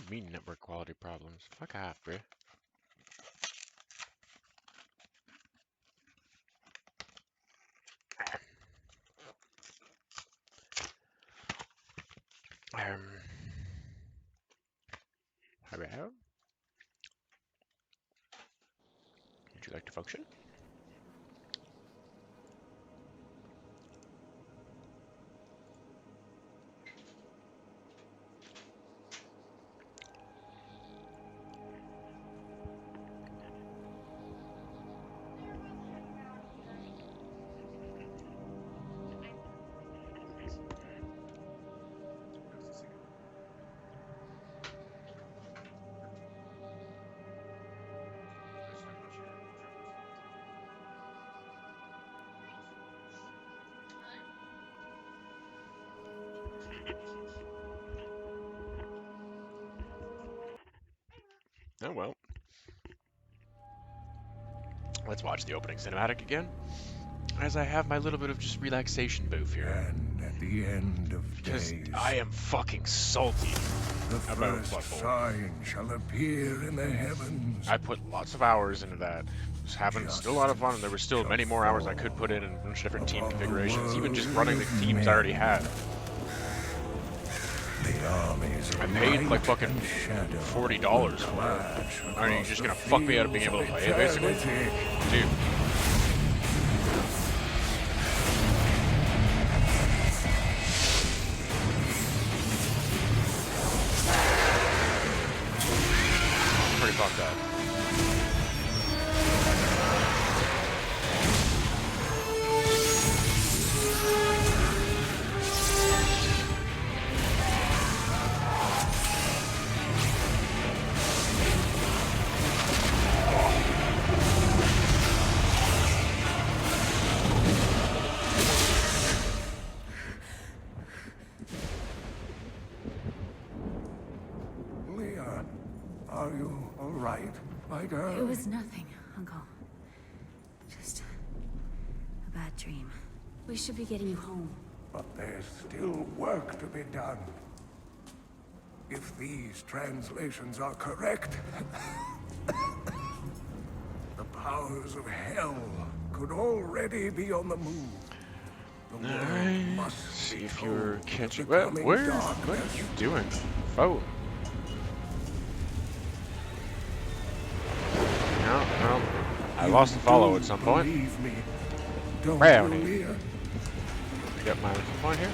you mean network quality problems? Fuck off, bruh. Hello? Would you like to function? Oh well. Let's watch the opening cinematic again, as I have my little bit of just relaxation booth here. And at the end of Because days, I am fucking salty the about first Blood Bowl. sign shall appear in the heavens. I put lots of hours into that. Was having still a lot of fun, and there were still many more hours I could put in a bunch of different team configurations, even just running the teams I already had. The armies of I paid like light fucking and shadow $40 for it. Are you just gonna fuck me out of being able to play it, basically? Dude. Pretty fucked up. Leah, are you all right, my girl? It was nothing, Uncle. Just a bad dream. We should be getting you home. But there's still work to be done. If these translations are correct, the powers of hell could already be on the move. The world must See be if told you're of the catching. coming What are darkness. you doing? Phone. No. I lost the follow at some point. Believe me. Don't Brownie. you, Leah? I got my point here.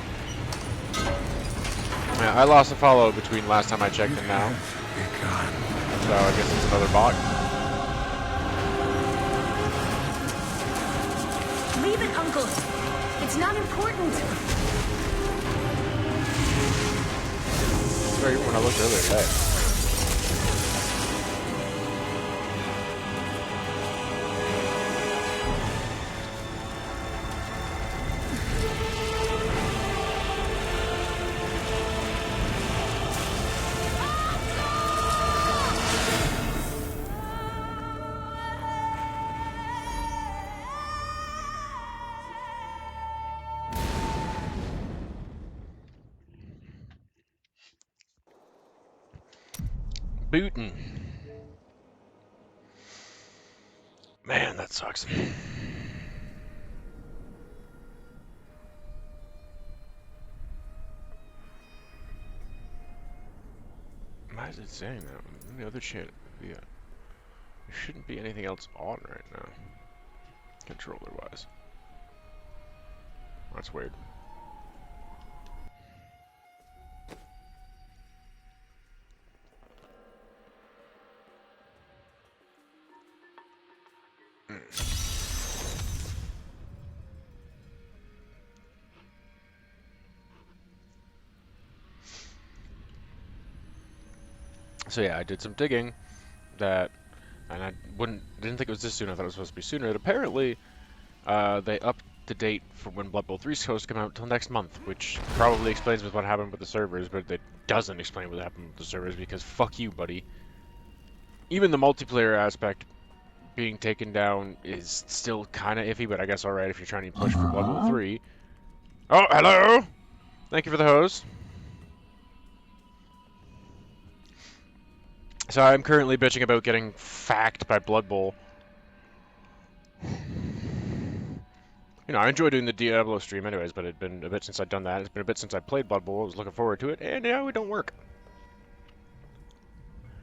Yeah, I lost the follow between last time I checked and now. So I guess it's another bot. Leave it, Uncle. It's not important. Sorry, when I looked earlier today. Bootin'. Man, that sucks. Why is it saying that? In the other chat, yeah. There shouldn't be anything else on right now. Controller-wise. That's weird. So yeah, I did some digging that, and I didn't think it was this soon. I thought it was supposed to be sooner. And apparently, they upped the date for when Blood Bowl 3 is supposed to come out until next month, which probably explains what happened with the servers, but it doesn't explain what happened with the servers because fuck you, buddy. Even the multiplayer aspect being taken down is still kind of iffy, but I guess alright if you're trying to push for Blood Bowl 3. Oh, hello! Thank you for the hose. So I'm currently bitching about getting facked by Blood Bowl. You know, I enjoy doing the Diablo stream anyways, but it'd been a bit since I'd done that. It's been a bit since I played Blood Bowl. I was looking forward to it, and now it don't work.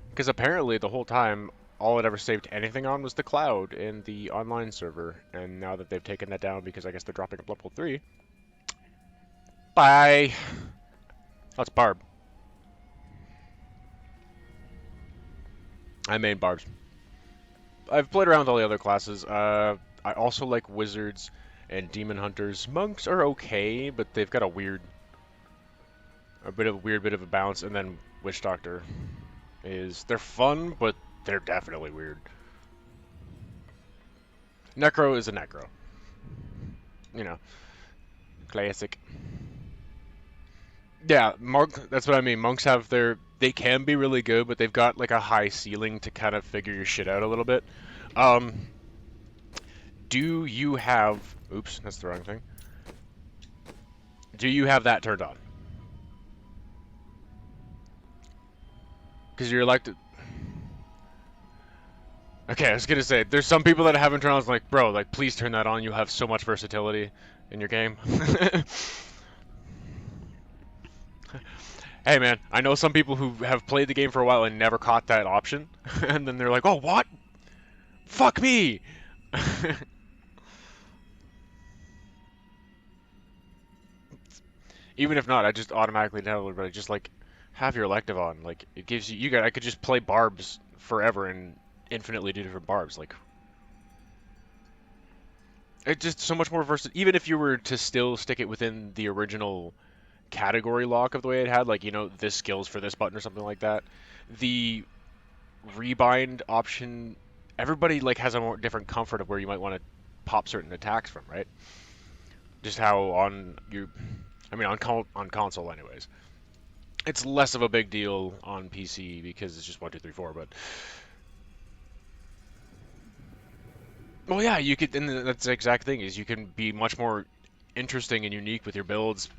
Because apparently the whole time, all it ever saved anything on was the cloud in the online server, and now that they've taken that down because I guess they're dropping a Blood Bowl 3. Bye! That's Barb. I main Barbs. I've played around with all the other classes. I also like wizards and demon hunters. Monks are okay, but they've got a bit of a balance. And then witch doctor they're fun, but they're definitely weird. Necro is a necro. You know, classic. Yeah, that's what I mean. Monks have they can be really good, but they've got like a high ceiling to kind of figure your shit out a little bit. Do you have, oops, that's the wrong thing. Do you have that turned on? Because you're elected. Okay, I was gonna say, there's some people that haven't turned on. It's like, bro, like, please turn that on. You have so much versatility in your game. Hey, man, I know some people who have played the game for a while and never caught that option, and then they're like, oh, what? Fuck me! Even if not, I just automatically tell everybody, just like, have your elective on. Like, it gives I could just play barbs forever and infinitely do different barbs. Like, it's just so much more versatile. Even if you were to still stick it within the original category lock of the way it had, like, you know, this skills for this button or something like that, the rebind option, everybody, like, has a more different comfort of where you might want to pop certain attacks from, right? Just how on console anyways. It's less of a big deal on PC because it's just 1, 2, 3, 4, but well, yeah, you could, and that's the exact thing is you can be much more interesting and unique with your builds,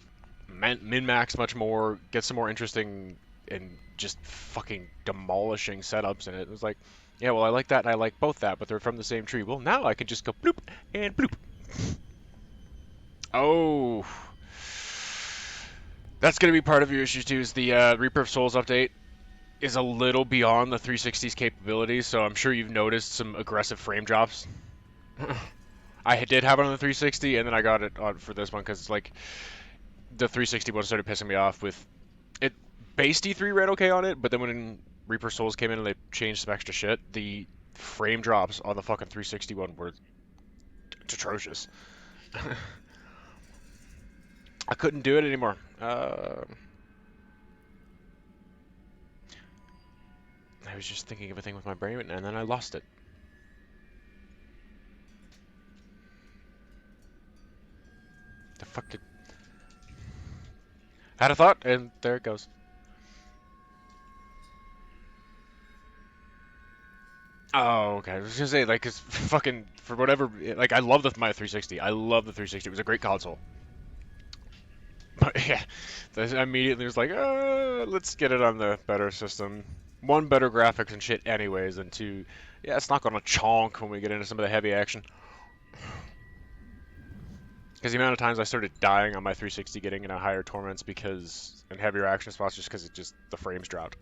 min-max much more, get some more interesting and just fucking demolishing setups in it. It was like, yeah, well, I like that and I like both that, but they're from the same tree. Well, now I can just go bloop and bloop. Oh, that's gonna be part of your issues too. Is the Reaper of Souls update is a little beyond the 360's capabilities, so I'm sure you've noticed some aggressive frame drops. I did have it on the 360, and then I got it on for this one because like the 360 one started pissing me off with it. Base D3 ran okay on it, but then when Reaper Souls came in and they changed some extra shit, the frame drops on the fucking 360 one were atrocious. I couldn't do it anymore. I was just thinking of a thing with my brain, and then I lost it. The fuck did... Had a thought, and there it goes. Oh, okay. I was gonna say, like, 'cause fucking, for whatever, like, I love my 360. I love the 360. It was a great console. But, yeah, I immediately was like, let's get it on the better system. One, better graphics and shit anyways, and two, yeah, it's not gonna chonk when we get into some of the heavy action. Because the amount of times I started dying on my 360 getting into higher torments and heavier action spots just because the frames dropped.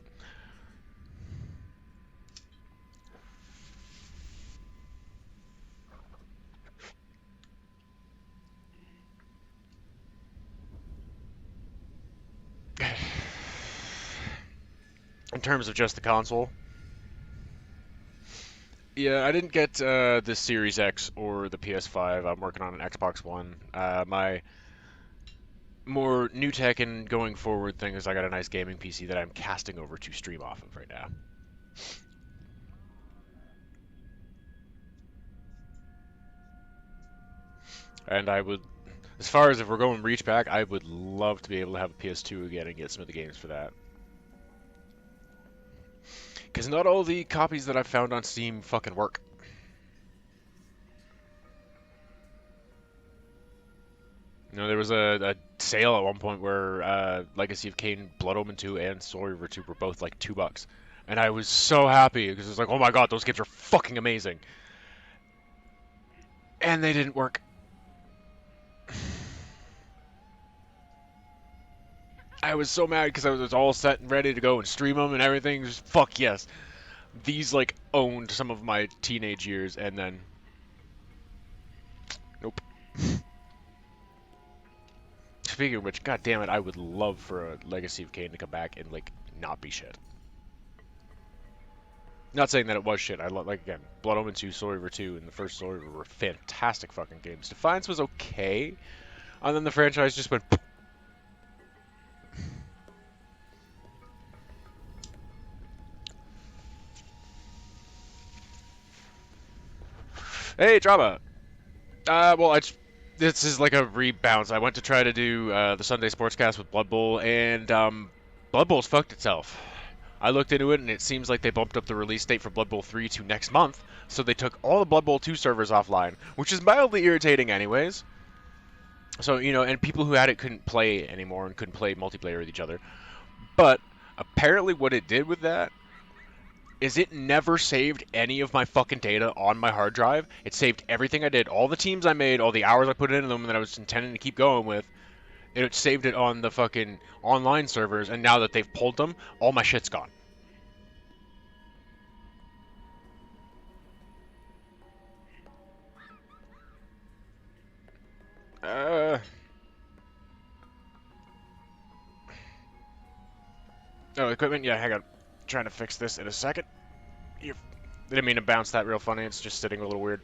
In terms of just the console, yeah, I didn't get the Series X or the PS5. I'm working on an Xbox One. My more new tech and going forward thing is I got a nice gaming PC that I'm casting over to stream off of right now. And I would, as far as if we're going reach back, I would love to be able to have a PS2 again and get some of the games for that. Because not all the copies that I've found on Steam fucking work. You know, there was a sale at one point where Legacy of Kain, Blood Omen 2, and Soul River 2 were both like $2. And I was so happy because it was like, oh my god, those games are fucking amazing. And they didn't work. I was so mad because I was all set and ready to go and stream them and everything. Just fuck yes. These like owned some of my teenage years, and then nope. Speaking of which, god damn it, I would love for a Legacy of Kain to come back and like not be shit. Not saying that it was shit. I like again, Blood Omen 2, Soul Reaver 2, and the first Soul Reaver were fantastic fucking games. Defiance was okay, and then the franchise just went. Hey, drama. Well, this is like a rebounce. I went to try to do the Sunday Sportscast with Blood Bowl, and Blood Bowl's fucked itself. I looked into it, and it seems like they bumped up the release date for Blood Bowl 3 to next month, so they took all the Blood Bowl 2 servers offline, which is mildly irritating anyways. So, you know, and people who had it couldn't play anymore and couldn't play multiplayer with each other. But apparently what it did with that is it never saved any of my fucking data on my hard drive. It saved everything I did, all the teams I made, all the hours I put into them that I was intending to keep going with. It saved it on the fucking online servers, and now that they've pulled them, all my shit's gone. Oh, equipment? Yeah, hang on. Trying to fix this in a second. You didn't mean to bounce that real funny. It's just sitting a little weird.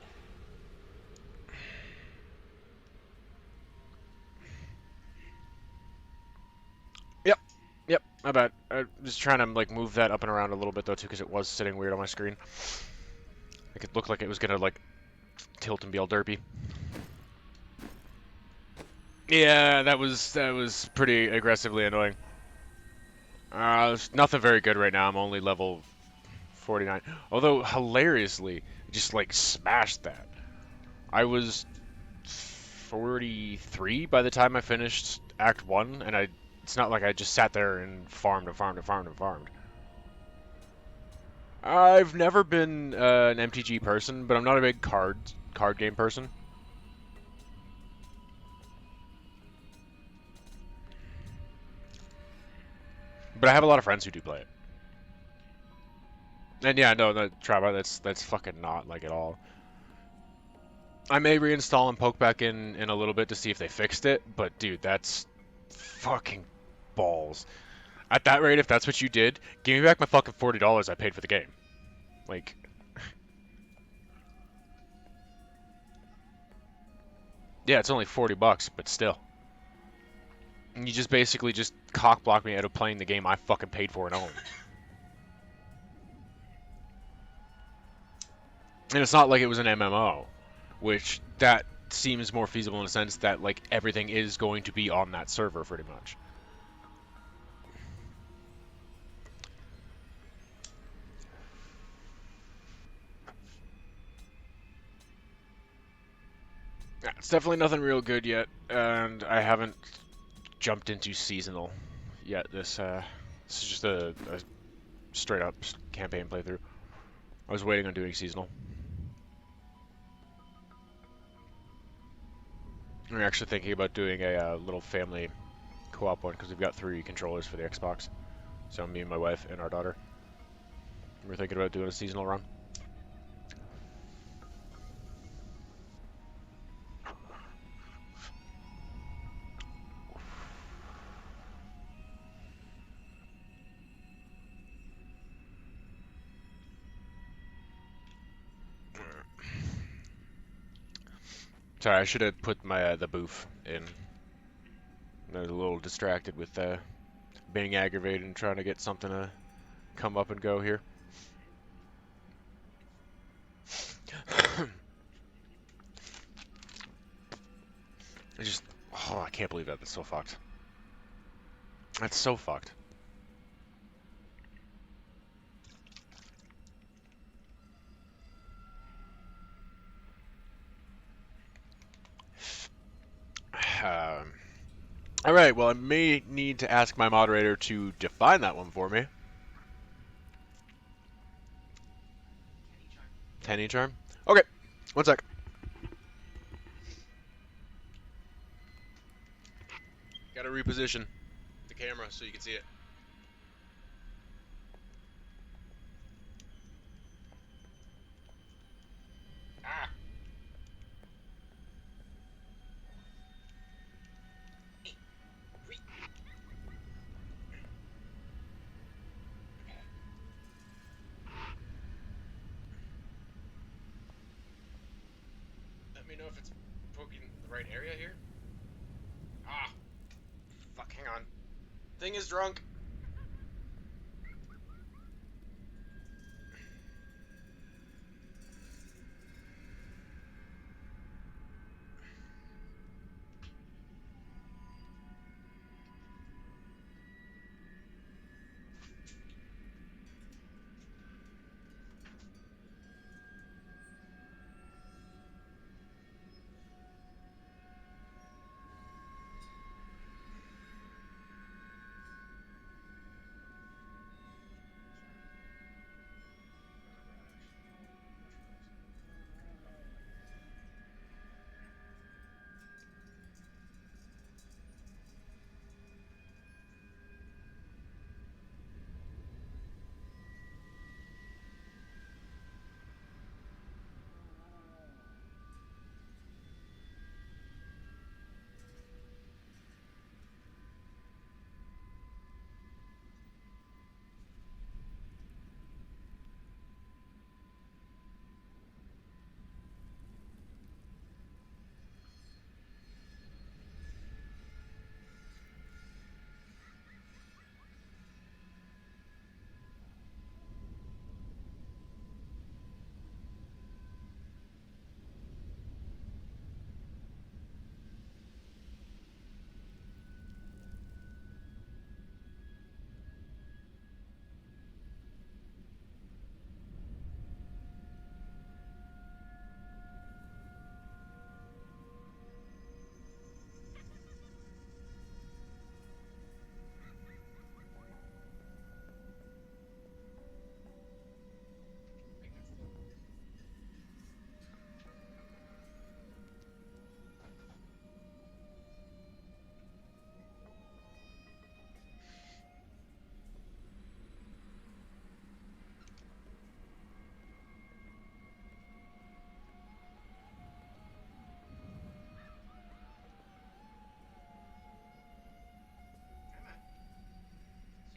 Yep. Yep. My bad. I'm just trying to like move that up and around a little bit though too, because it was sitting weird on my screen. Like it looked like it was gonna like tilt and be all derpy. Yeah, that was pretty aggressively annoying. There's nothing very good right now. I'm only level 49. Although hilariously, just like smashed that. I was 43 by the time I finished Act 1, and it's not like I just sat there and farmed and farmed and farmed and farmed. I've never been an MTG person, but I'm not a big card game person. But I have a lot of friends who do play it. And yeah, no, Trava, that's fucking not like at all. I may reinstall and poke back in a little bit to see if they fixed it, but dude, that's fucking balls. At that rate, if that's what you did, give me back my fucking $40 I paid for the game. Like, yeah, it's only 40 bucks, but still. And you just basically just cock block me out of playing the game I fucking paid for and own. And it's not like it was an MMO, which that seems more feasible in a sense that like everything is going to be on that server pretty much. Yeah, it's definitely nothing real good yet, and I haven't jumped into seasonal yet. This is just a straight up campaign playthrough. I was waiting on doing seasonal. We're actually thinking about doing a little family co-op one because we've got 3 controllers for the Xbox. So me and my wife and our daughter. We're thinking about doing a seasonal run. Sorry, I should have put my the booth in. I was a little distracted with being aggravated and trying to get something to come up and go here. I can't believe that. That's so fucked. That's so fucked. All right. Well, I may need to ask my moderator to define that one for me. 10 each arm? Okay, one sec. Gotta reposition the camera so you can see it. Ah! Let me know if it's poking the right area here. Ah! Fuck, hang on. Thing is drunk.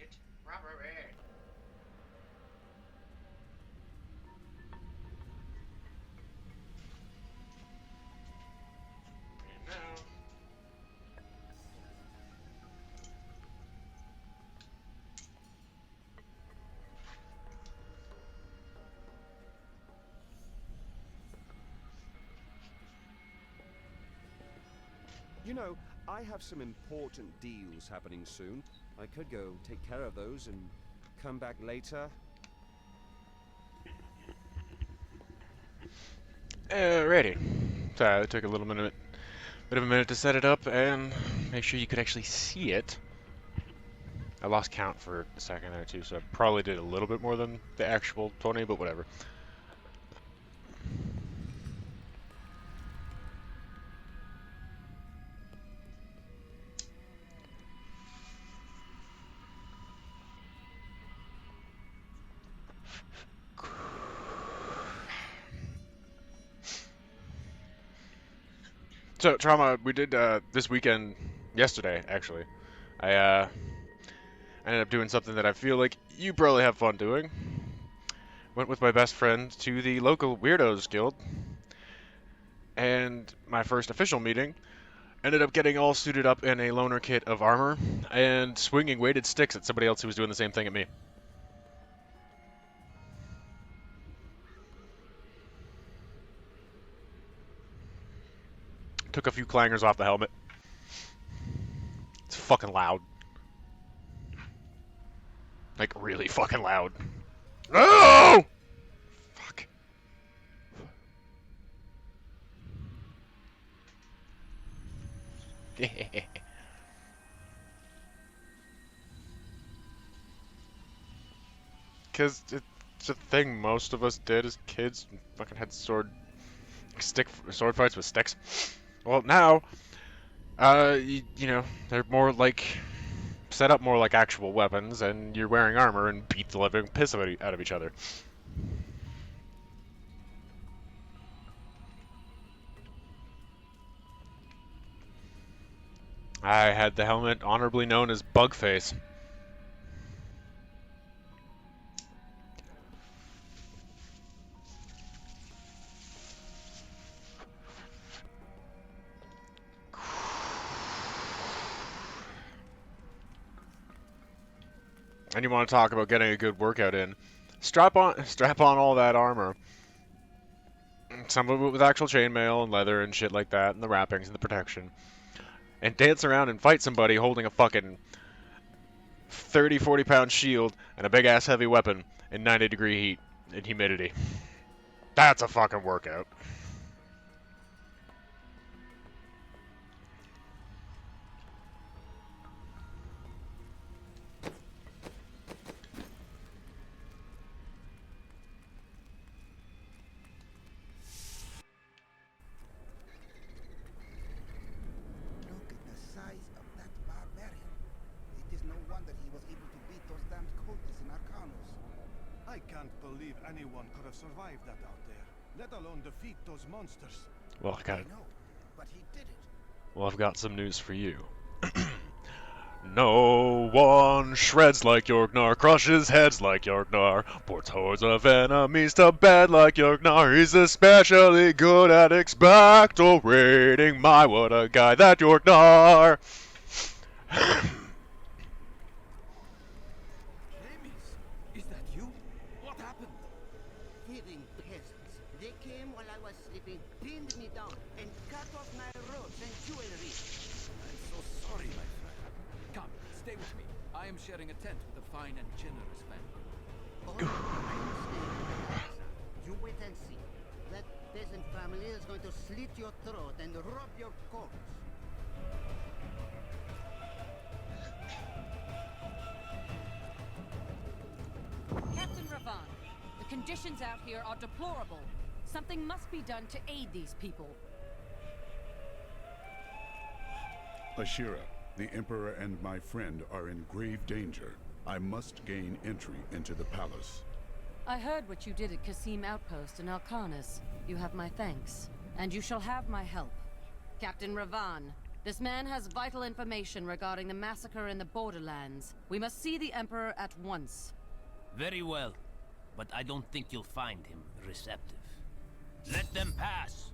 Sit properly. And now. You know, I have some important deals happening soon. I could go take care of those and come back later. Alrighty. So it took a bit of a minute to set it up and make sure you could actually see it. I lost count for a second there too, so I probably did a little bit more than the actual 20, but whatever. So, Trauma, we did this weekend, yesterday, actually. I ended up doing something that I feel like you probably have fun doing. Went with my best friend to the local Weirdos Guild, and my first official meeting ended up getting all suited up in a loner kit of armor and swinging weighted sticks at somebody else who was doing the same thing at me. Took a few clangers off the helmet. It's fucking loud. Like, really fucking loud. No! Fuck. Because It's a thing most of us did as kids. Fucking had sword fights with sticks. Well, now, you know, they're more like set up more like actual weapons, and you're wearing armor and beat the living piss out of each other. I had the helmet honorably known as Bugface. And you want to talk about getting a good workout in? Strap on all that armor. Some of it with actual chainmail and leather and shit like that, and the wrappings and the protection. And dance around and fight somebody holding a fucking 30, 40-pound shield and a big-ass heavy weapon in 90-degree heat and humidity. That's a fucking workout. Look at the size of that barbarian. It is no wonder he was able to beat those damned cultists in Arcanus. I can't believe anyone could have survived that out there, let alone defeat those monsters. Well, I got I know, but he did it. Well, I've got some news for you. No one shreds like Jorgnar, crushes heads like Jorgnar, ports hordes of enemies to bed like Jorgnar. He's especially good at expectorating. My, what a guy, that Jorgnar! Is that you? What happened? Thieving peasants. They came while I was sleeping, pinned me down, and cut off my robes and jewelry. I'm so sorry, my friend. Come, stay with me. I am sharing a tent with a fine and generous family. Oh, I'm staying with the Alexander. You wait and see. That peasant family is going to slit your throat and rob your corpse. Captain Ravan, the conditions out here are deplorable. Something must be done to aid these people. Ashira, the Emperor and my friend are in grave danger. I must gain entry into the palace. I heard what you did at Kasim Outpost in Alcanus. You have my thanks, and you shall have my help. Captain Ravan, this man has vital information regarding the massacre in the borderlands. We must see the Emperor at once. Very well, but I don't think you'll find him receptive. Let them pass!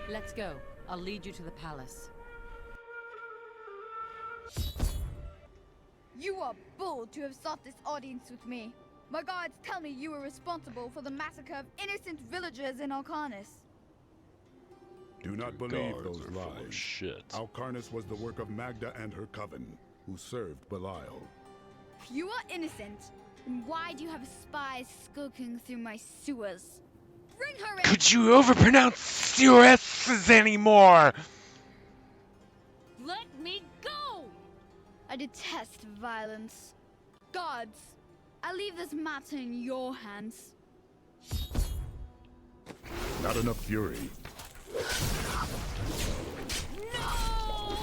Let's go. I'll lead you to the palace. You are bold to have sought this audience with me. My guards tell me you were responsible for the massacre of innocent villagers in Alcanus. Do not believe Guards those are full of lies. shit. Alcarnus was the work of Magda and her coven, who served Belial. If you are innocent, then why do you have spies skulking through my sewers? Bring her in! Could you overpronounce your S's anymore? Let me go! I detest violence. Guards, I leave this matter in your hands. Not enough fury.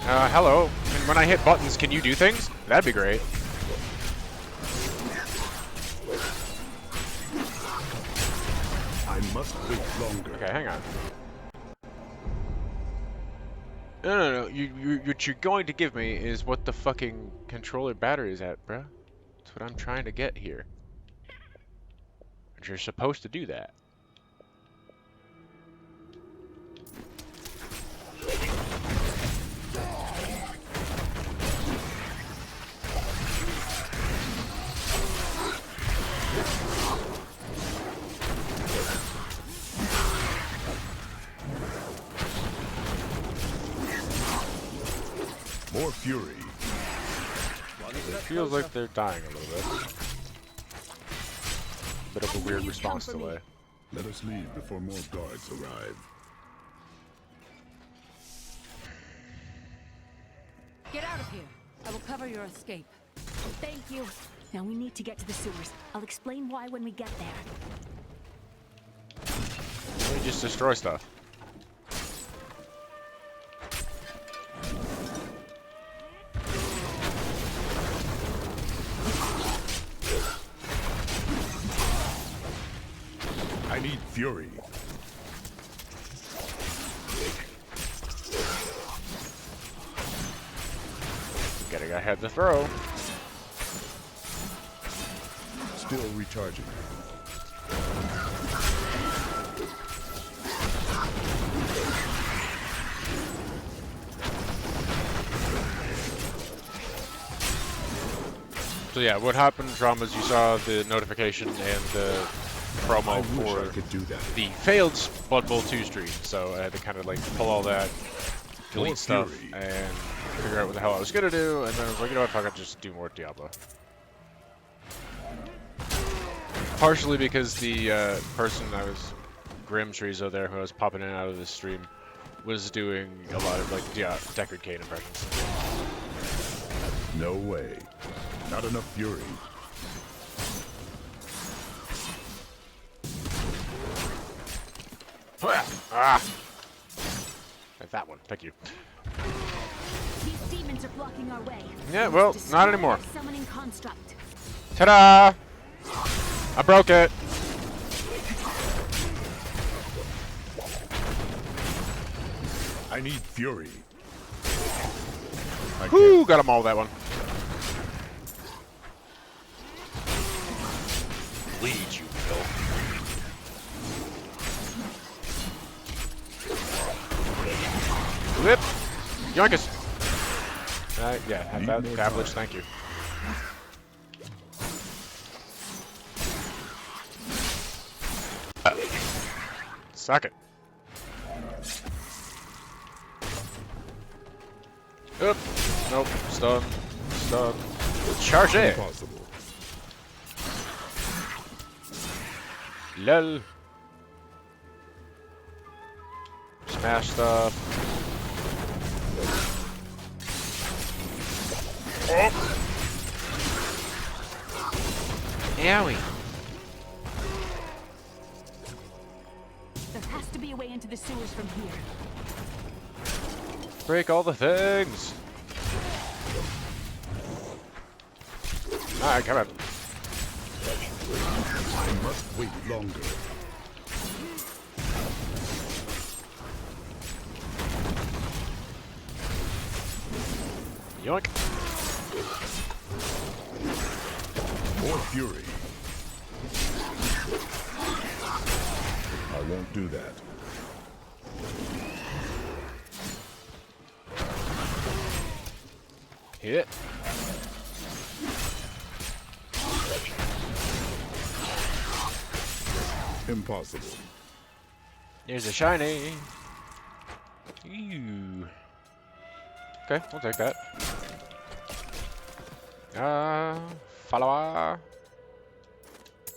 Hello. And when I hit buttons, can you do things? That'd be great. I must wait longer. Okay, hang on. No. What you're going to give me is what the fucking controller battery's at, bruh. That's what I'm trying to get here. And you're supposed to do that. More fury. It feels like they're dying a little bit. Bit of a weird response delay. Let us leave before more guards arrive. Get out of here. I will cover your escape. Thank you. Now we need to get to the sewers. I'll explain why when we get there. We just destroy stuff. I need fury. Gotta go ahead to throw. Still recharging. So yeah, what happened, Drum, is you saw the notification and the promo I wish for I could do that. the failed Blood Bowl 2 stream, so I had to kind of like pull all that, delete More stuff, fury. and figure out what the hell I was gonna do, and then I was like, you know what, fuck it, just do more Diablo. Partially because the person I was, Grim Treezo there, who I was popping in and out of this stream, was doing a lot of like Deckard Cain impressions. No way. Not enough fury. Ah! Like that one, thank you. These demons are blocking our way. Yeah, well, not anymore. Summoning construct. Ta-da! I broke it! I need fury. I Whoo! Got them all, that one. Bleed, you filth. Whip! Yoinkus! Yeah, have that cabbage, thank you. Suck it. Oop. Nope. Stun. Stun. Charge it! Impossible. Lol. Smash stuff. Oh. Owie. There has to be a way into the sewers from here. Break all the things. Alright, come on. I must wait longer. Yoink. More fury. I won't do that. Hit. Impossible. Here's a shiny. Ew. Okay, we'll take that. Follower.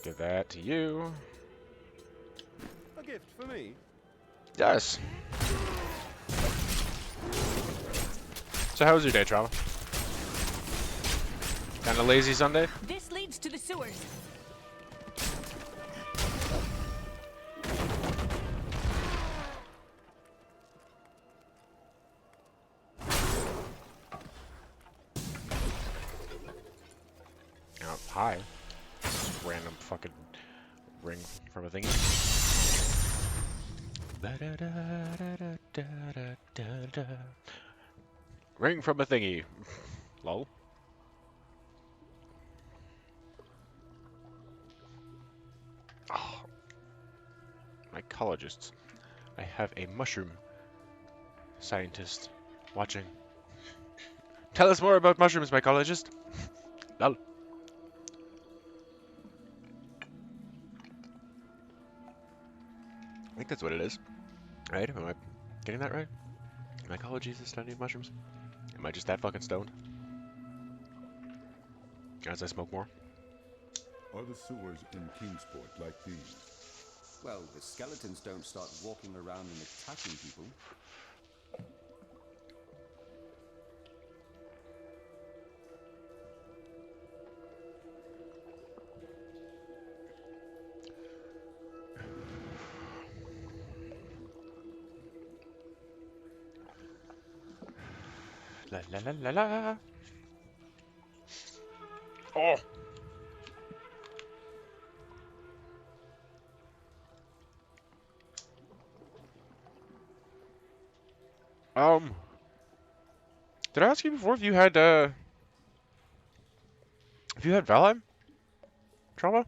Give that to you. A gift for me? Yes. So how was your day, Trauma? Kind of lazy Sunday? This leads to the sewers. Oh, hi. Just random fucking ring from a thingy. Ring from a thingy. Lol. Oh. Mycologists. I have a mushroom scientist watching. Tell us more about mushrooms, mycologist. Lol. I think that's what it is. Right? Am I getting that right? Mycology is the study of mushrooms. Am I just that fucking stoned? As I smoke more? Are the sewers in Kingsport like these? Well, the skeletons don't start walking around and attacking people. La la la la la. Oh. Did I ask you before if you had Valheim trauma?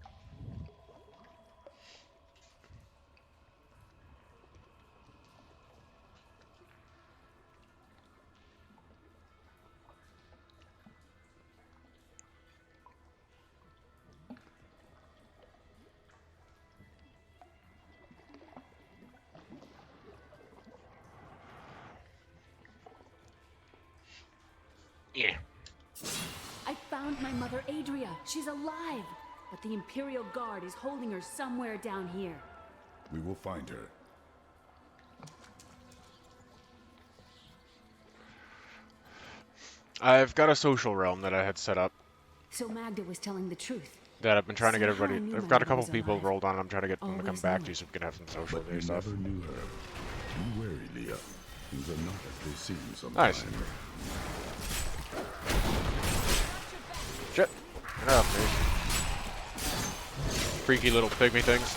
Yeah. I found my mother Adria. She's alive. But the Imperial Guard is holding her somewhere down here. We will find her. I've got a social realm that I had set up So Magda was telling the truth. that I've been trying to get Somehow I everybody. knew I've my got a mother couple was people alive. rolled on. I'm trying to get them to come Always back knew to you it. so we can have some social But you stuff. never knew her. Be wary, Leah. Things are not as they seem sometimes. Nice. Shit. Get off me. Freaky little pygmy things.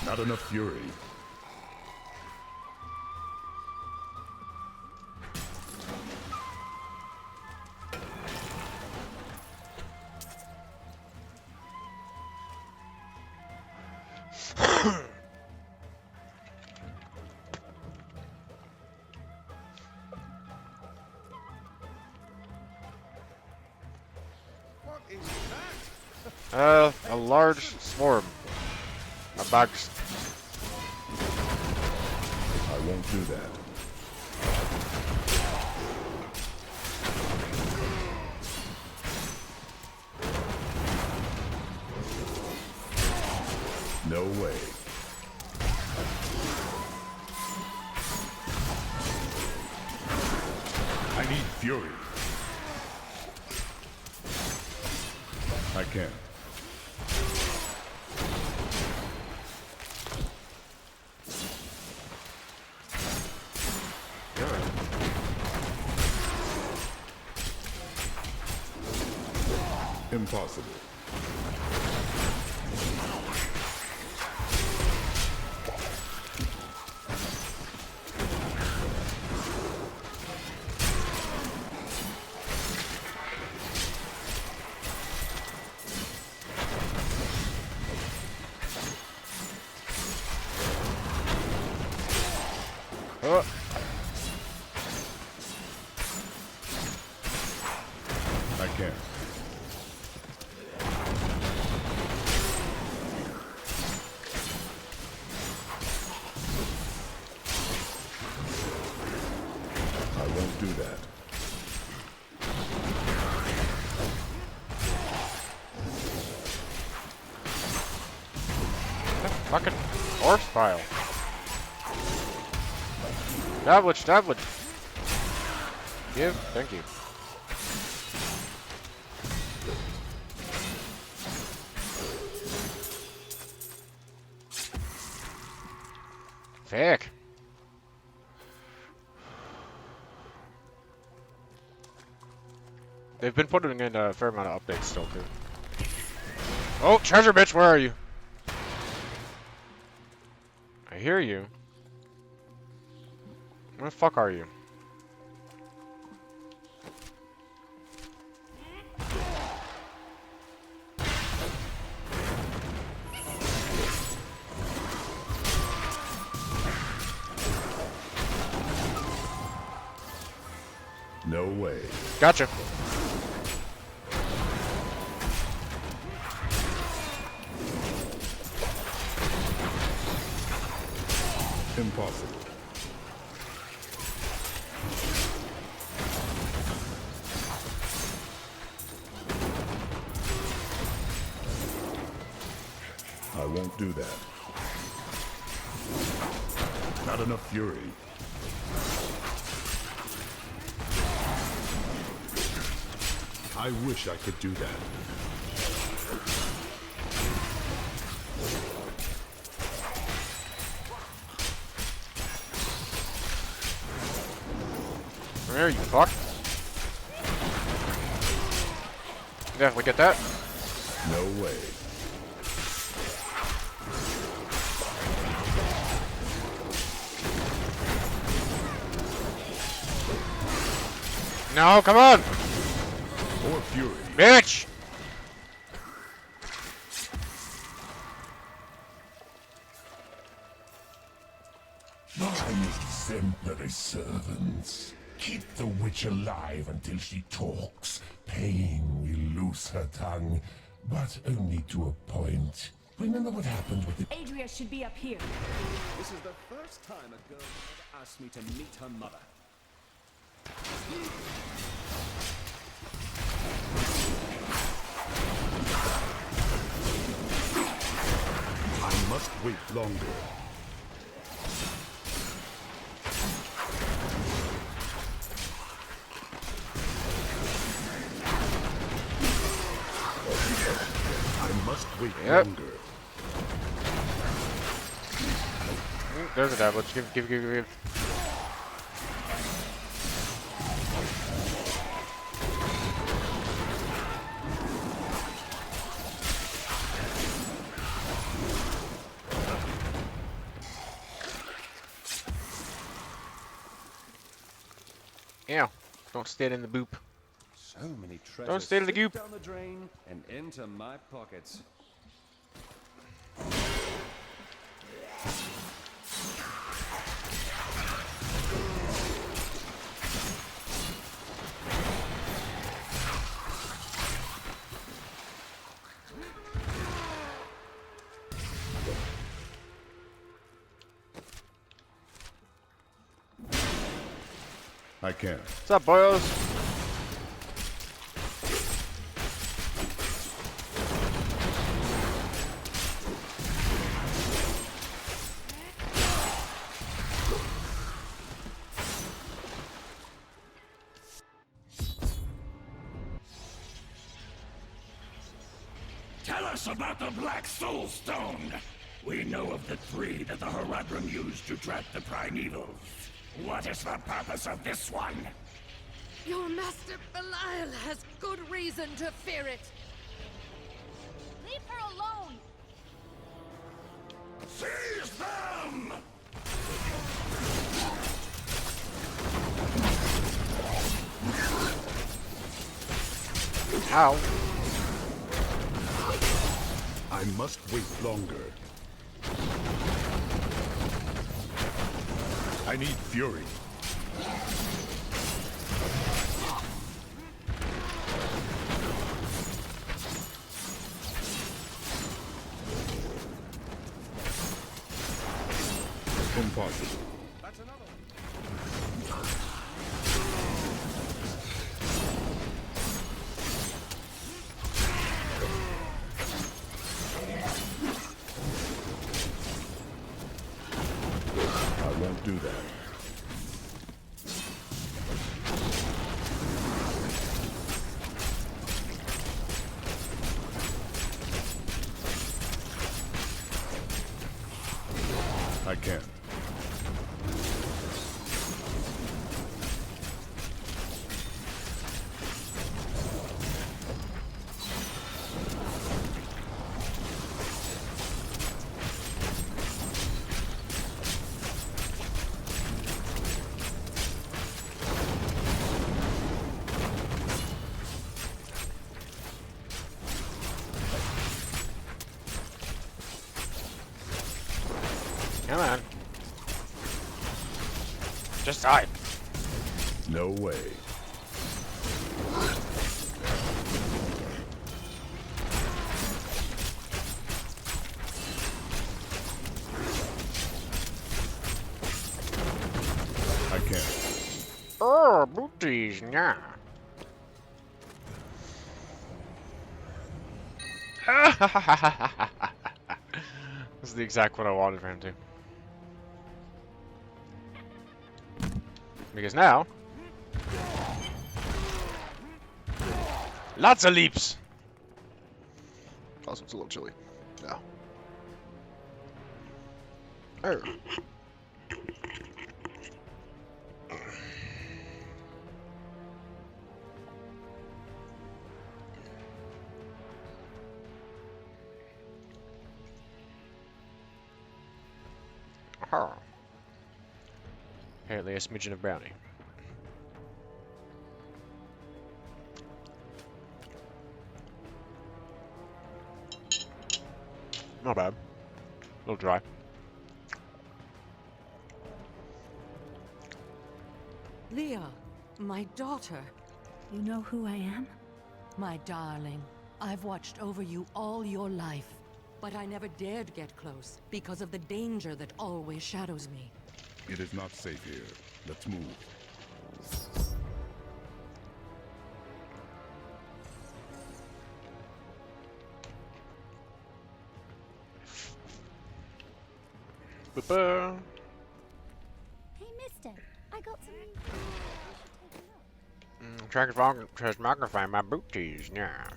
Not enough fury. What is that? A large swarm of bugs. I won't do that. No way. I need fury. I can't. Impossible. Oh. I can't. I won't do that. Fucking horse pile. Tablet, tablet. Give, thank you. Fuck. They've been putting in a fair amount of updates still too. Oh, treasure bitch, where are you? I hear you. Where the fuck are you? No way. Gotcha. Impossible. I won't do that. Not enough fury. I wish I could do that. Come here, you fuck. Definitely get that. No way. No, come on! More fury. Bitch! My exemplary servants. Keep the witch alive until she talks. Pain will loose her tongue, but only to a point. Remember what happened with the... Adria should be up here. This is the first time a girl ever asked me to meet her mother. I must wait longer. I must wait longer. There's a dab. Give. Yeah, don't stand in the boop. So many treasures. Don't stay to the slip goop. down the drain and into my pockets. I can't. What's up, boyos? Tell us about the Black Soul Stone. We know of the three that the Horadrim used to trap the primevals. What is the purpose of this one? Your master Belial has good reason to fear it. Leave her alone! Seize them! Ow. I must wait longer. I need fury. Impossible. That's another one. I won't do that. I can't. Come on. Just die. No way. Oh, booties, yeah. This is the exact one I wanted for him to. Because now, lots of leaps. Also, it's a little chilly. Yeah. Oh. Huh. Apparently a smidgen of brownie. Not bad. A little dry. Leah, my daughter. You know who I am? My darling, I've watched over you all your life, but I never dared get close because of the danger that always shadows me. It is not safe here. Let's move. Ba-ba. Hey, mister. I got some new Tries magnify my booties, yeah.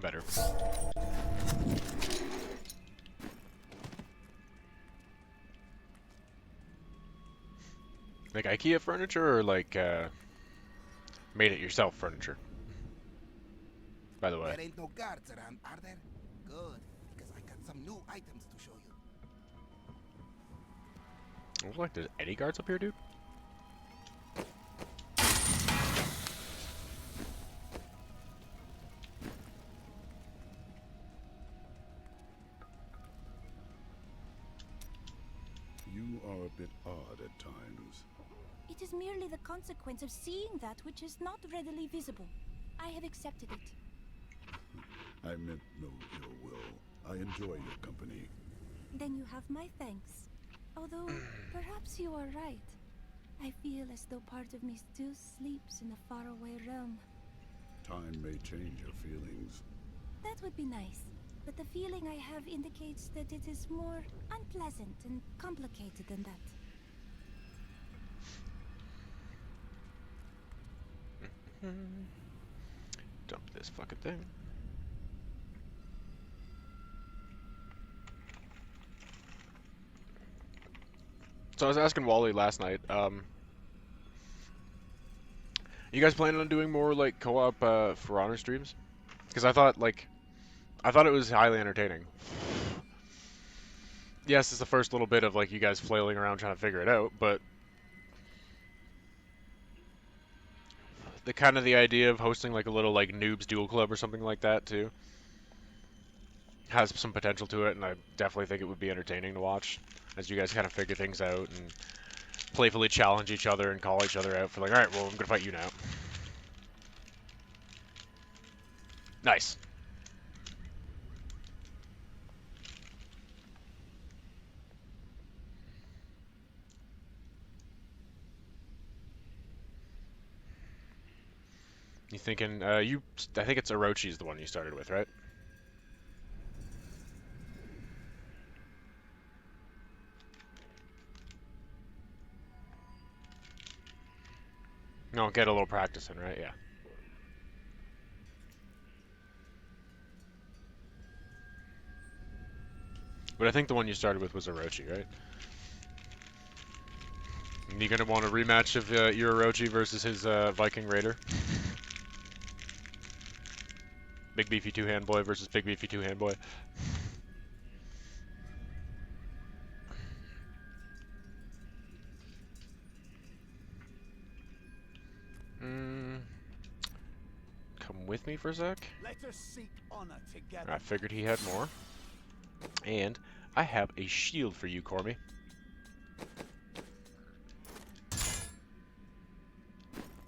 Better. Like IKEA furniture or like made it yourself furniture? By the way. There ain't no guards around, are there? Good, because I got some new items to show you. Looks like there's any guards up here, dude? You are a bit odd at times. It is merely the consequence of seeing that which is not readily visible. I have accepted it. I meant no ill will. I enjoy your company. Then you have my thanks. Although, perhaps you are right. I feel as though part of me still sleeps in a faraway realm. Time may change your feelings. That would be nice. But the feeling I have indicates that it is more unpleasant and complicated than that. Dump this fucking thing. So I was asking Wally last night, you guys planning on doing more like co-op For Honor streams? Because I thought it was highly entertaining. Yes, it's the first little bit of like you guys flailing around trying to figure it out, but the idea of hosting like a little like noobs duel club or something like that too has some potential to it, and I definitely think it would be entertaining to watch as you guys kind of figure things out and playfully challenge each other and call each other out for like, all right, well, I'm gonna fight you now. Nice. You thinking, I think it's Orochi's the one you started with, right? No, get a little practice in, right? Yeah. But I think the one you started with was Orochi, right? And you gonna want a rematch of your Orochi versus his Viking Raider? Big beefy two-hand boy versus big beefy two-hand boy. with me for a sec. Let us seek honor together. I figured he had more. And I have a shield for you, Cormy.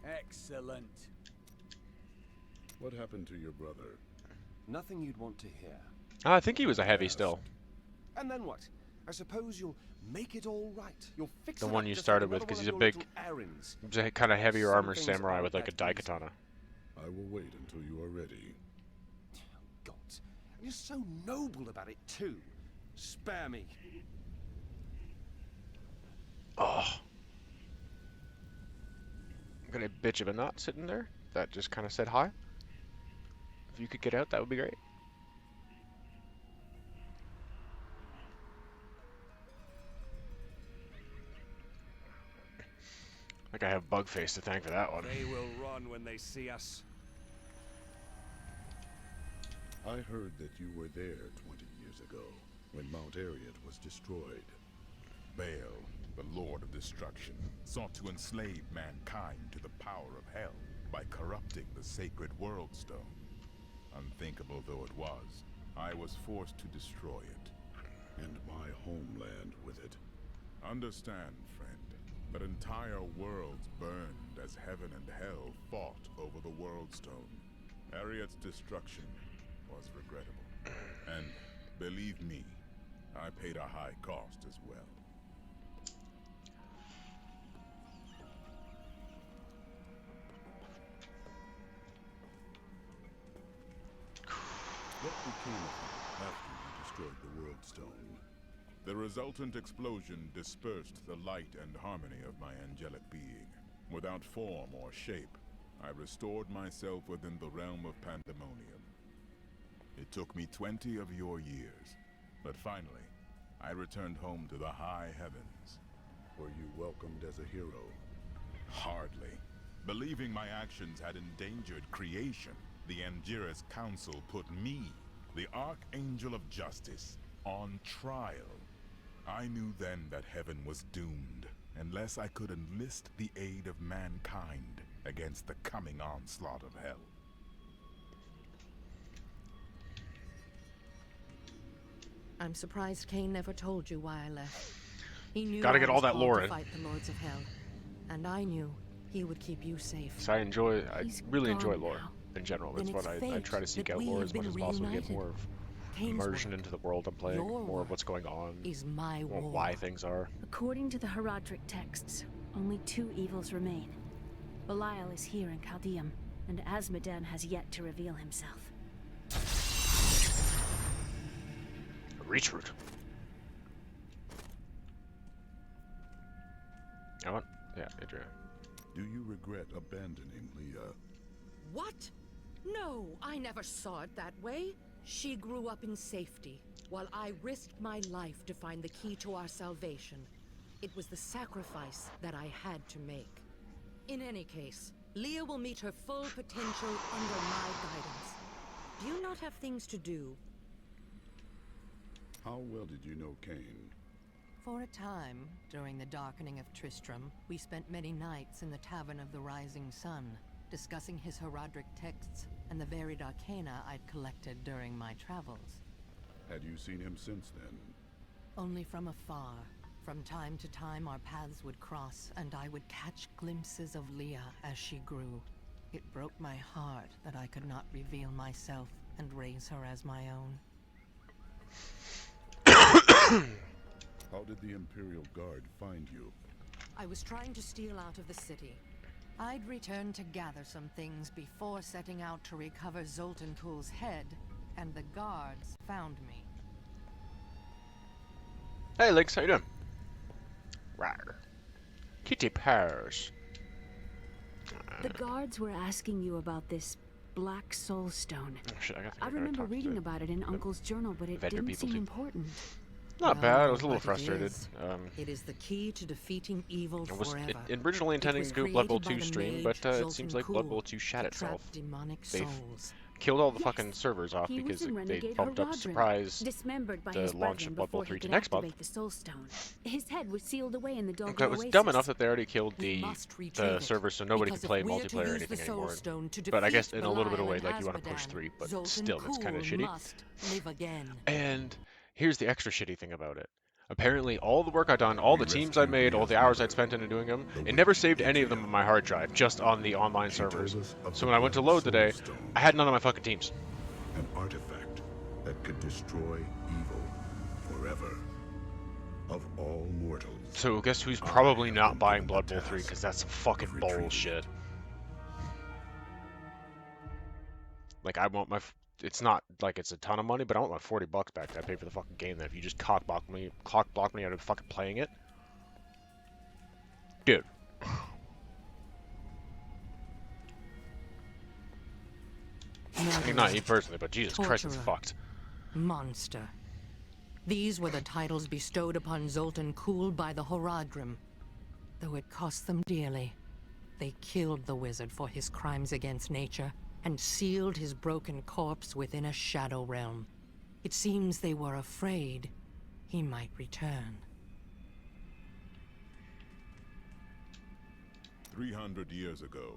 Excellent. What happened to your brother? Nothing you'd want to hear. I think he was a heavy still. And then what? I suppose you'll make it all right. You'll fix The it one up you just started like with, because another he's a one of big, your little errands. he's a kind of heavier Some armor things samurai aren't with like a that easy. daikatana. I will wait until you are ready. God, you're so noble about it too. Spare me. Oh. I'm gonna bitch of a knot sitting there that just kind of said hi. If you could get out, that would be great. Like I have Bugface to thank for that one. They will run when they see us. I heard that you were there 20 years ago, when Mount Arreat was destroyed. Baal, the Lord of Destruction, sought to enslave mankind to the power of hell by corrupting the sacred World Stone. Unthinkable though it was, I was forced to destroy it. And my homeland with it. Understand, friend, that entire worlds burned as heaven and hell fought over the World Stone. Arreat's destruction was regrettable. And believe me, I paid a high cost as well. What became of you after you destroyed the World Stone? The resultant explosion dispersed the light and harmony of my angelic being. Without form or shape, I restored myself within the realm of pandemonium. It took me 20 of your years, but finally, I returned home to the high heavens. Were you welcomed as a hero? Hardly. Believing my actions had endangered creation, the Angiras Council put me, the Archangel of Justice, on trial. I knew then that heaven was doomed, unless I could enlist the aid of mankind against the coming onslaught of hell. I'm surprised Cain never told you why I left. He knew Gotta I get all was that called lore to in. fight the Lords of Hell, and I knew he would keep you safe. So I really enjoy gone lore now. in general. Then That's what it's I fate try to seek that out we lore have as much been as possible to get reunited. more of Cain's immersion work, into the world I'm playing, your more of work what's going on, is my more war. why things are. According to the Herodric texts, only 2 evils remain. Belial is here in Caldeum, and Asmodan has yet to reveal himself. Reach root. I want, yeah, Adria. Do you regret abandoning Leah? What? No, I never saw it that way. She grew up in safety, while I risked my life to find the key to our salvation. It was the sacrifice that I had to make. In any case, Leah will meet her full potential under my guidance. Do you not have things to do? How well did you know Cain? For a time, during the darkening of Tristram, we spent many nights in the Tavern of the Rising Sun, discussing his Herodric texts and the varied arcana I'd collected during my travels. Had you seen him since then? Only from afar. From time to time, our paths would cross, and I would catch glimpses of Leah as she grew. It broke my heart that I could not reveal myself and raise her as my own. How did the Imperial Guard find you? I was trying to steal out of the city. I'd returned to gather some things before setting out to recover Zoltan Kuhl's head, and the guards found me. Hey, Lynx, how you doing? Rawr. Kitty purrs. The guards were asking you about this Black Soul Stone. Oh, shit, I remember reading about it in Uncle's journal, but it vendor didn't people seem too. important. Not bad. I was a little But it frustrated. is. It is the key to defeating evil I was forever. originally intending was to do a Blood Bowl created by 2 the stream, mage but it Zoltan seems like Blood Kuhl Bowl 2 shat to itself. trap demonic They've souls. killed all the Yes, fucking servers off he was because in they Renegade bumped up Horadrim, surprise dismembered by the his launch brethren of Blood Bowl before he 3 to could next month. activate the Soul Stone. His head was sealed away in the Doggo That was Oasis. dumb enough that they already killed We the must retrieve it, server, so nobody because could play if we're to multiplayer or use anything the Soul anymore. Stone to But I guess defeat in a little bit of a Belial way, and like you want to push Azmodan, 3, but Zoltan still, that's kind of Kull shitty. must live again. And here's the extra shitty thing about it. Apparently, all the work I'd done, all the teams I made, all the hours I'd spent into doing them, it never saved any of them on my hard drive, just on the online servers. So when I went to load today, I had none of my fucking teams. An artifact that could destroy evil forever. Of all mortals. So guess who's probably not buying Blood Bowl 3, because that's some fucking bullshit. Like, I want my... It's not like it's a ton of money, but I want my $40 back that I paid for the fucking game. That if you just cock block me out of fucking playing it, dude. I mean, not you personally, but Jesus Christ, it's fucked. Monster. These were the titles bestowed upon Zoltan Kull by the Horadrim. Though it cost them dearly, they killed the wizard for his crimes against nature and sealed his broken corpse within a shadow realm. It seems they were afraid he might return. 300 years ago,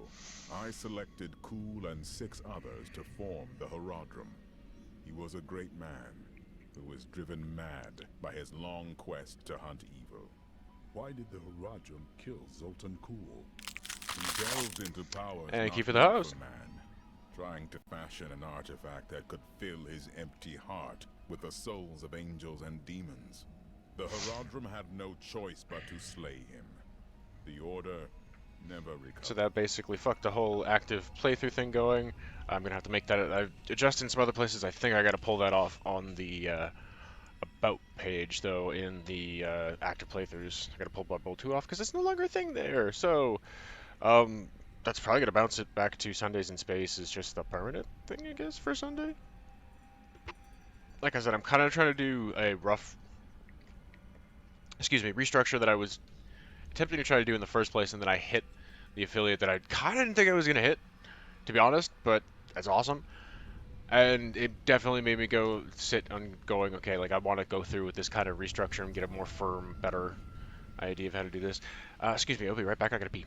I selected Kull and 6 others to form the Horadrim. He was a great man who was driven mad by his long quest to hunt evil. Why did the Horadrim kill Zoltan Kull? He delved into powers Thank you not for the meant host. man, trying to fashion an artifact that could fill his empty heart with the souls of angels and demons. The Horadrim had no choice but to slay him. The Order never recovered. So that basically fucked the whole active playthrough thing going. I'm gonna have to make that. I've adjusted in some other places. I think I gotta pull that off on the about page though. In the active playthroughs, I gotta pull Blood Bowl 2 off because it's no longer a thing there. So that's probably gonna bounce it back to Sundays in Space is just the permanent thing, I guess, for Sunday. Like I said, I'm kind of trying to do a rough, restructure that I was attempting to try to do in the first place, and then I hit the affiliate that I kind of didn't think I was gonna hit, to be honest. But that's awesome, and it definitely made me go sit on going, okay, like I want to go through with this kind of restructure and get a more firm, better idea of how to do this. Excuse me, I'll be right back. I gotta pee.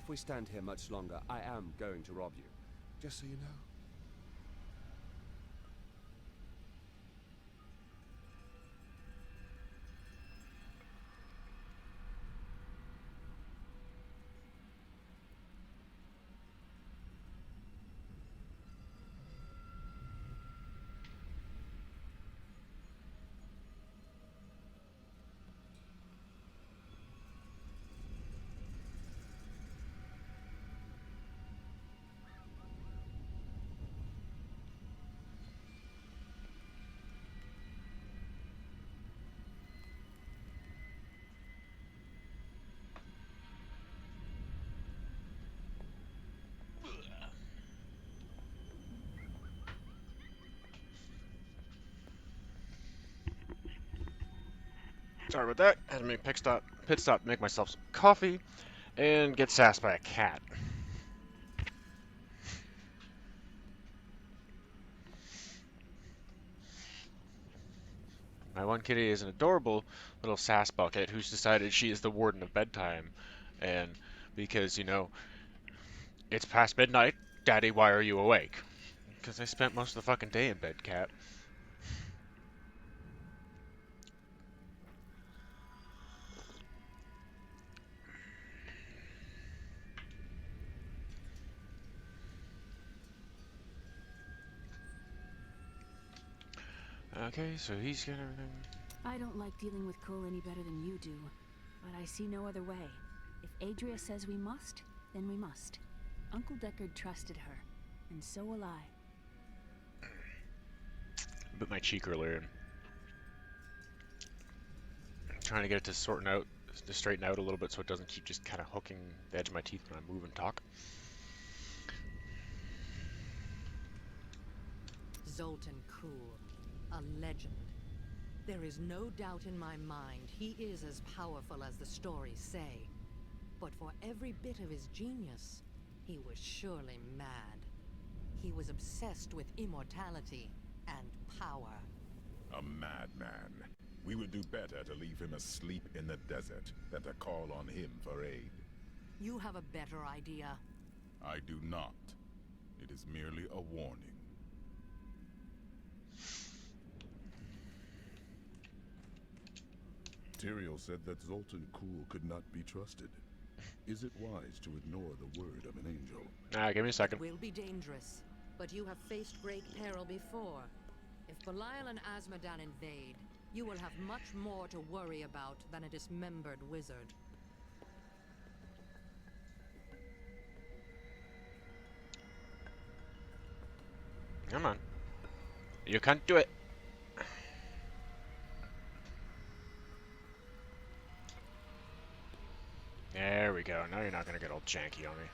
If we stand here much longer, I am going to rob you. Just so you know. Sorry about that. Had to make pit stop, make myself some coffee, and get sassed by a cat. My one kitty is an adorable little sass bucket who's decided she is the warden of bedtime, and because, you know, it's past midnight, Daddy, why are you awake? Because I spent most of the fucking day in bed, cat. Okay, so he's got everything. I don't like dealing with Cole any better than you do, but I see no other way. If Adria says we must, then we must. Uncle Deckard trusted her, and so will I. Bit my cheek earlier. And trying to get it to straighten out a little bit so it doesn't keep just kind of hooking the edge of my teeth when I move and talk. Zoltan Kuhl, a legend. There is no doubt in my mind he is as powerful as the stories say. But for every bit of his genius, he was surely mad. He was obsessed with immortality and power. A madman. We would do better to leave him asleep in the desert than to call on him for aid. You have a better idea. I do not. It is merely a warning. Tyrael said that Zoltan Kuhl could not be trusted. Is it wise to ignore the word of an angel? Give me a second. It will be dangerous, but you have faced great peril before. If Belial and Azmodan invade, you will have much more to worry about than a dismembered wizard. Come on. You can't do it. There we go. Now you're not gonna get all janky on me.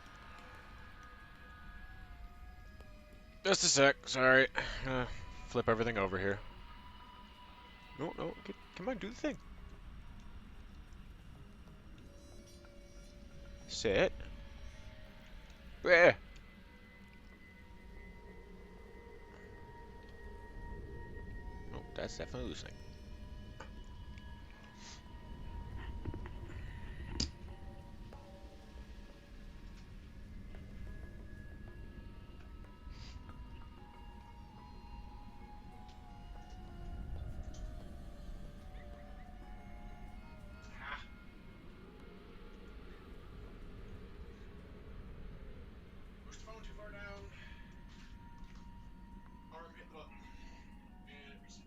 Just a sec. Sorry. Flip everything over here. No, no. Come on, do the thing. Sit. Where? Oh, that's definitely loosening. Push the phone too far down. Arm hit the button. And reset.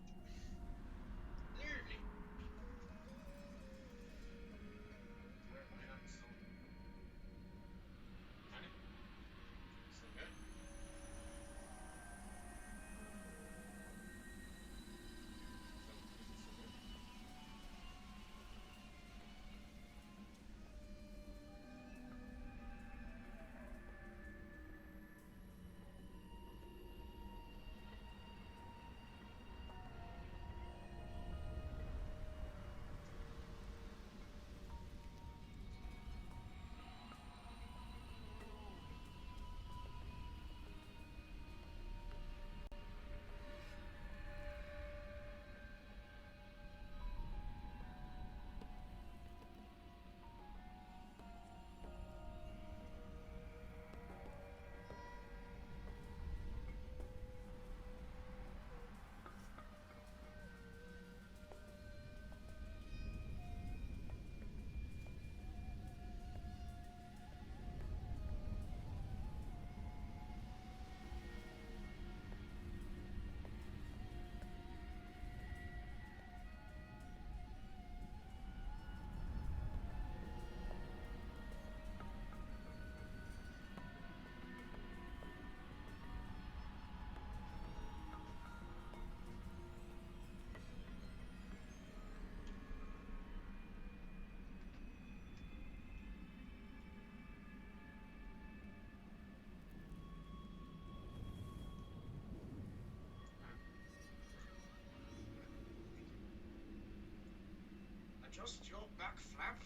Just your back flap.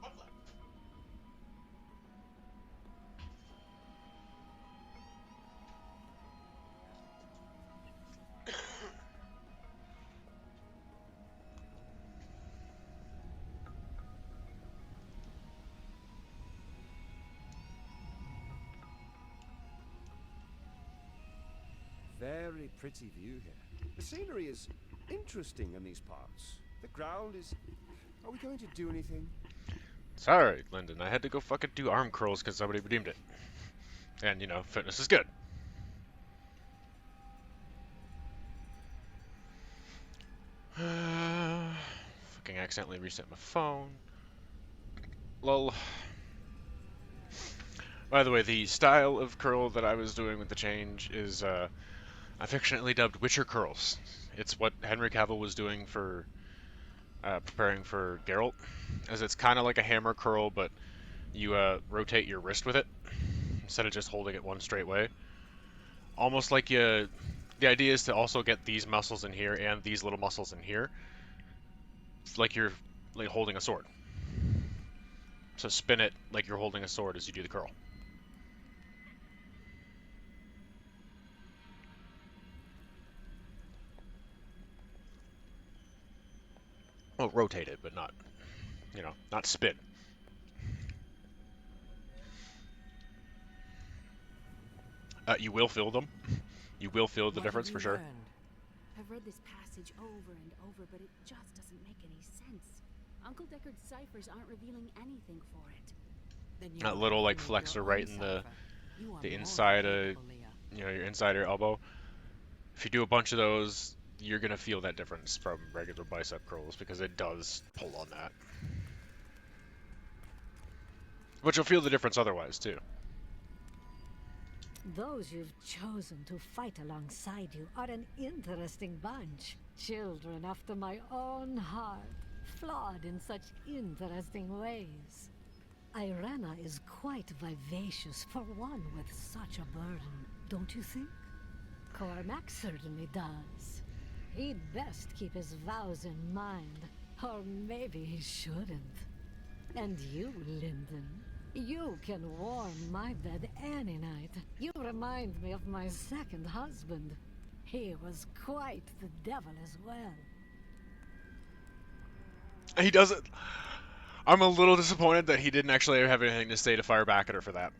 Up there. Very pretty view here. The scenery is interesting in these parts. The ground is... Are we going to do anything? Sorry, Lyndon. I had to go fucking do arm curls because somebody redeemed it. And, you know, fitness is good. Fucking accidentally reset my phone. Lol. By the way, the style of curl that I was doing with the change is affectionately dubbed Witcher curls. It's what Henry Cavill was doing for preparing for Geralt, as it's kind of like a hammer curl, but you rotate your wrist with it instead of just holding it one straight way. Almost like you. The idea is to also get these muscles in here and these little muscles in here, like you're like holding a sword. So spin it like you're holding a sword as you do the curl. Well, rotate it, but not, you know, not spin. You will feel them. You will feel the difference for sure. I've read this passage over and over, but it just doesn't make any sense. Uncle Deckard's ciphers aren't revealing anything for it. That little like flexor right in the inside of, you know, your inside of your elbow. If you do a bunch of those, you're gonna feel that difference from regular bicep curls because it does pull on that. But you'll feel the difference otherwise too. Those you've chosen to fight alongside you are an interesting bunch. Children after my own heart, flawed in such interesting ways. Irena is quite vivacious for one with such a burden, don't you think? Cormac certainly does. He'd best keep his vows in mind, or maybe he shouldn't. And you, Lyndon, you can warm my bed any night. You remind me of my second husband. He was quite the devil as well. He doesn't. I'm a little disappointed that he didn't actually have anything to say to fire back at her for that.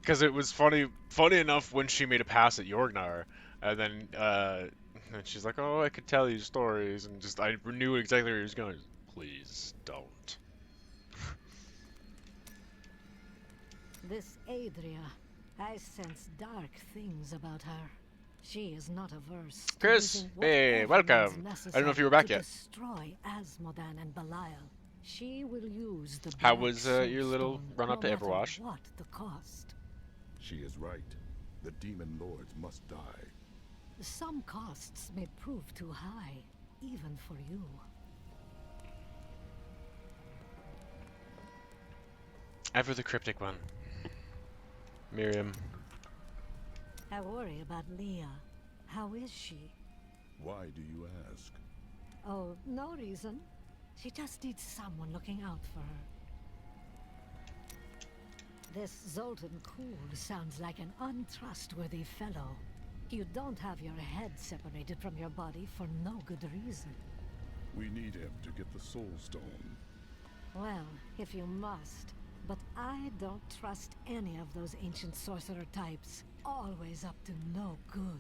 Because it was funny enough when she made a pass at Jorgnar, and then she's like, "Oh, I could tell you stories," and just I knew exactly where he was going. Please don't. This Adria, I sense dark things about her. She is not averse to Chris, using hey, whatever welcome. means I don't know if you were back to yet. destroy Asmodan and Belial. She will use the How Black was your little Soulstone, run up no to matter Everwash? what the cost. She is right. The demon lords must die. Some costs may prove too high, even for you. Ever the cryptic one. Miriam. I worry about Leah. How is she? Why do you ask? Oh, no reason. She just needs someone looking out for her. This Zoltan Kuhl sounds like an untrustworthy fellow. You don't have your head separated from your body for no good reason. We need him to get the soul stone. Well, if you must. But I don't trust any of those ancient sorcerer types. Always up to no good.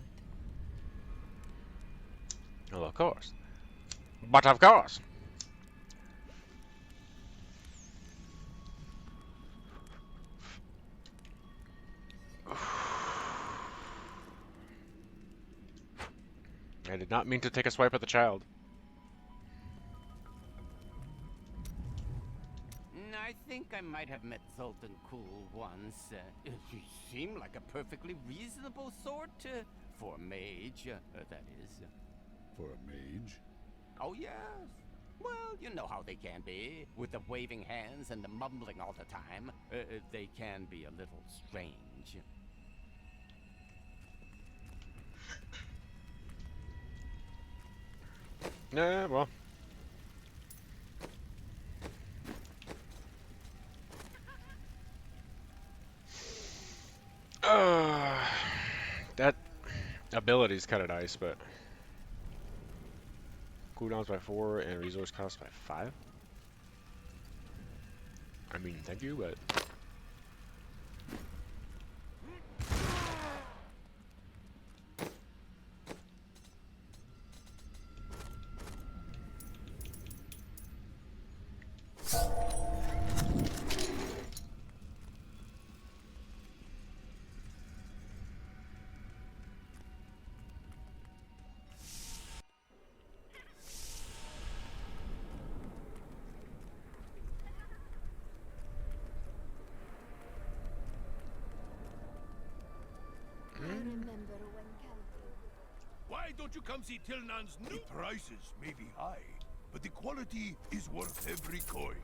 Well, of course. But of course. I did not mean to take a swipe at the child. I think I might have met Zoltan Kuhl once. He seemed like a perfectly reasonable sort, for a mage, that is. For a mage? Oh, yes. Well, you know how they can be. With the waving hands and the mumbling all the time. They can be a little strange. Yeah, well. That ability's kind of nice, but cooldowns by 4 and resource cost by 5. I mean, thank you, but Why don't you come see Tilnan's new prices may be high, but the quality is worth every coin.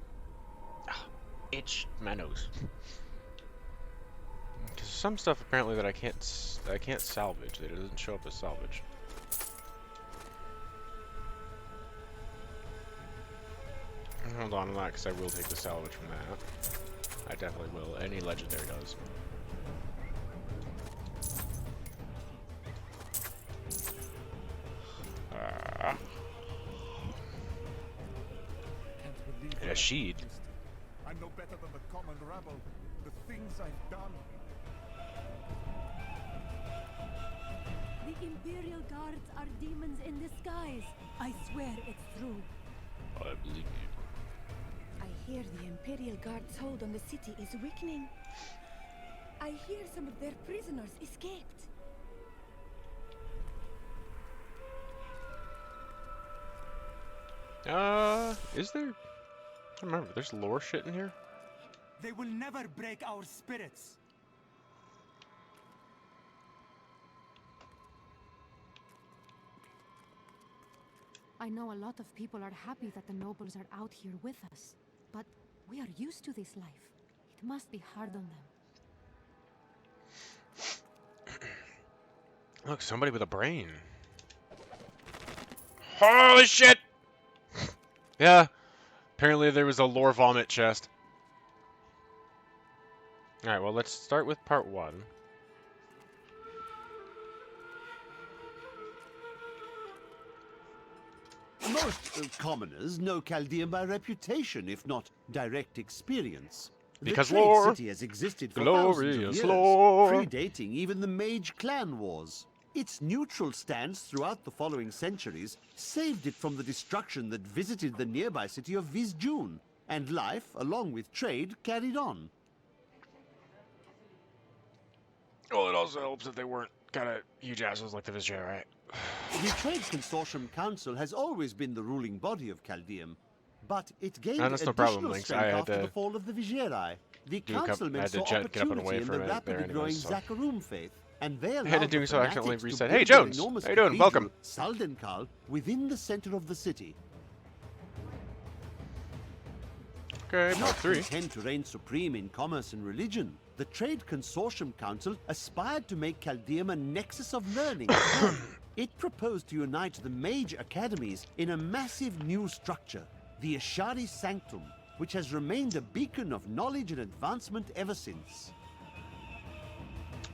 itch my nose. Because some stuff apparently that I can't salvage. That it doesn't show up as salvage. Hold on that, because I will take the salvage from that. I definitely will. Any legendary does. And a sheet. I'm no better than the common rabble. The things I've done. The Imperial Guards are demons in disguise. I swear it's true. I believe you. I hear the Imperial Guards' hold on the city is weakening. I hear some of their prisoners escaped. Is there? I don't remember. There's lore shit in here? They will never break our spirits. I know a lot of people are happy that the nobles are out here with us, but we are used to this life. It must be hard on them. Look, somebody with a brain. Holy shit! Yeah. Apparently there was a lore vomit chest. Alright, well let's start with part 1. Most commoners know Caldeum by reputation, if not direct experience. Because the trade lore. city has existed for Glorious thousands of years, lore. predating even the Mage clan wars. Its neutral stance throughout the following centuries saved it from the destruction that visited the nearby city of Vizjun, and life, along with trade, carried on. Well, it also helps that they weren't kind of huge assholes like the Vizjay, right? The Trade Consortium Council has always been the ruling body of Caldeum, but it gained No, that's no additional problem, Lynx. I strength had after to the fall of the Vigerai. The do a couple- councilmen I had to saw get up and away opportunity in for a the minute there rapidly growing anyways, so. Zakarum faith, and they I had to allowed do the so I accidentally fanatics to reset. build Hey, their Jones! enormous How you doing? cathedral, Welcome. Saldenkal, within the center of the city. Okay, Not part 3. content to reign supreme in commerce and religion, the Trade Consortium Council aspired to make Caldeum a nexus of learning. It proposed to unite the mage academies in a massive new structure, the Ashari Sanctum, which has remained a beacon of knowledge and advancement ever since.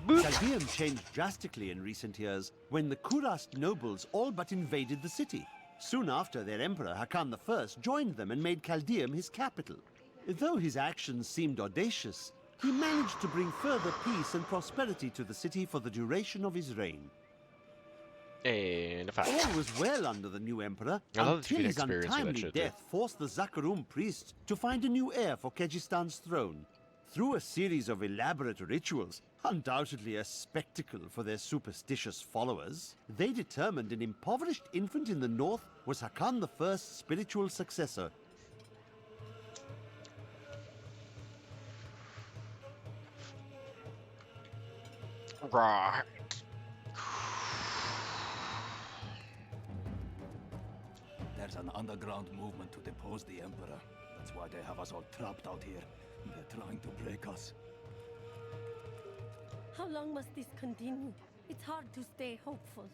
Caldeum changed drastically in recent years when the Kurast nobles all but invaded the city. Soon after, their emperor Hakan I joined them and made Caldeum his capital. Though his actions seemed audacious, he managed to bring further peace and prosperity to the city for the duration of his reign. And a 5. All was well under the new emperor I love that you until can his experience with that untimely shit, too. death forced the Zakarum priests to find a new heir for Kejistan's throne. Through a series of elaborate rituals, undoubtedly a spectacle for their superstitious followers, they determined an impoverished infant in the north was Hakan I's spiritual successor. Right. There's an underground movement to depose the Emperor. That's why they have us all trapped out here. They're trying to break us. How long must this continue? It's hard to stay hopeful.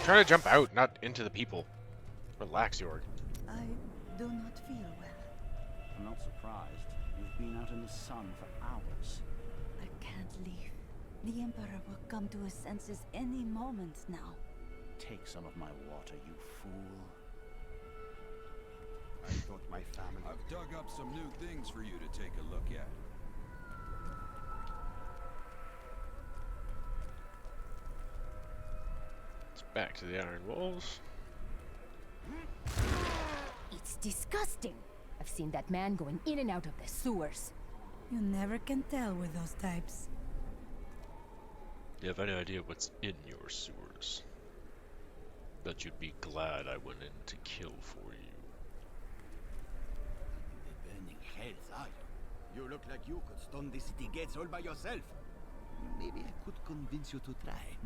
trying to jump out, not into the people. Relax, Jorg. I do not feel well. I'm not surprised. You've been out in the sun for hours. I can't leave. The Emperor will come to his senses any moment now. Take some of my water, you fool. I thought my family... I've dug up some new things for you to take a look at. It's back to the iron walls. It's disgusting. I've seen that man going in and out of the sewers. You never can tell with those types. You have any idea what's in your sewers? Bet you'd be glad I went in to kill for you. The burning hells, are you? You look like you could stone the city gates all by yourself. Maybe I could convince you to try.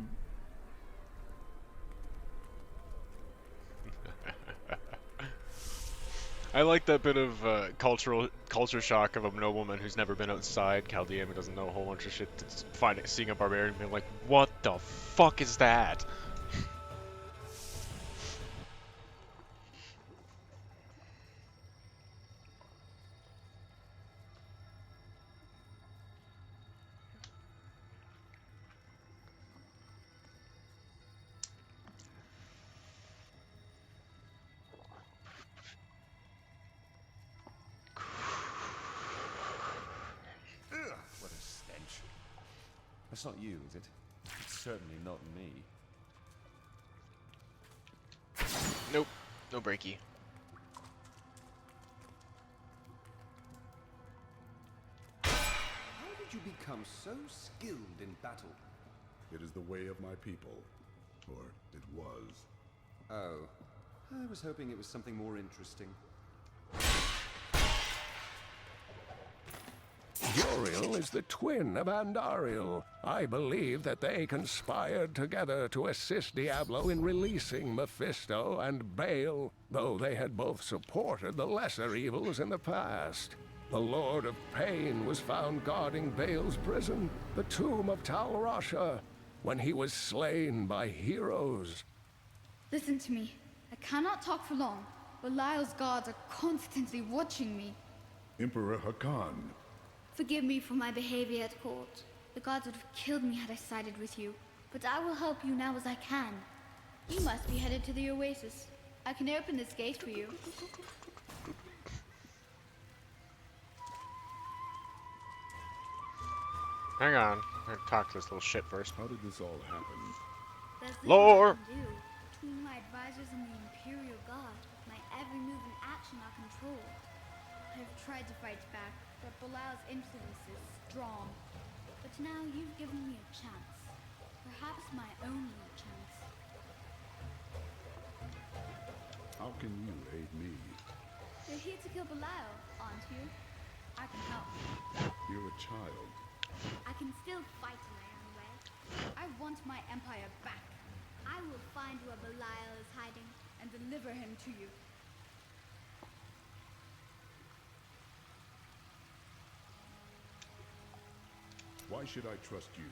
I like that bit of culture shock of a nobleman who's never been outside Caldeum and doesn't know a whole bunch of shit. Seeing a barbarian and being like, "What the fuck is that?" What a stench. That's not you, is it? It's certainly not me. Nope, no breaky. How did you become so skilled in battle? It is the way of my people. Or it was. Oh. I was hoping it was something more interesting. Uriel is the twin of Andariel. I believe that they conspired together to assist Diablo in releasing Mephisto and Baal, though they had both supported the lesser evils in the past. The Lord of Pain was found guarding Baal's prison, the tomb of Tal Rasha, when he was slain by heroes. Listen to me. I cannot talk for long. Belial's guards are constantly watching me. Emperor Hakan. Forgive me for my behavior at court. The gods would have killed me had I sided with you. But I will help you now as I can. You must be headed to the oasis. I can open this gate for you. Hang on, I'm gonna talk to this little shit first. How did this all happen? There's little Lore! I can do. Between my advisors and the Imperial Guard, my every move and action are controlled. I have tried to fight back, but Belial's influence is strong. But now you've given me a chance. Perhaps my only chance. How can you aid me? You're here to kill Belial, aren't you? I can help. You're a child. I can still fight in my own way. I want my empire back. I will find where Belial is hiding and deliver him to you. Why should I trust you?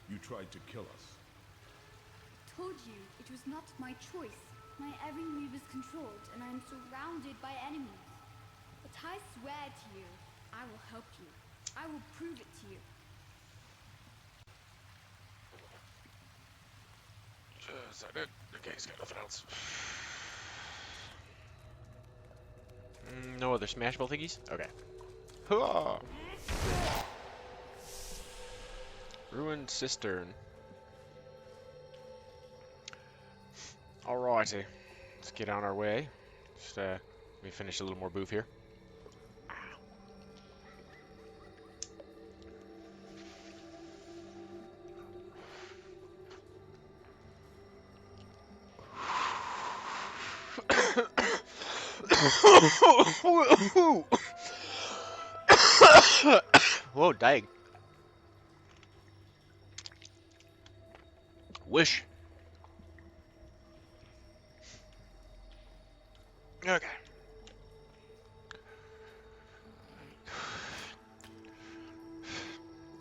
You tried to kill us. Told you it was not my choice. My every move is controlled, and I am surrounded by enemies. But I swear to you, I will help you. I will prove it to you. Is that it? Okay, he's got nothing else. No other smashable thingies? Okay. Hurrah! Ruined cistern. Alrighty. Let's get on our way. Just, let me finish a little more booth here. Whoa, dang. Wish. Okay.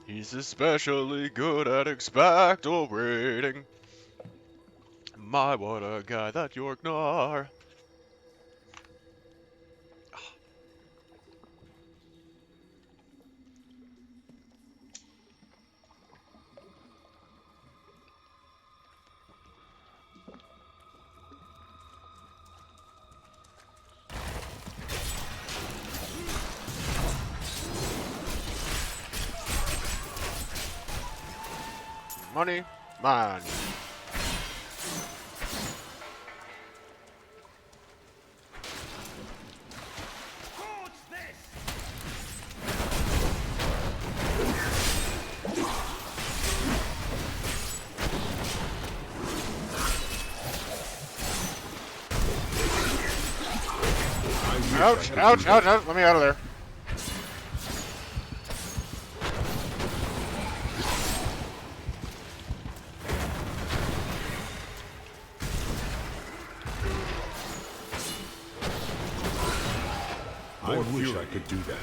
He's especially good at expectorating. My, what a guy, that Jorgnar. Money, man. Ouch, ouch, ouch, ouch, let me out of there. I wish I could do that.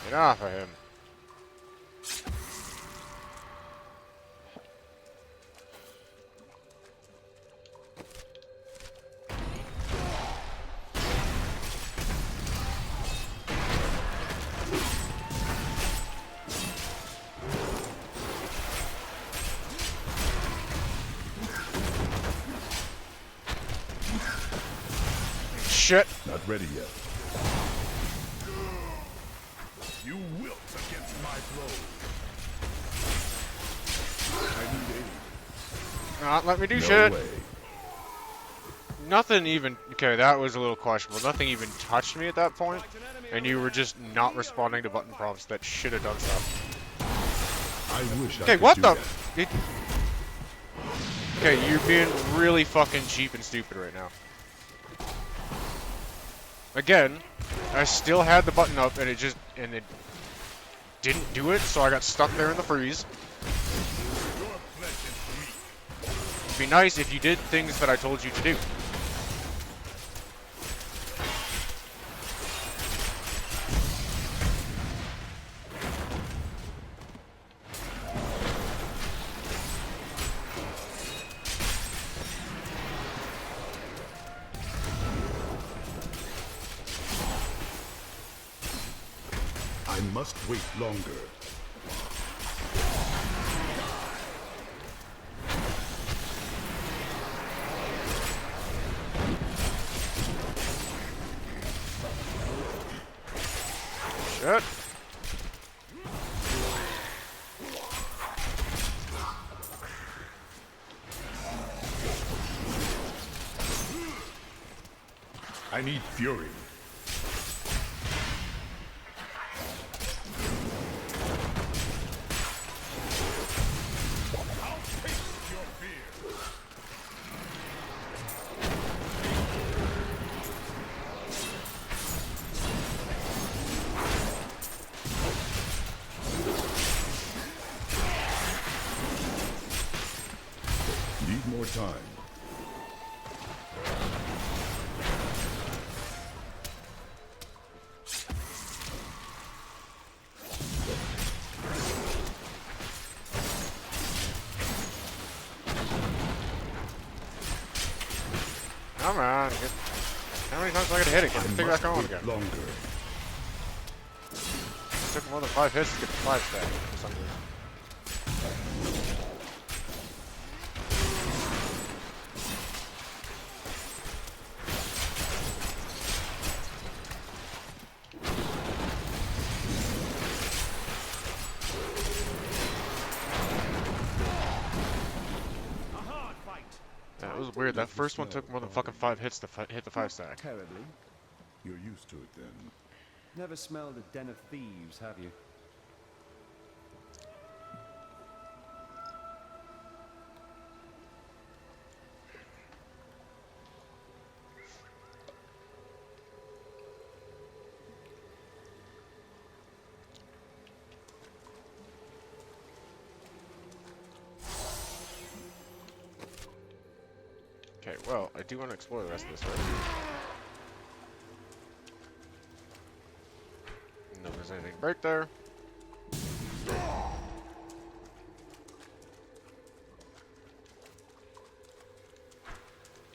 Get off of him. Shit. Not ready yet. You wilt against my blow. I need aid. Not let me do No shit. way. Nothing even. Okay, that was a little questionable. Nothing even touched me at that point, and you were just not responding to button prompts that should have done stuff. I wish Okay, I could what do the? that. Okay, you're being really fucking cheap and stupid right now. Again, I still had the button up, and it didn't do it, so I got stuck there in the freeze. It'd be nice if you did things that I told you to do. I must wait longer. Shit. I need fury. Need more time. Come on. How many times am I gonna hit it? Get the thing back on again. Longer. It took more than 5 hits to get the 5 stack for some reason. Yeah, it was weird. That first one took more than fucking 5 hits to hit the 5 stack. Terribly. You're used to it then. Never smelled a den of thieves, have you? Okay, well, I do want to explore the rest of this, right? No, there's Does anything break there?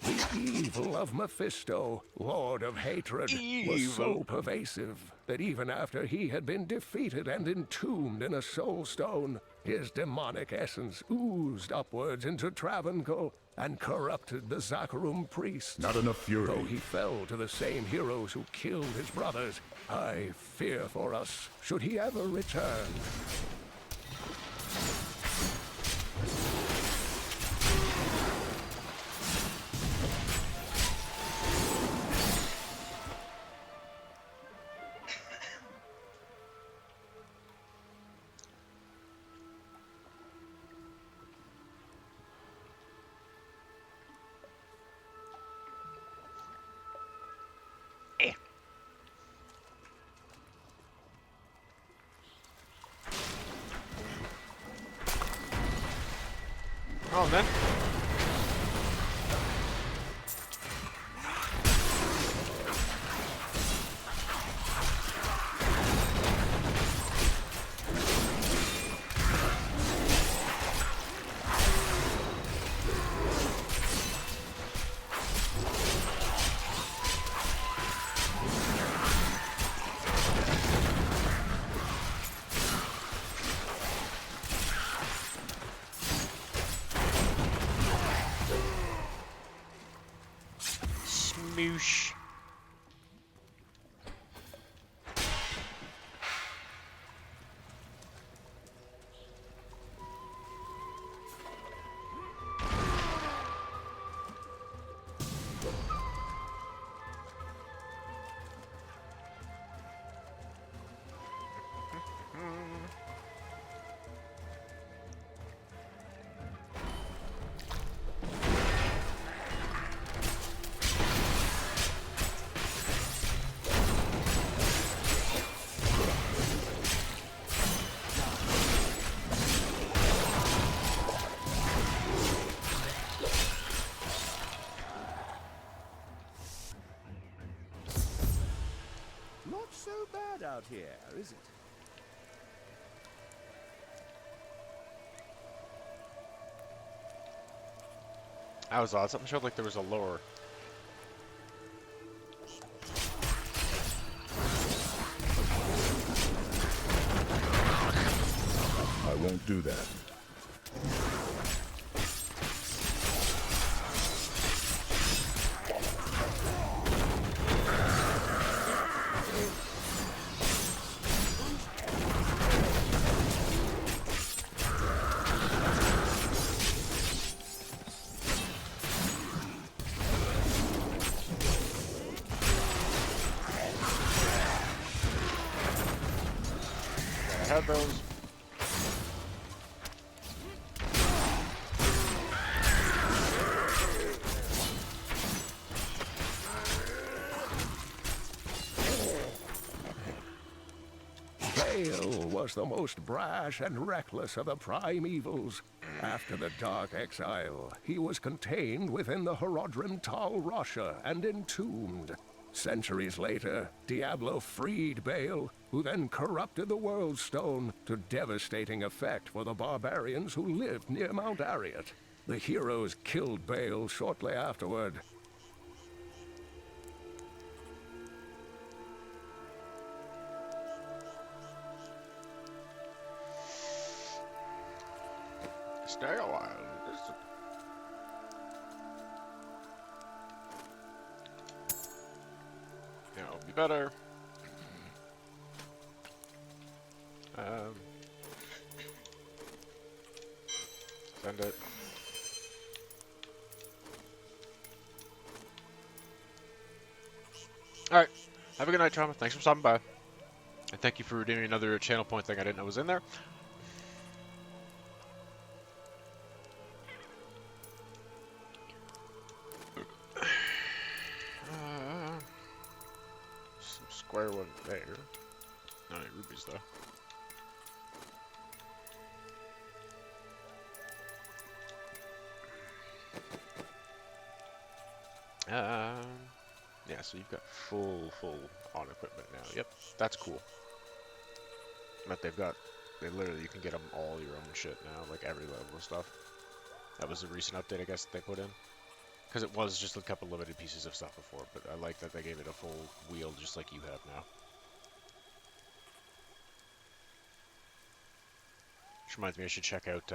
The evil of Mephisto, Lord of Hatred, was so pervasive that even after he had been defeated and entombed in a soul stone, his demonic essence oozed upwards into Travancore and corrupted the Zakharum priests. Not enough fury. Though he fell to the same heroes who killed his brothers, I fear for us, should he ever return. Oh, man. Smoosh. Not so bad out here, is it? That was odd. Something showed like there was a lower. I won't do that. I had those. Bale was the most brash and reckless of the prime evils. After the Dark Exile, he was contained within the Horodrim Tal Rasha and entombed. Centuries later, Diablo freed Bale, who then corrupted the World Stone to devastating effect for the barbarians who lived near Mount Ariat. The heroes killed Bale shortly afterward. Stay a while. Yeah, it'll be better. Send it. Alright. Have a good night, Trauma. Thanks for stopping by. And thank you for redeeming another channel point thing I didn't know was in there. Some square one there. Not any rubies, though. Yeah, so you've got full on equipment now. Yep, that's cool. But they literally, you can get them all your own shit now, like every level of stuff. That was a recent update, I guess, they put in. Because it was just a couple limited pieces of stuff before, but I like that they gave it a full wheel just like you have now. Which reminds me I should check out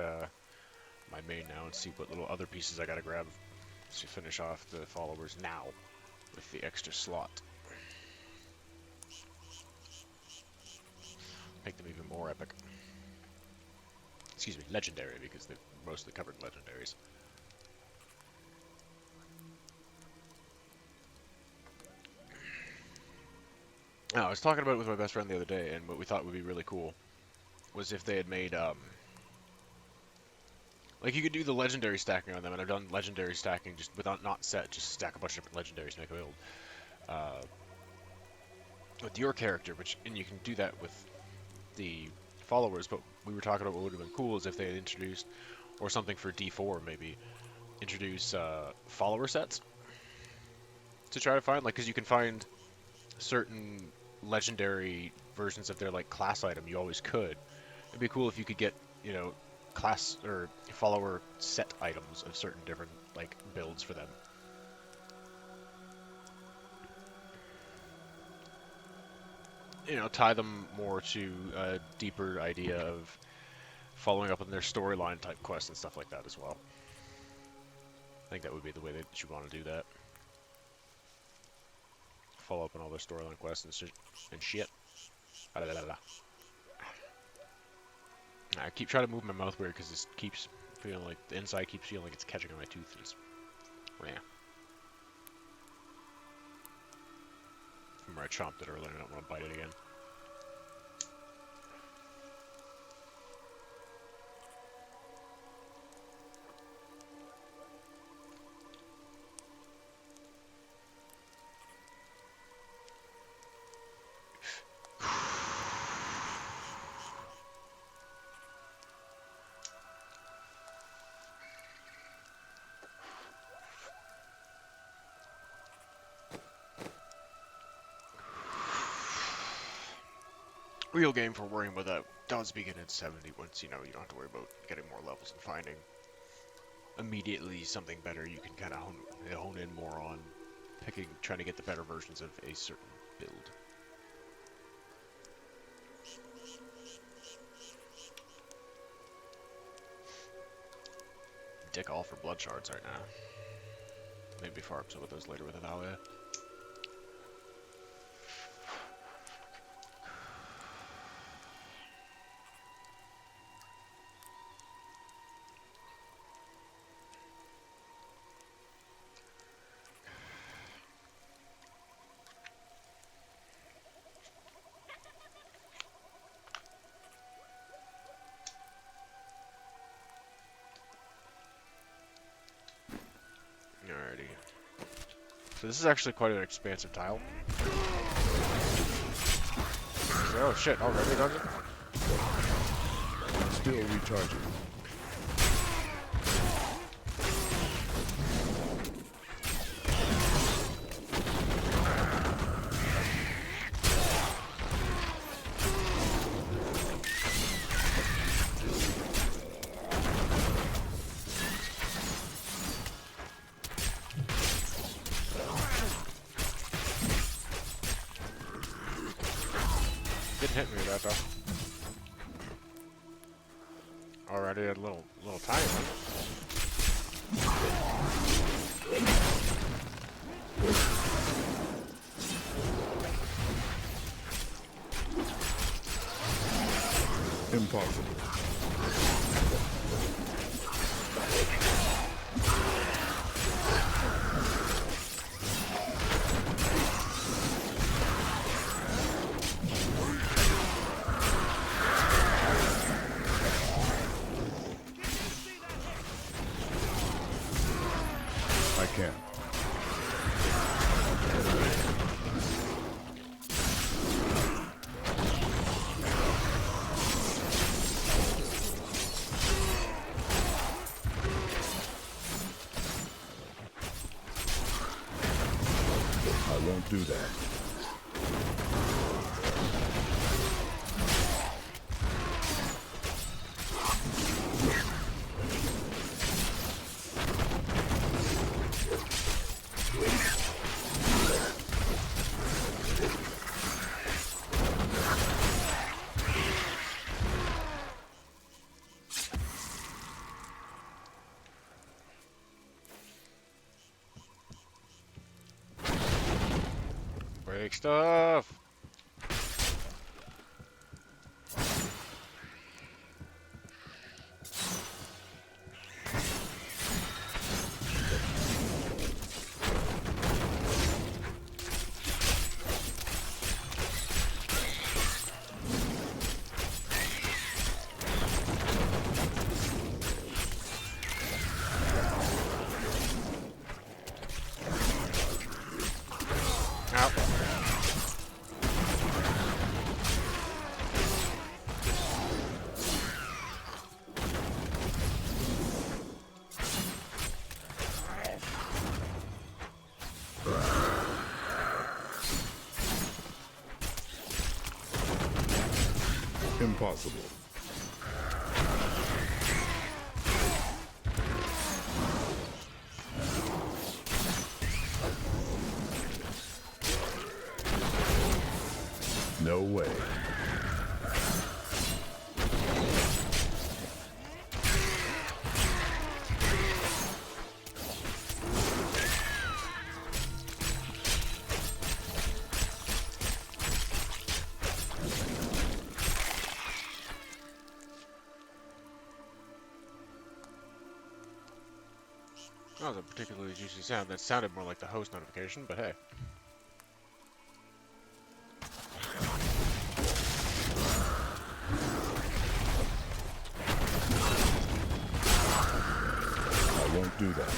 my main now and see what little other pieces I gotta grab to finish off the followers now with the extra slot. Make them even more epic. Excuse me, legendary, because they've mostly covered legendaries. Now, I was talking about it with my best friend the other day, and what we thought would be really cool was if they had made, like, you could do the legendary stacking on them, and I've done legendary stacking just without not set, just stack a bunch of different legendaries to make a build. With your character, and you can do that with the followers, but we were talking about what would have been cool is if they had introduced, or something for D4 maybe, introduce follower sets to try to find, like, because you can find certain legendary versions of their, like, class item, you always could. It'd be cool if you could get, you know, class or follower set items of certain different, like, builds for them. You know, tie them more to a deeper idea of following up on their storyline type quests and stuff like that as well. I think that would be the way that you want to do that. Follow up on all their storyline quests and shit. I keep trying to move my mouth weird because it keeps feeling like the inside keeps feeling like it's catching on my tooth. And it's, yeah. Remember I chomped it earlier and I don't want to bite it again. Real game for worrying about that does begin at 70 once, you know, you don't have to worry about getting more levels and finding immediately something better you can kind of hone in more on trying to get the better versions of a certain build. Dick all for blood shards right now. Maybe farm some of those later with an AOE. Alrighty. So this is actually quite an expansive tile. Oh shit, already dungeon? Still recharging. Didn't hit me with that though. Already a little tiny one. Impossible. I can't. Make stuff! Impossible. No way. That was a particularly juicy sound. That sounded more like the host notification, but hey. I won't do that.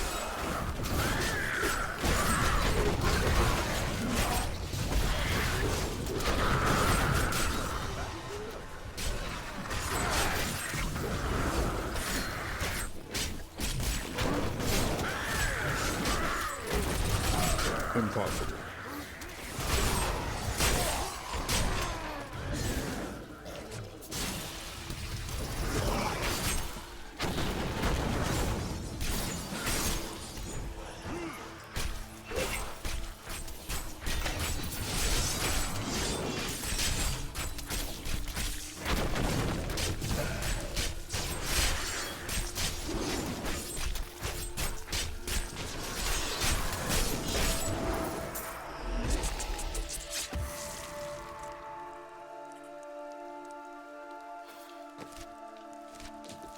Impossible.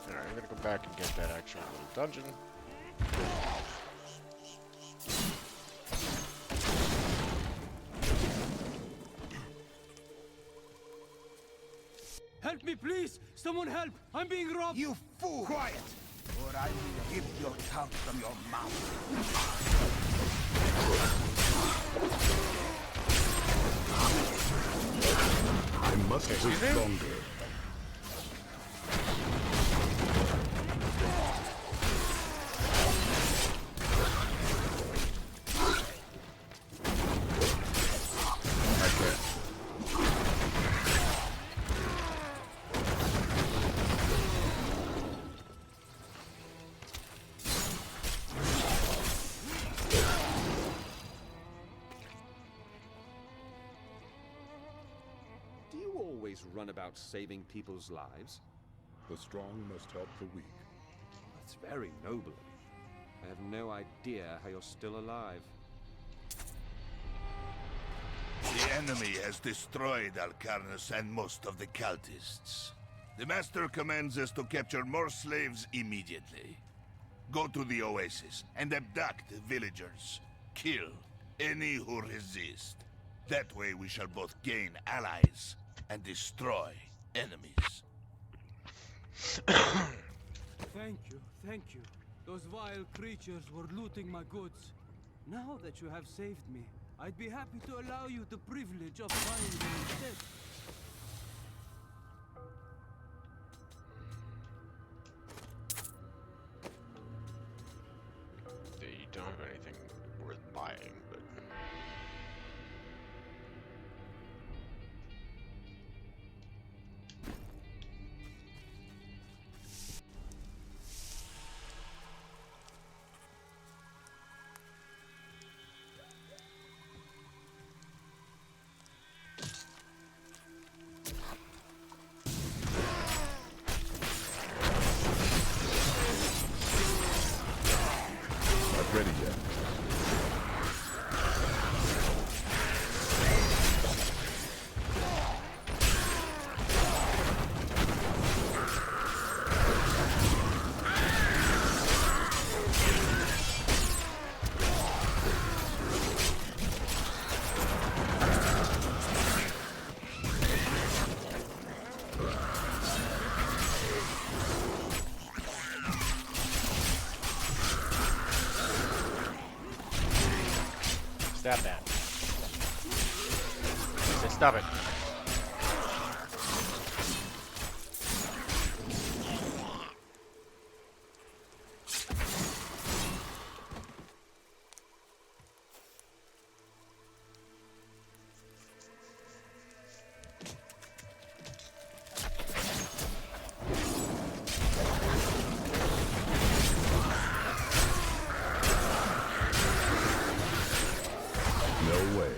Alright, I'm gonna go back and get that actual little dungeon. Help me, please! Someone help! I'm being robbed! You fool! Quiet! Or I will rip your tongue from your mouth. I must wait longer. Do you always run about saving people's lives? The strong must help the weak. That's very noble of you. I have no idea how you're still alive. The enemy has destroyed Alcarnus and most of the cultists. The Master commands us to capture more slaves immediately. Go to the oasis and abduct villagers. Kill any who resist. That way we shall both gain allies and destroy enemies. Thank you. Those vile creatures were looting my goods. Now that you have saved me, I'd be happy to allow you the privilege of buying them instead. You don't have anything worth buying, but... that bad. Say stop it. No way.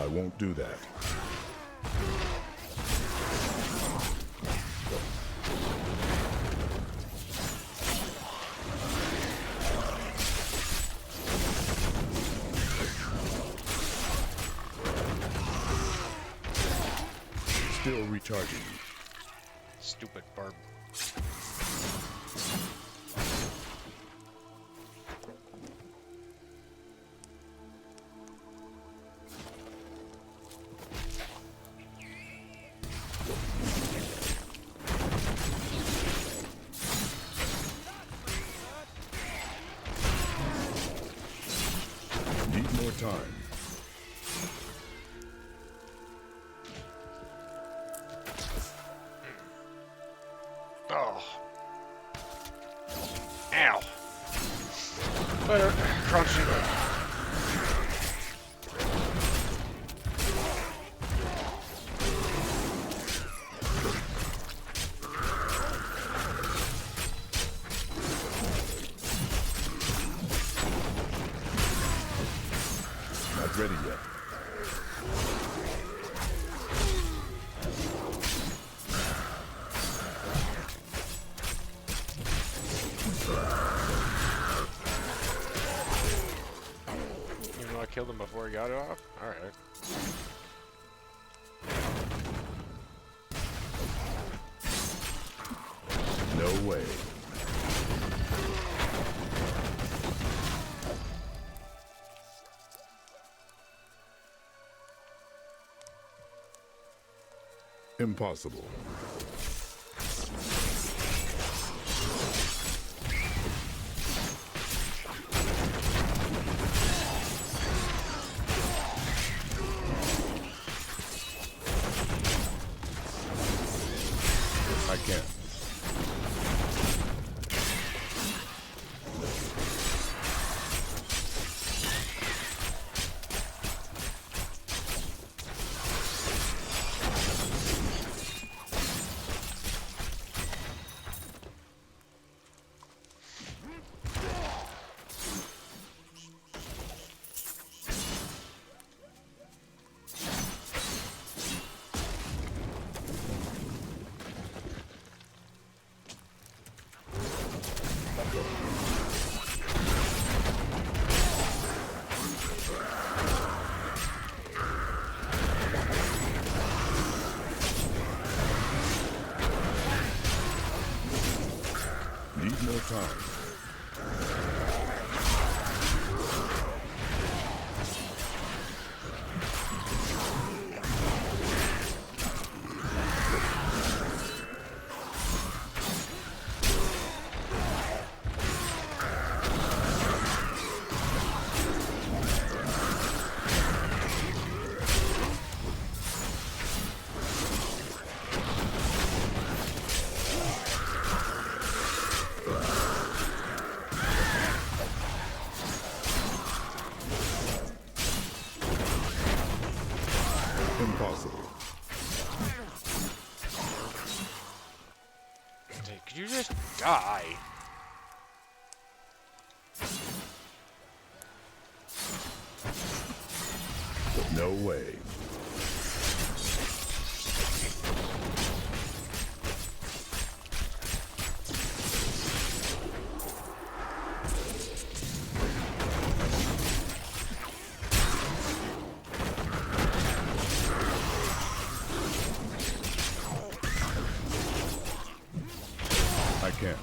I won't do that. Still recharging. Stupid barb. Need more time. Oh. Ow. Better. Crunchy. Not ready yet. Even though I killed him before he got off? Alright. No way. Impossible. I can't. Need more time. Impossible. Dude, could you just die? No way. I can.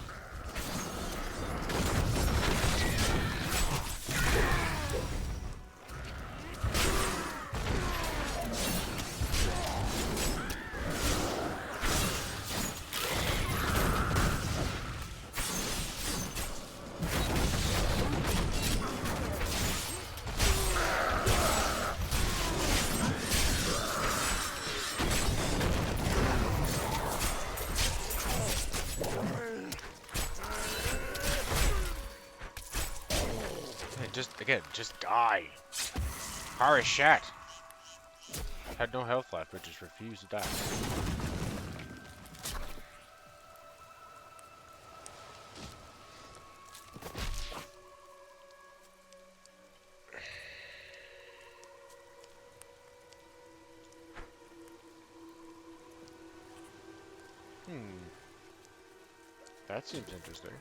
Just die. Harashat. Had no health left, but just refused to die. That seems interesting.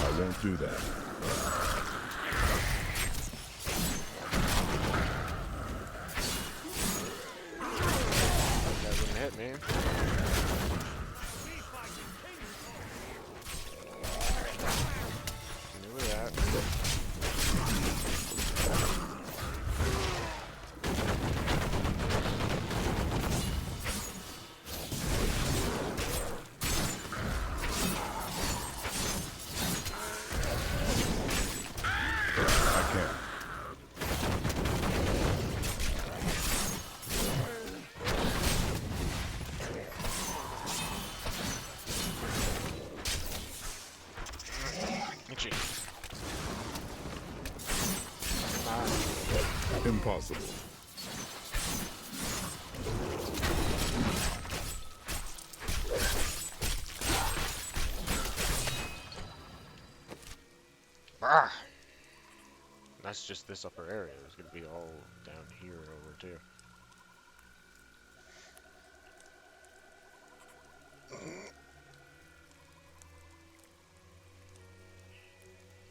I won't do that. That wouldn't hit me. Knew that. Impossible. Ah! That's just this upper area. There's gonna be all down here and over too.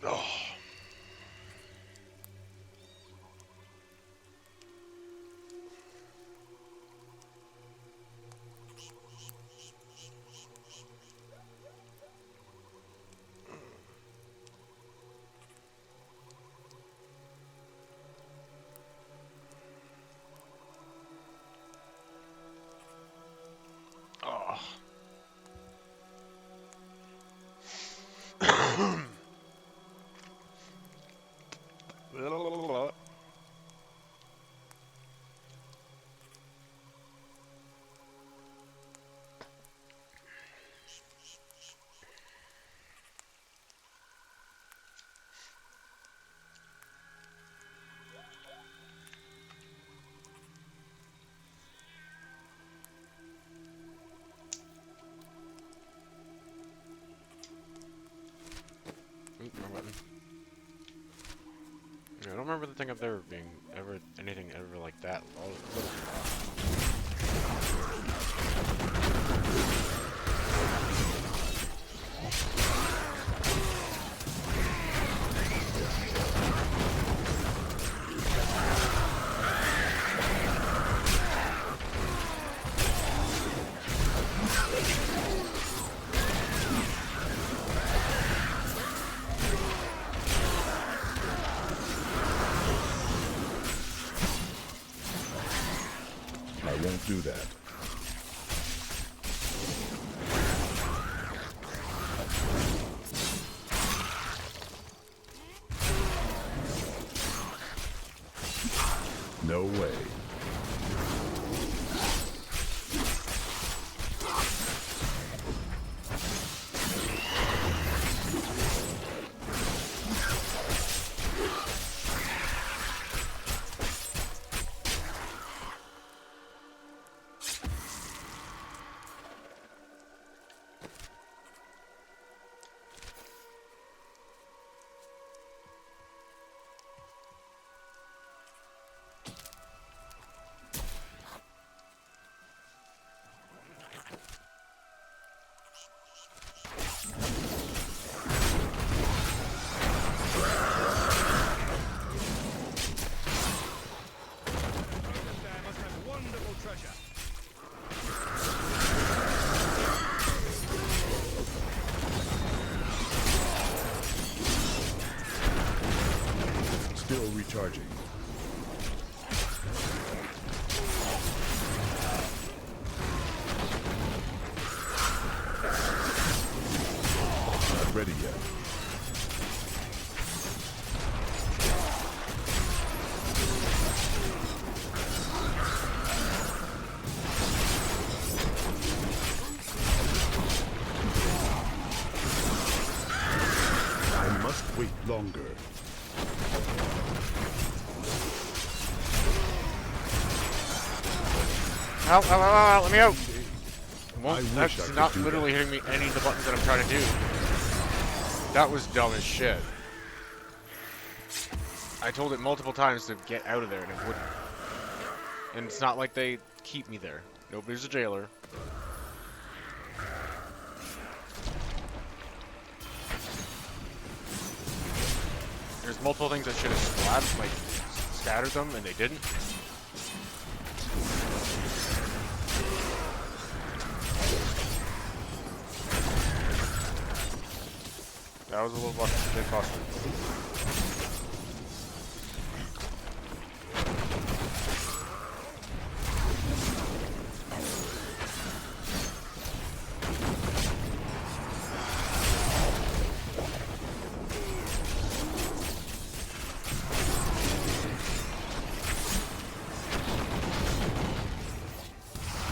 Oh. I don't remember the thing up there being anything ever like that low. I won't do that. No way. Still recharging. Not ready yet. I must wait longer. Ow, ow, ow, ow, let me out! Well, I wish that's I could not do literally hitting me any of the buttons that I'm trying to do. That was dumb as shit. I told it multiple times to get out of there and it wouldn't. And it's not like they keep me there. Nobody's a jailer. There's multiple things that should have splattered, like scattered them, and they didn't. That was a little bit costly.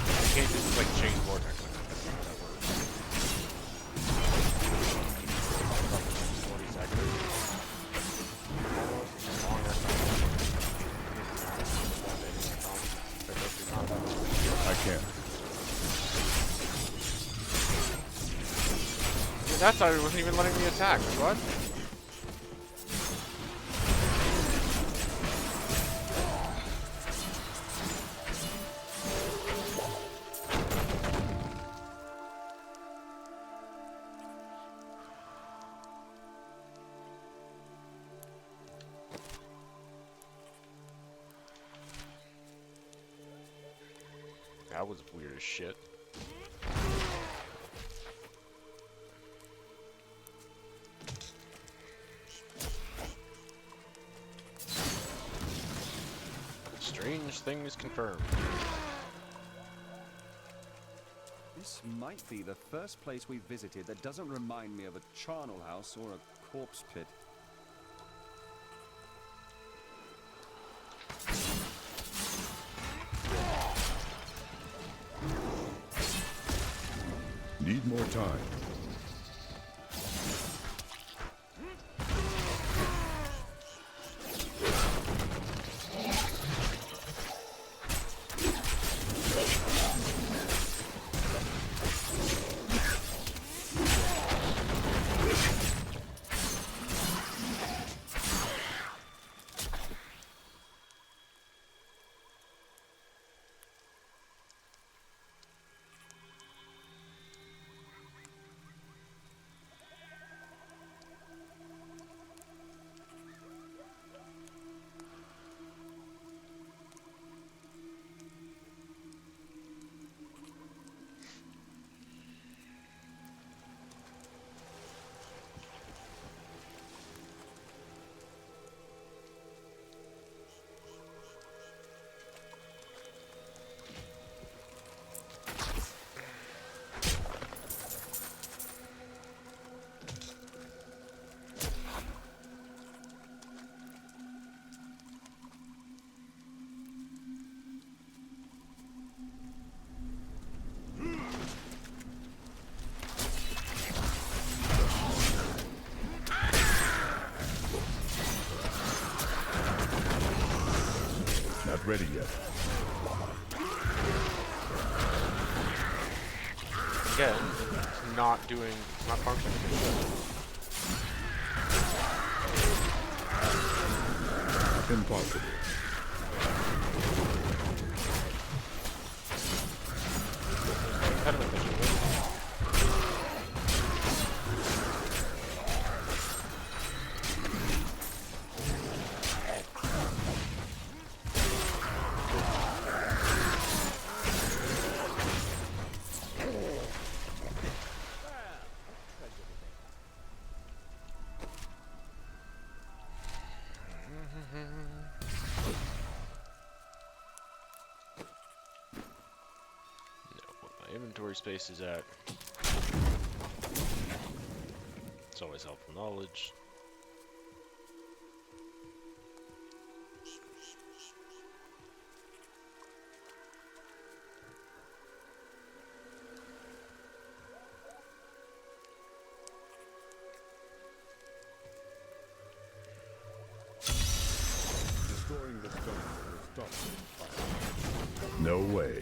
I can't just like change vortex like that. That's not how that works. 40 seconds. Almost long enough time. I can't. Dude, that side wasn't even letting me attack. What? That was weird as shit. Strange things confirmed. This might be the first place we've visited that doesn't remind me of a charnel house or a corpse pit. Need more time. Not ready yet. Again, it's not doing, it's not functioning as it should. Impossible. Impediment issue. inventory space is at. It's always helpful knowledge. Destroying the stone will stop it. No way.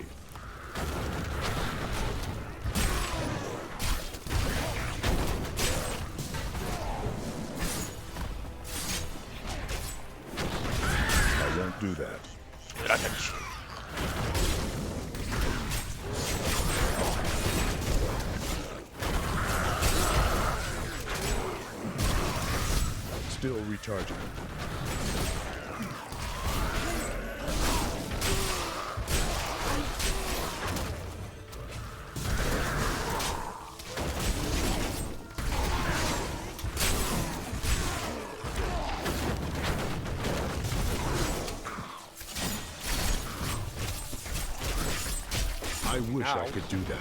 I won't do that. Still recharging. I wish I could do that.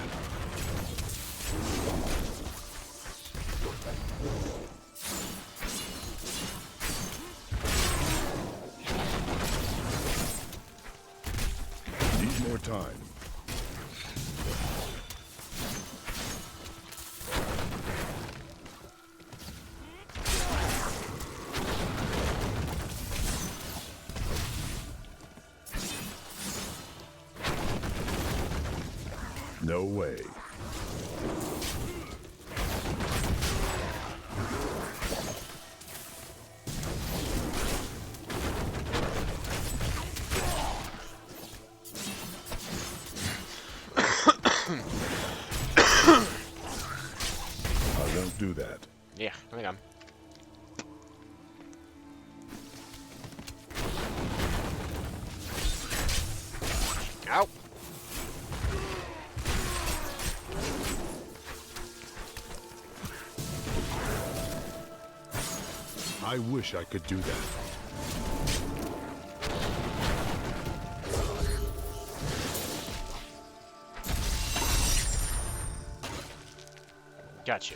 Need more time. No way. I won't do that. Yeah, I think I'm. Ow! I wish I could do that. Gotcha.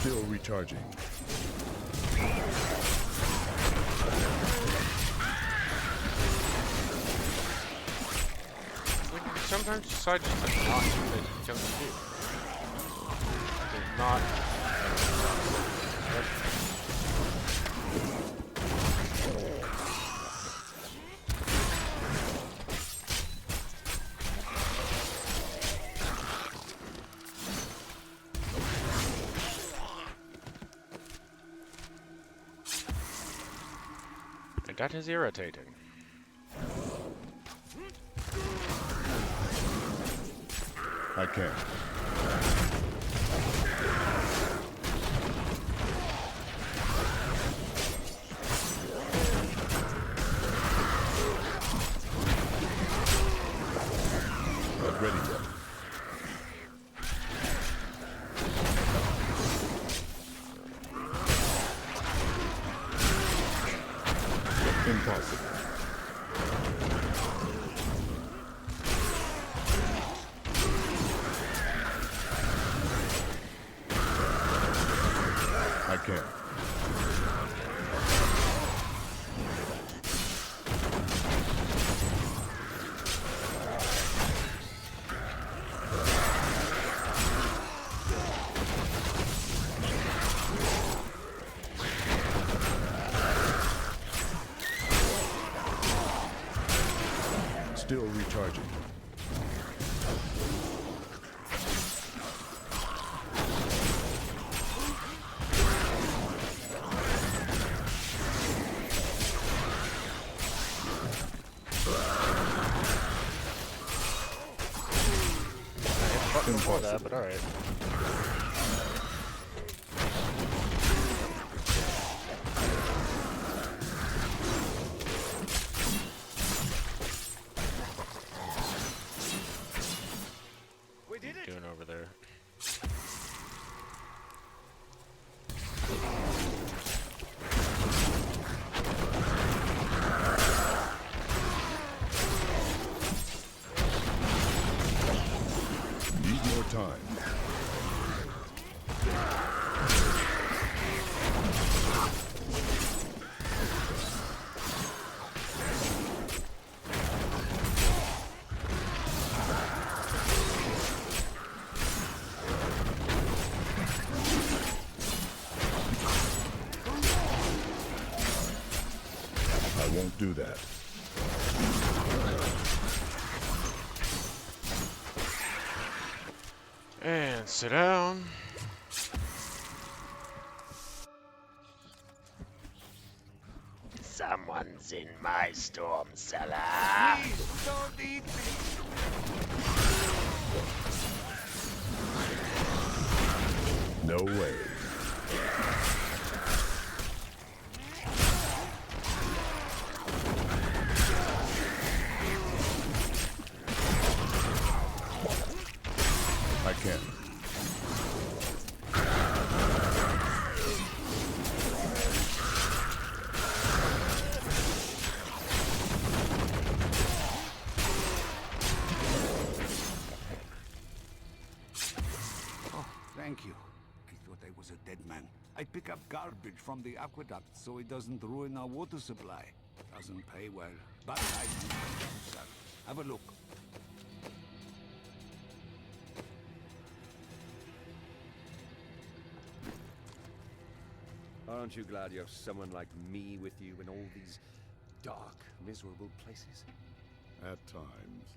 Still recharging. Sometimes decide just to not do it because of you. Like, not. That is irritating. I can't. Not ready yet. Impossible. I can't. Charging. Fucking for that, but alright. We did it. Doing over there. Need more time. I won't do that. And sit down. Someone's in my storm cellar. Please, don't eat me. No way. I can. Oh, thank you. I thought I was a dead man. I pick up garbage from the aqueduct so it doesn't ruin our water supply. Doesn't pay well, but I can have a look. Aren't you glad you have someone like me with you in all these dark, miserable places? At times.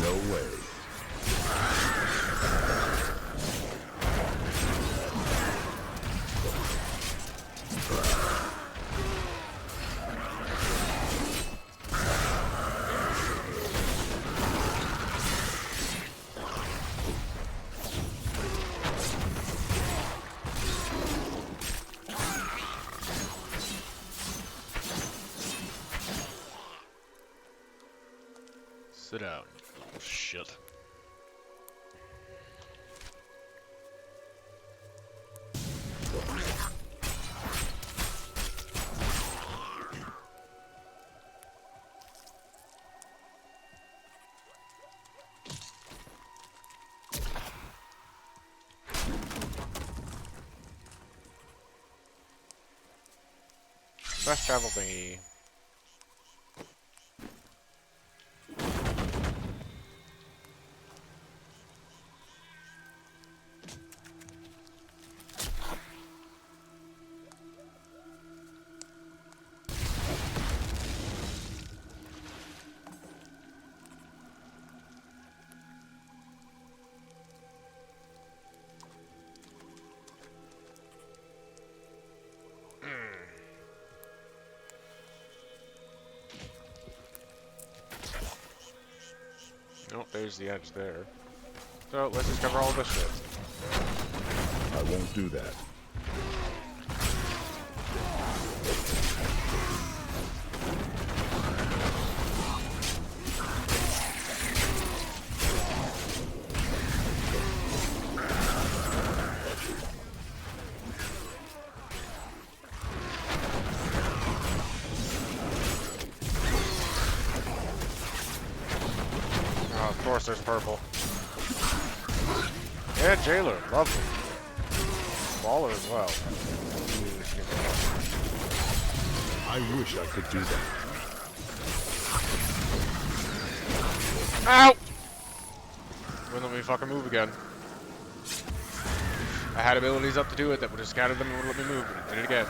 No way. Sit down, you little shit. Fast travel thingy. Nope, there's the edge there. So let's just cover all this shit. I won't do that. Of course, there's purple. Yeah, jailer, lovely. Baller as well. I wish I could do that. Ow! Wouldn't let me fucking move again. I had abilities up to do it that would have scattered them and would let me move, but it did it again.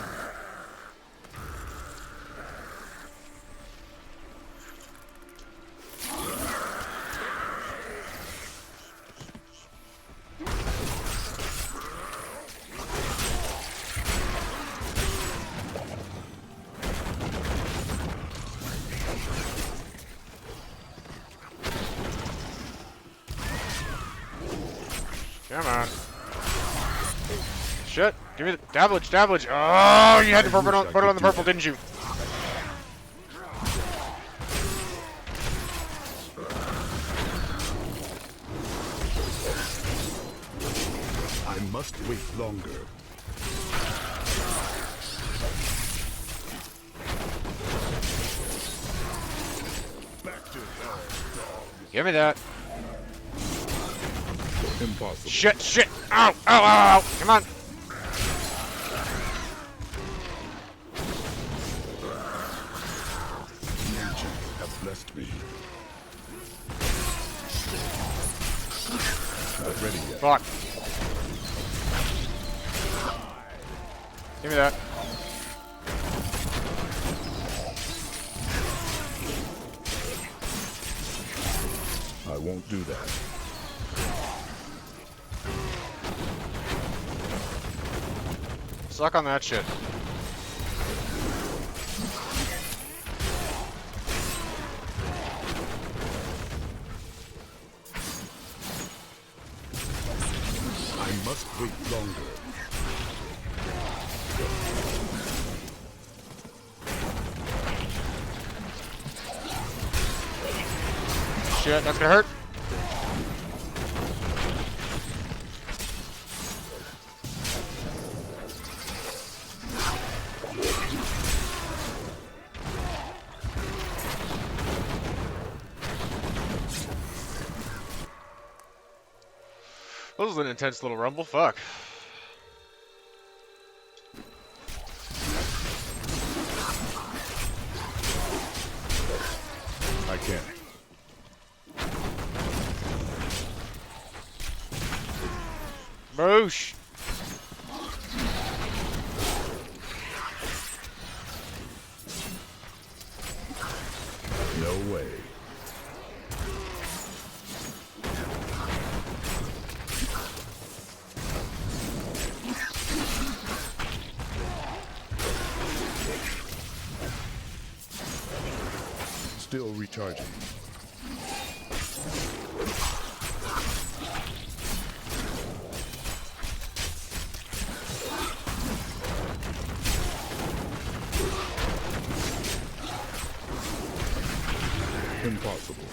Come on. Shit. Give me the dabbage, dabbage. Oh, you had to put it on the purple, didn't you? I must wait longer. Back to hell, dog. Give me that. Impossible. Shit, shit. Ow, ow, ow, ow. Come on. Nature have blessed me. Not ready yet. Fuck. Give me that. I won't do that. Suck on that shit. I must wait longer. Shit, that's gonna hurt. This was an intense little rumble. Fuck. I can't. Boosh. No way. Still recharging. Impossible.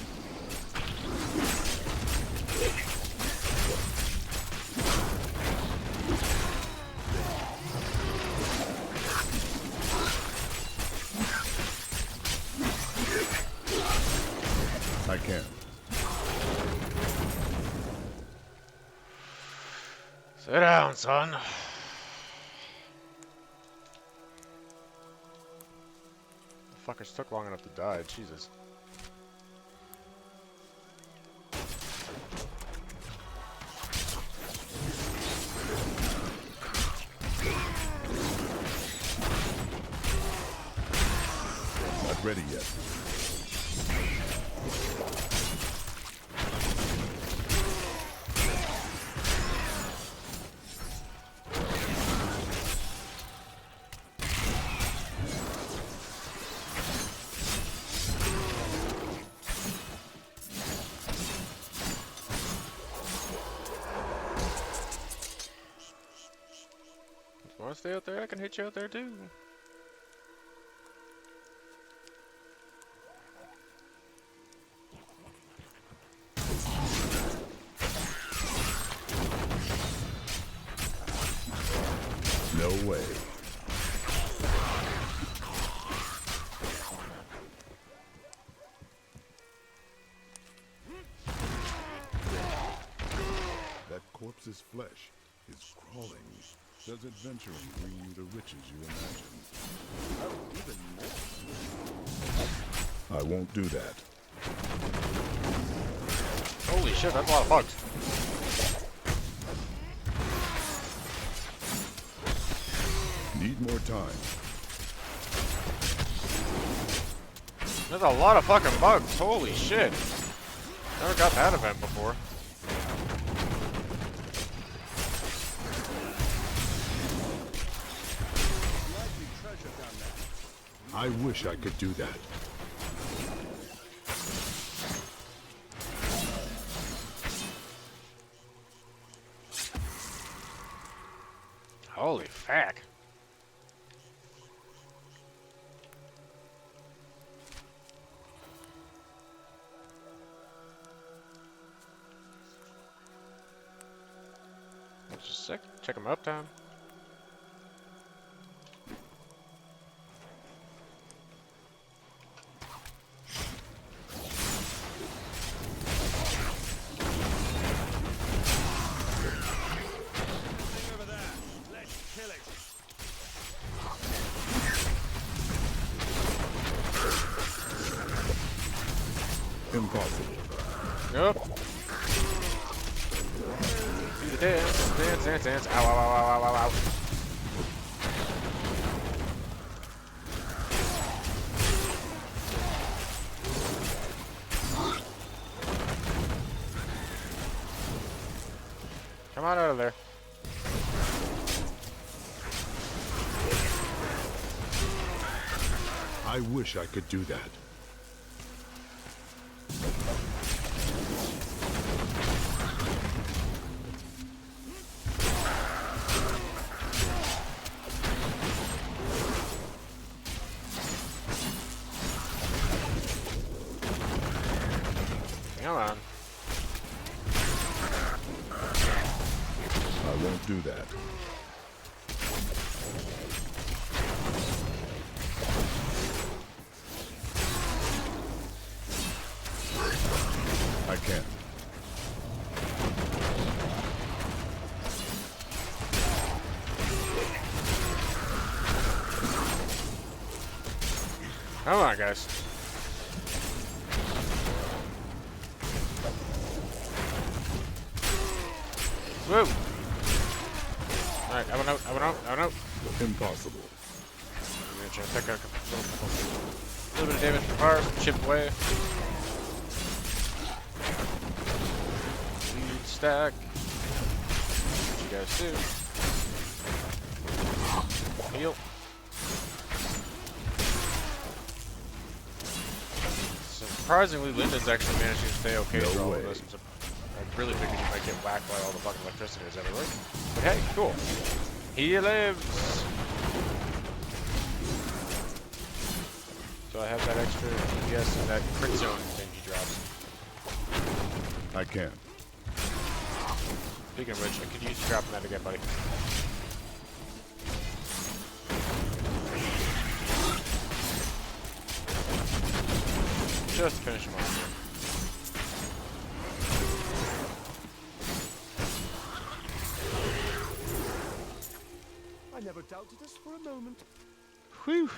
I can. Sit down, son. The fuckers took long enough to die. Jesus. Not ready yet. Want to stay out there? I can hit you out there too. No way. his flesh, his crawling, does adventuring bring you the riches you imagine? Oh, even more. I won't do that. Holy shit, that's a lot of bugs. Need more time. There's a lot of fucking bugs. Holy shit. Never got that event before. I wish I could do that. Holy fuck. Just a sec. Check them up time. Impossible. Nope. Do the dance, dance, dance, dance. Ow, ow, ow, ow, ow, ow, ow. Come on out of there. I wish I could do that. Come on. I won't do that. I can't. Come on, guys. Woo! Alright, I went out, I went out, I went out. Impossible. I'm gonna try to take out a little bit of damage from fire, chip away. Lead stack. What you guys do? Heal. Surprisingly, Lyndon's actually managing to stay okay through all of this. I really figured he might get whacked by all the fucking electricity is everywhere. But hey, cool. He lives! So I have that extra DPS and that crit zone thing he drops. I can. Speaking of which, I could use you dropping that again, buddy. Just finish him off here. I never doubted us for a moment. Whew.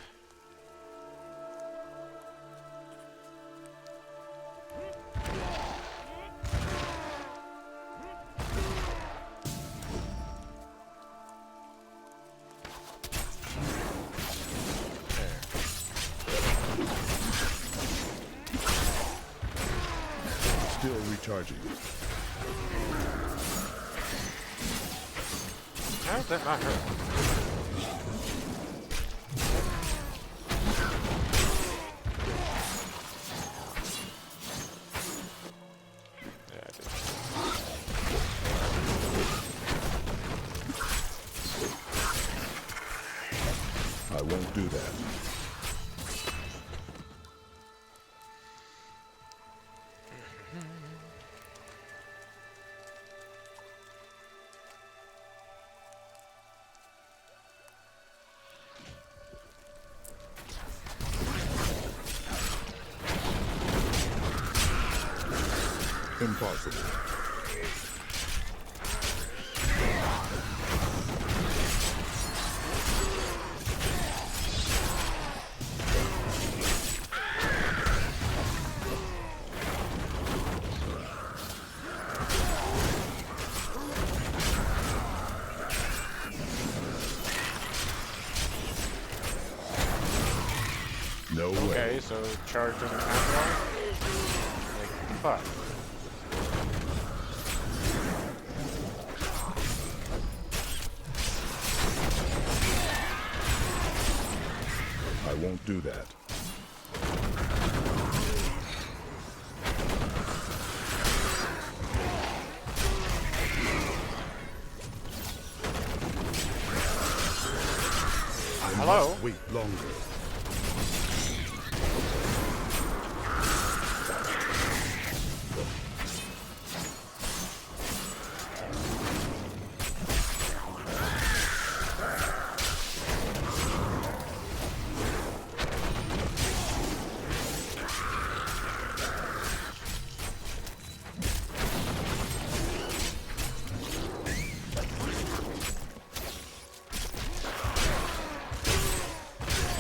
Still recharging. How did that not hurt? Yeah, I did. I won't do that. Impossible. No way. Okay, so charge doesn't matter. Like, fuck. I won't do that. Hello? Wait longer.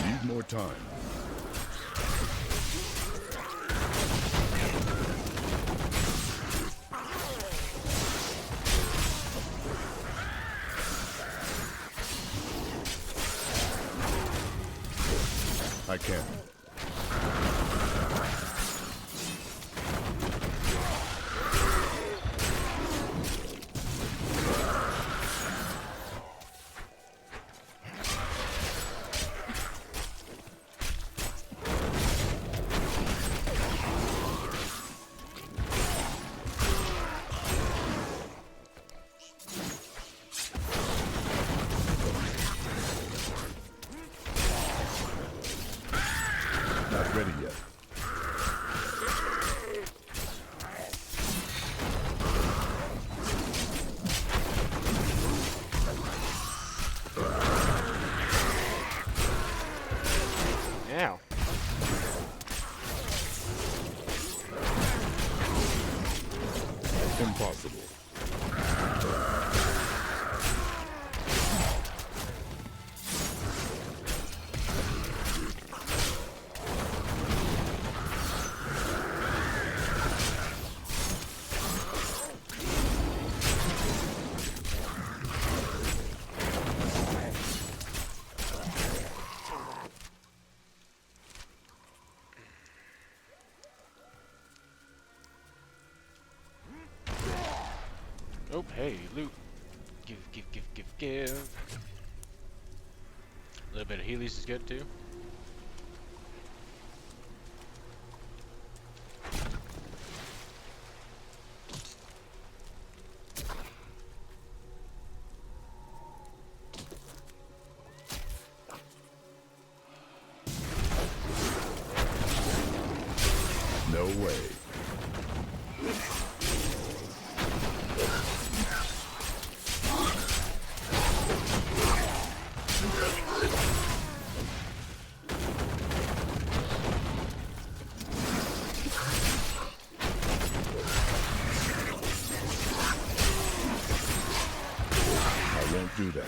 Need more time. I can. Not ready yet. Yeah. Impossible. Oh, hey, loot. Give. A little bit of Healy's is good too. No way. I won't do that.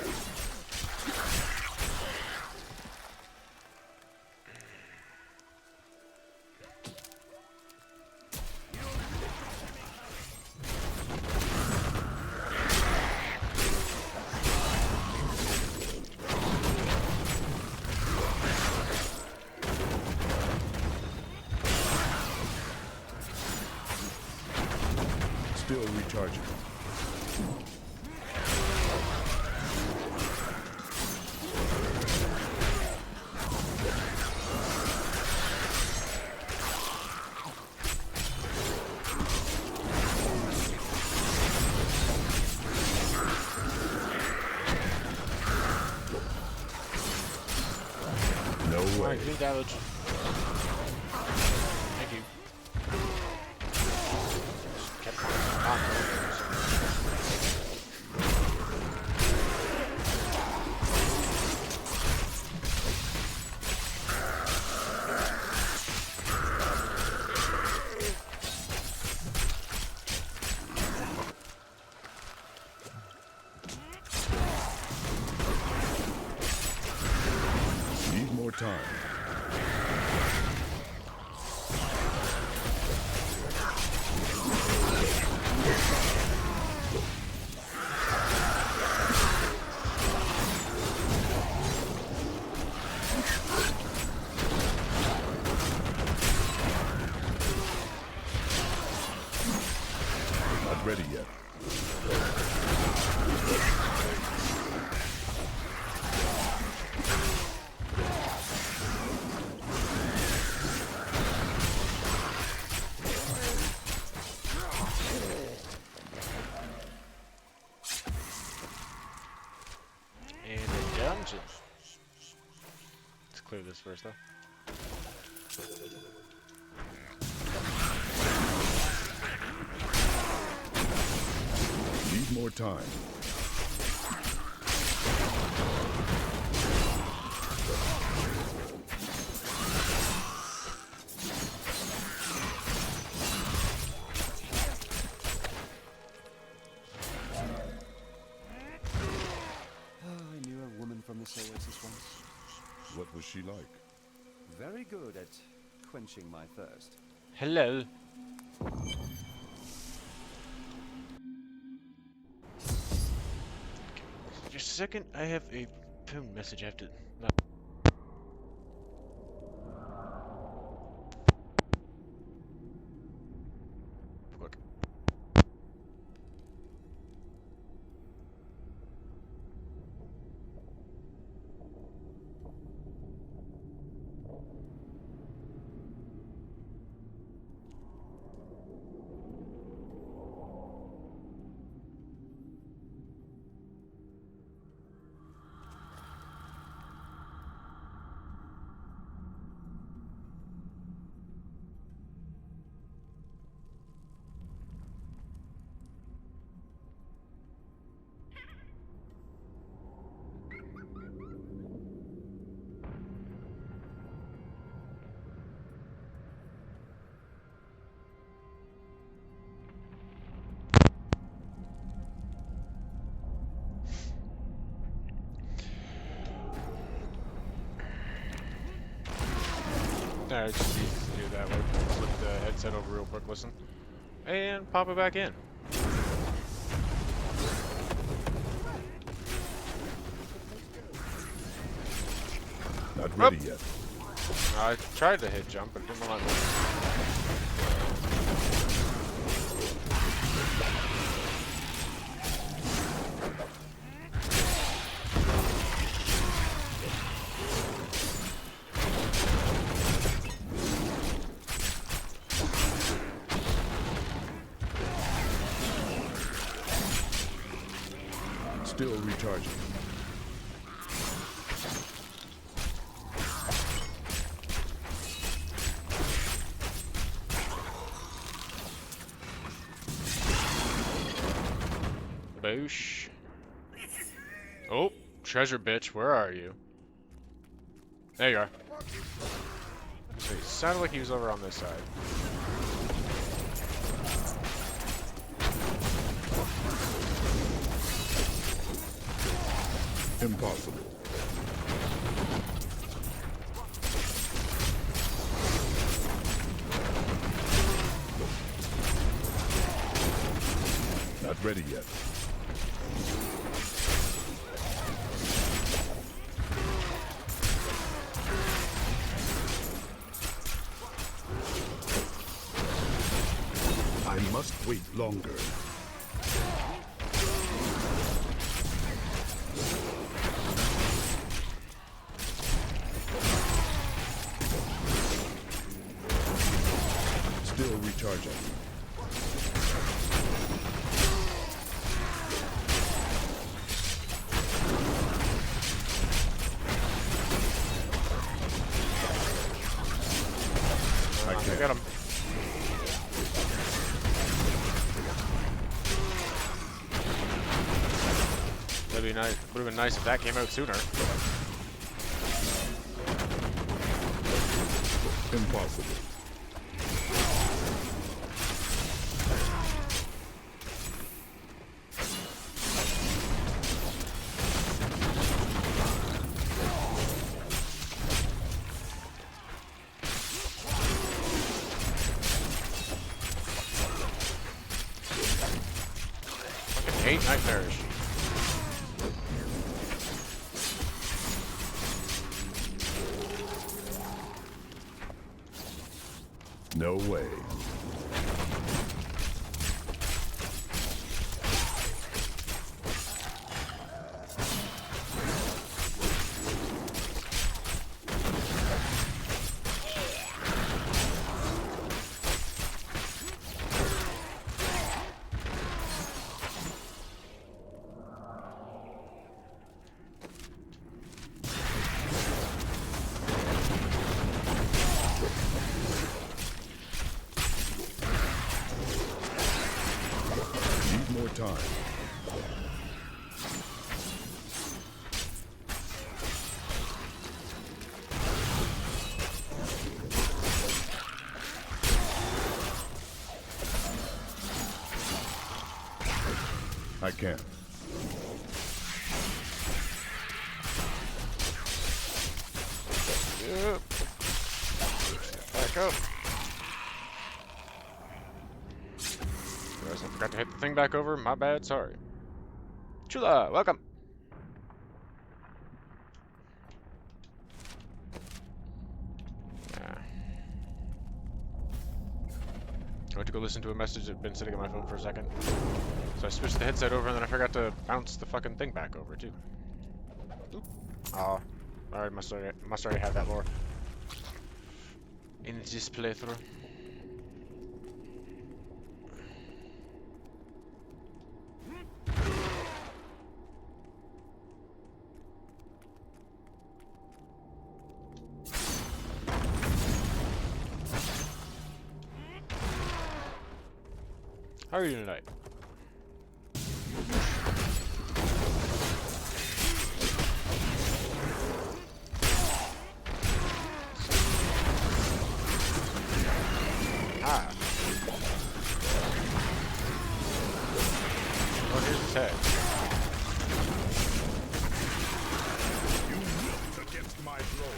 Still recharging. No way. Alright, good damage. Thank you. Kept on. Need more time. ready yet. And a dungeon. Let's clear this first, though. Need more time. I knew a woman from this oasis once. What was she like? Very good at quenching my thirst. Hello. Just a second, I have a phone message I have to... Not quick. Alright, just easy to do that. We'll flip the headset over real quick, listen. And pop it back in. Not ready yet. I tried to hit jump, but it didn't let me. Still recharging. Boosh. Oh, treasure bitch, where are you? There you are. It sounded like he was over on this side. Impossible. Not ready yet. I must wait longer. Still recharging. I got him. That'd be nice. Would have been nice if that came out sooner. Impossible. Fucking hate nightmares. No way. time. I can. Yep. Back up. Realized I forgot to hit the thing back over. My bad. Sorry. Chula, welcome. I went to go listen to a message that had been sitting on my phone for a second. So I switched the headset over and then I forgot to bounce the fucking thing back over too. Oop. Oh, I must already have that lore in this playthrough. How are you doing tonight? Ah. Oh, here's his head. You wilt against my blow.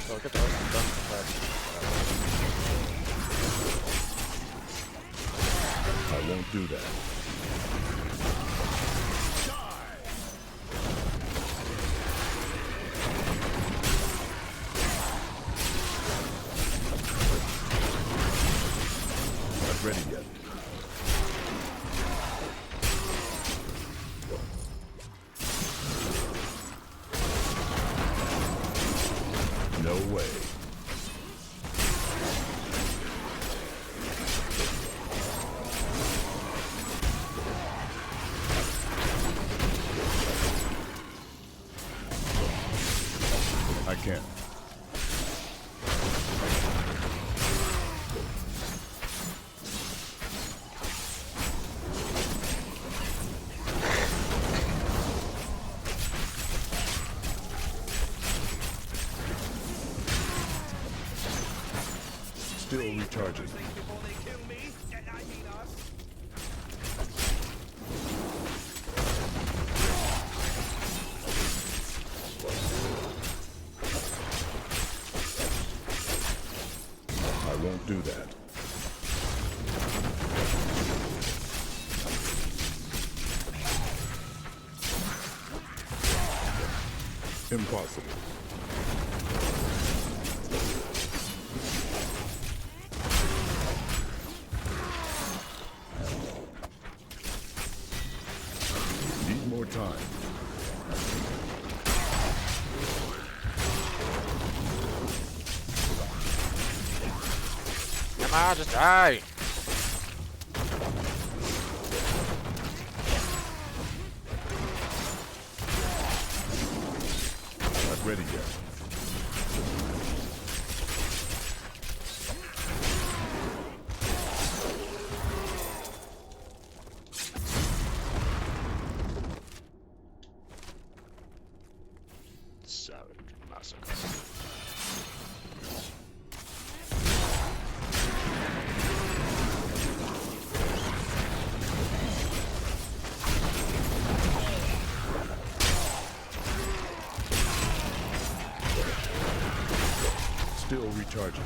So get the rest done I won't do that. Not ready yet. No way. I can't. Still recharging. I won't do that. Impossible. Need more time. Come on, just die. Not ready yet. Savage massacre. Still recharging.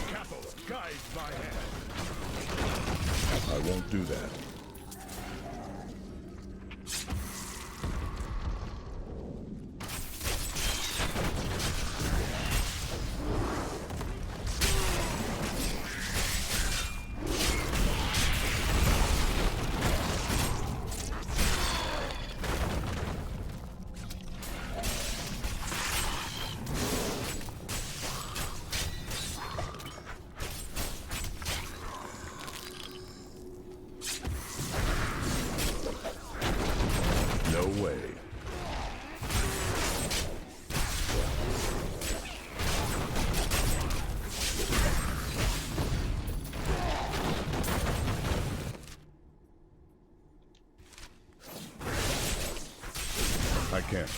Cattle guide my hand. I won't do that. I can't.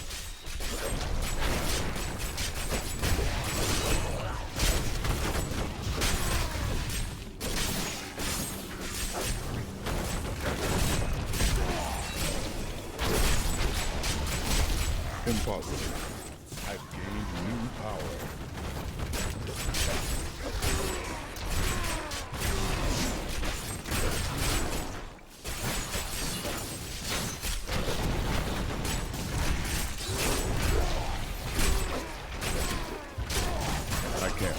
Impossible. I've gained new power. I can't.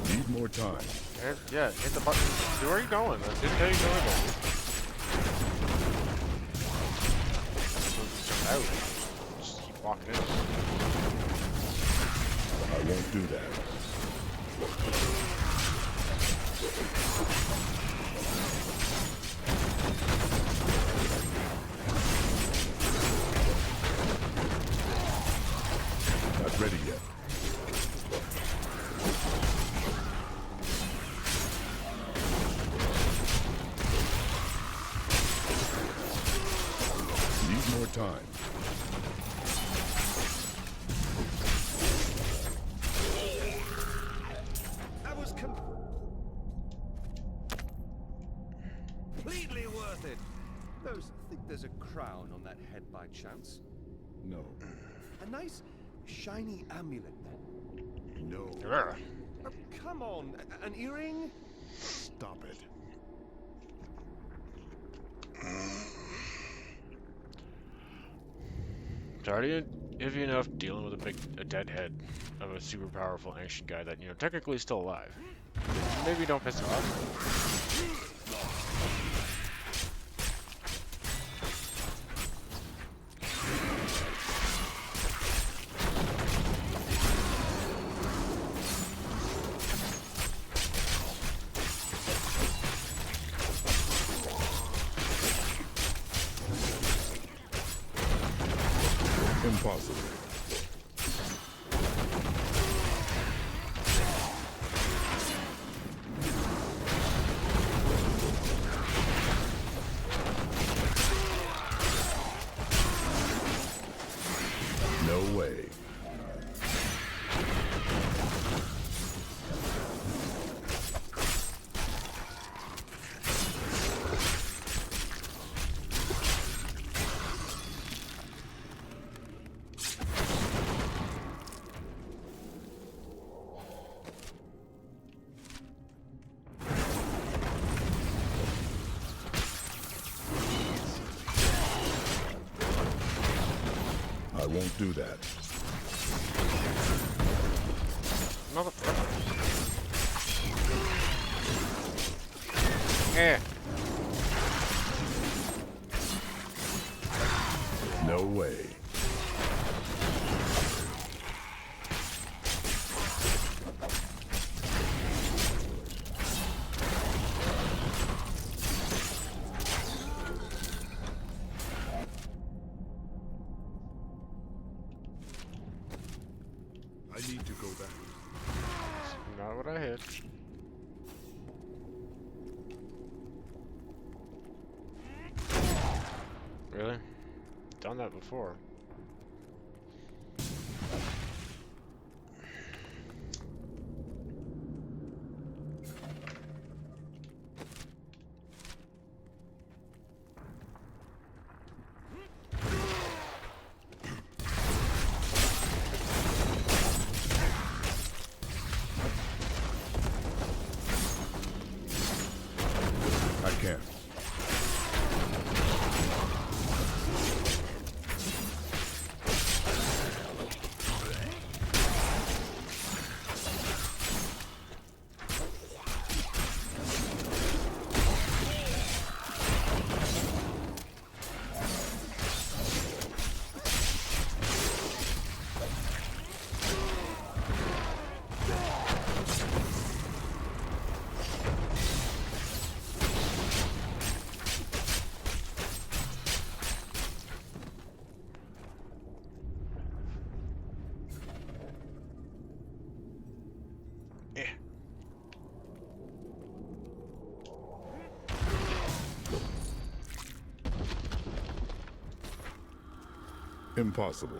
Need more time. Yeah, hit the button. Where are you going? I didn't tell you to go there. Jump out. Just keep walking in. I won't do that. Not ready yet. Need more time. That was completely worth it. I think there's a crown on that head by chance. No. A nice, shiny amulet, then. No. Oh, come on, an earring? Stop it. It's already iffy enough dealing with a dead head of a super powerful ancient guy that, you know, technically is still alive. Maybe don't piss him off. Impossible. No way. I won't do that. Motherfucker. Eh. No way. I need to go back. Not what I hit. Really? Done that before. I can't. Impossible.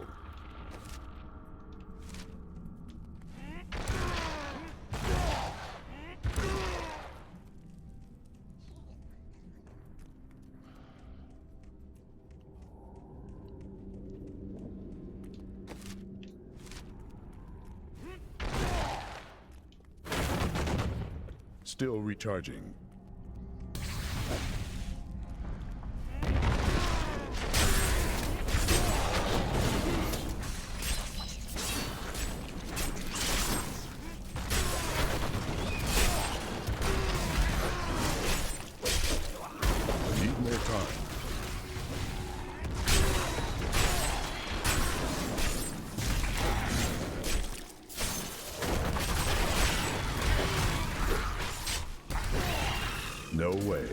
Still recharging. Need more time. No way.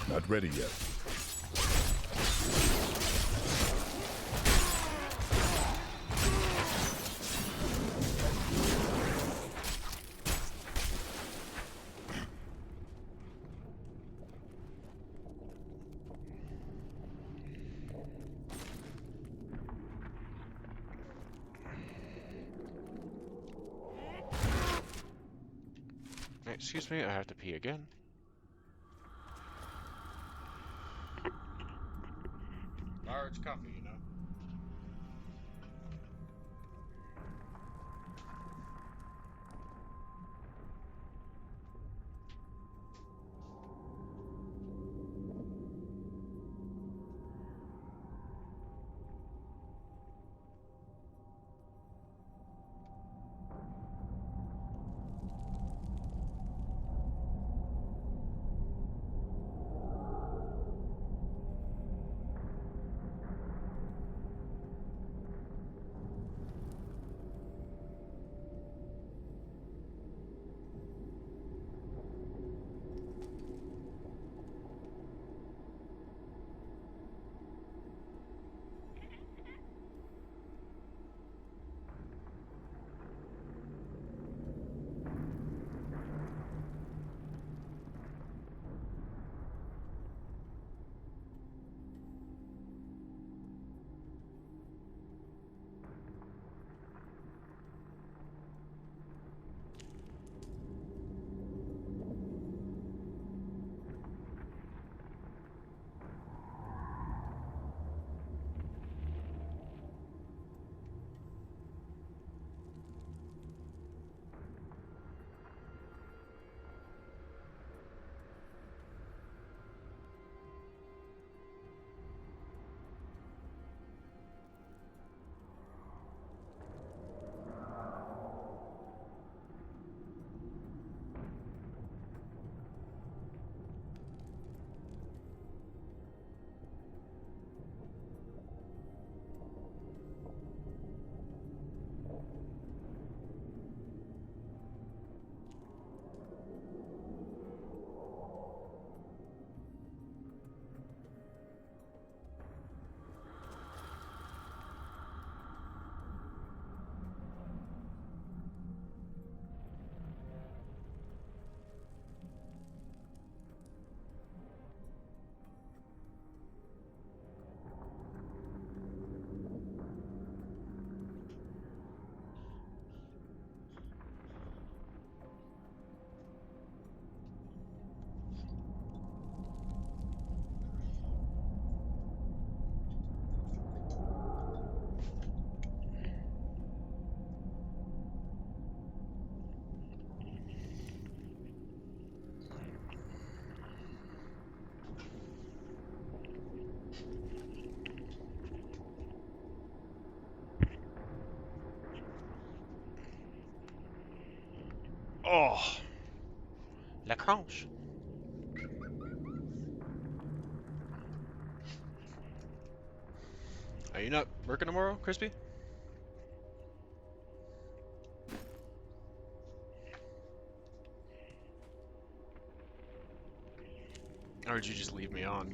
Not ready yet. Excuse me, I have to pee again. Large coffee, you know. Oh. Lacrosse. Are you not working tomorrow, Crispy? Or did you just leave me on?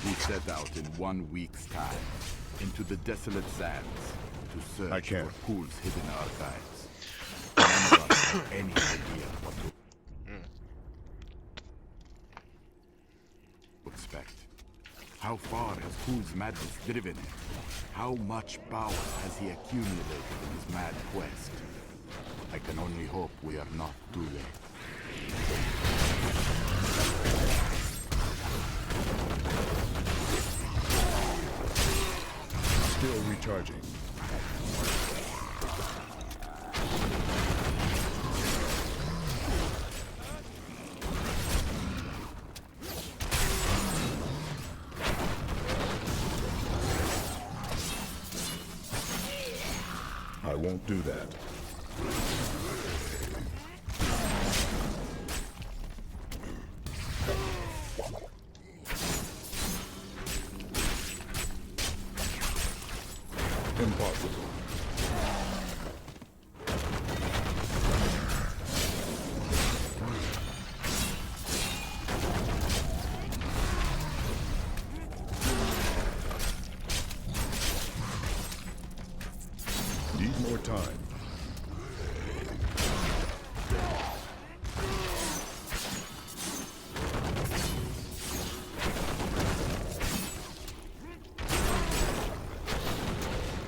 We set out in 1 week's time into the desolate sands to search for Cool's hidden archives. None of us had any idea what to expect. How far has Cool's madness driven him? How much power has he accumulated in his mad quest? I can only hope we are not too late. Still recharging. I won't do that. Impossible. Need more time.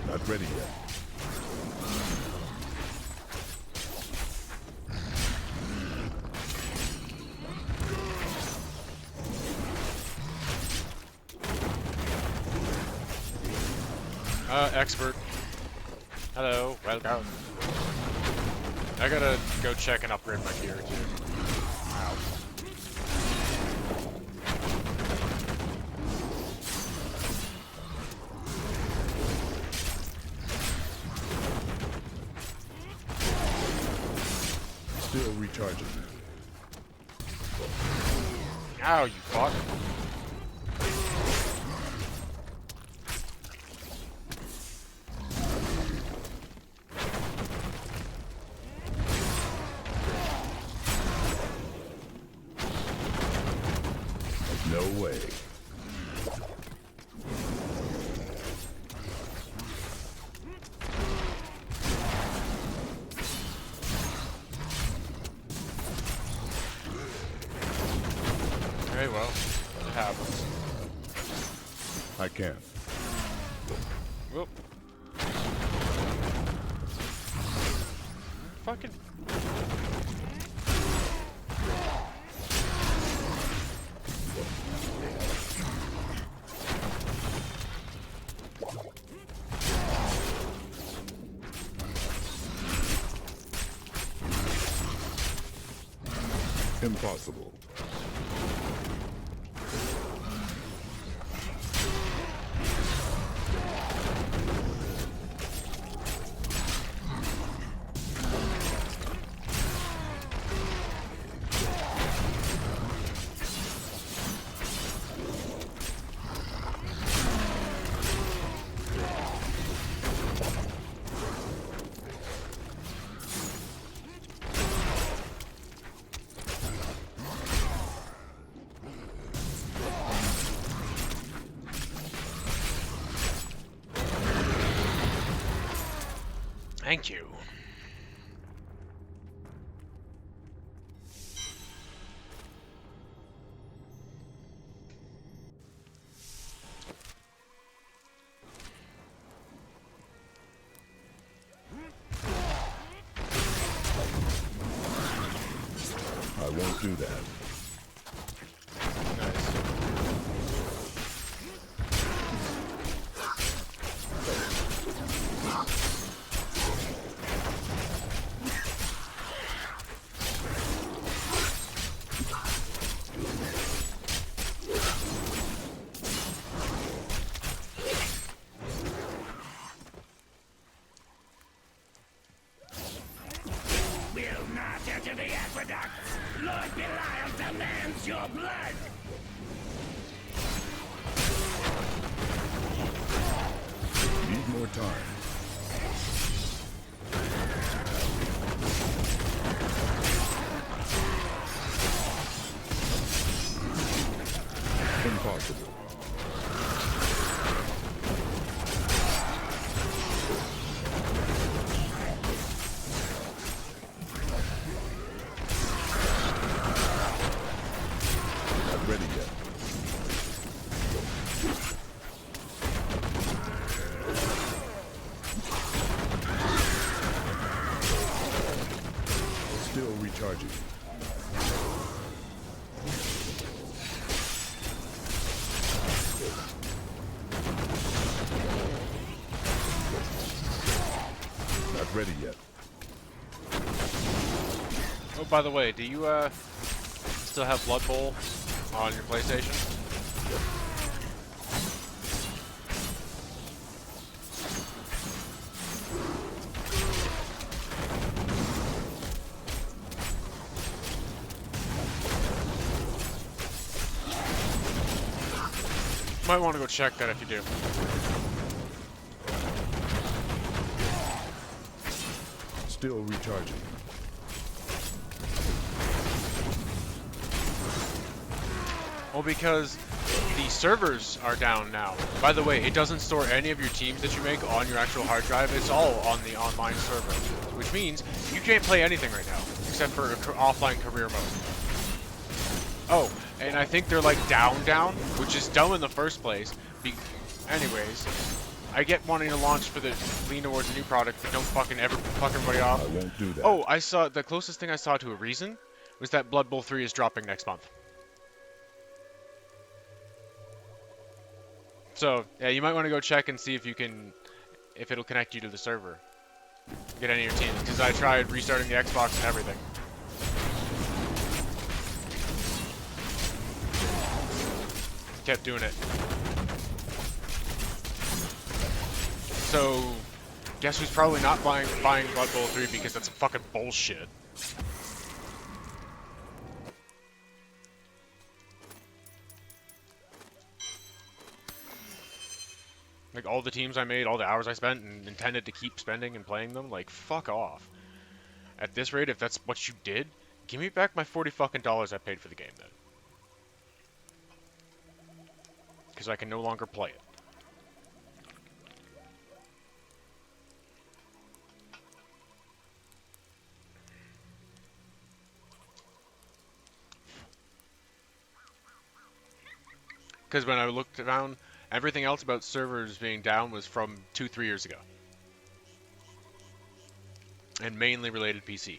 Not ready yet. Expert. Hello, welcome. I gotta go check and upgrade my gear too. Ow. Still recharging. Ow, you fuck. No way. Very well. It happens. I can't. Whoop. Fucking. Impossible. Thank you. I won't do that. to the aqueducts! Lord Belial demands your blood! Need more time. Impossible. Not ready yet. Still recharging. Not ready yet. Oh, by the way, do you still have Blood Bowl on your PlayStation? Might want to go check that if you do. Still recharging. Well, because the servers are down now. By the way, it doesn't store any of your teams that you make on your actual hard drive. It's all on the online server, which means you can't play anything right now except for offline career mode. Oh, and I think they're like down, which is dumb in the first place. Anyways, I get wanting to launch for the lean towards a new product, but don't fucking ever fuck everybody off. I won't do that. Oh, I saw the closest thing I saw to a reason was that Blood Bowl 3 is dropping next month. So yeah, you might want to go check and see if it'll connect you to the server. Get any of your teams, because I tried restarting the Xbox and everything. Kept doing it. So, guess who's probably not buying Blood Bowl 3 because that's fucking bullshit. Like, all the teams I made, all the hours I spent and intended to keep spending and playing them, like, fuck off. At this rate, if that's what you did, give me back my $40 fucking I paid for the game then. Because I can no longer play it. Because when I looked around, everything else about servers being down was from 2-3 years ago. And mainly related PC.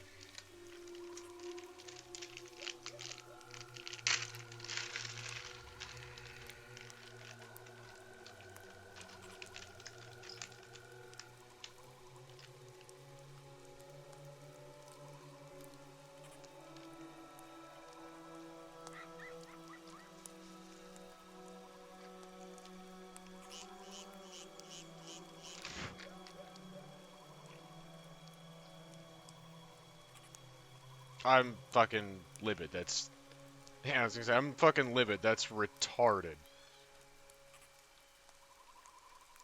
I'm fucking livid. Yeah, I was gonna say, I'm fucking livid. That's retarded.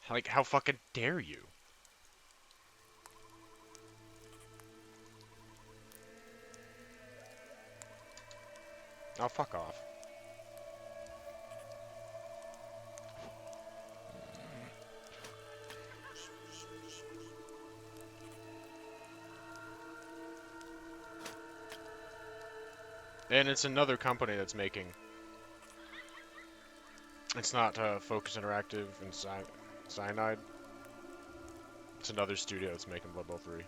Like, how fucking dare you? Oh, fuck off. And it's another company that's making. It's not Focus Interactive and Cyanide. It's another studio that's making Blood Bowl 3.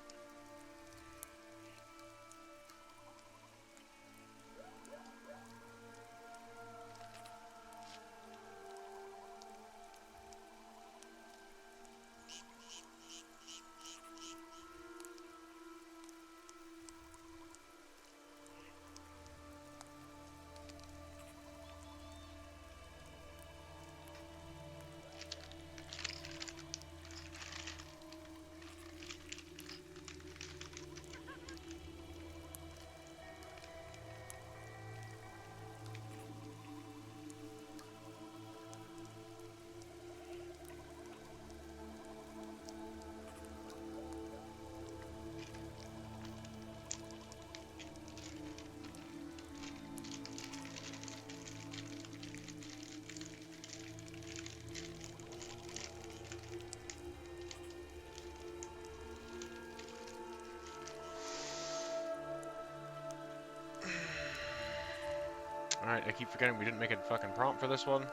Alright, I keep forgetting we didn't make a fucking prompt for this one.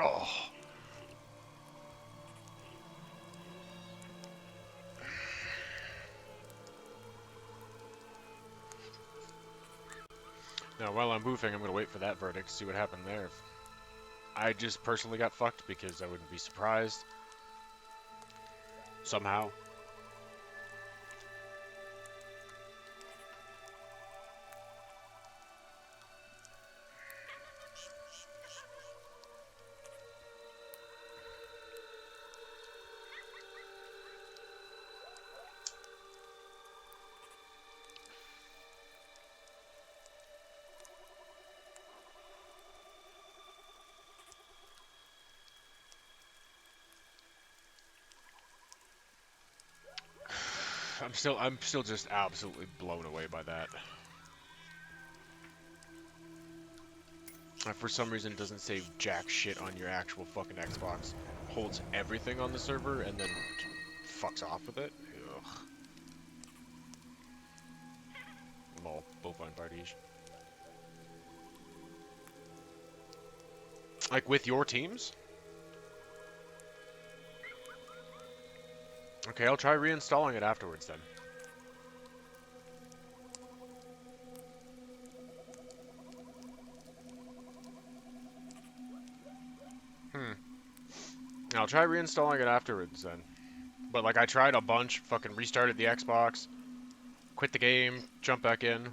Oh. Now, while I'm boofing, I'm gonna wait for that verdict, see what happened there. If I just personally got fucked, because I wouldn't be surprised. Somehow. I'm still just absolutely blown away by that. For some reason, it doesn't save jack shit on your actual fucking Xbox. Holds everything on the server and then fucks off with it. Ugh. Lol, bovine parties. Like with your teams? Okay, I'll try reinstalling it afterwards then. I'll try reinstalling it afterwards then. But like I tried a bunch, fucking restarted the Xbox, quit the game, jump back in.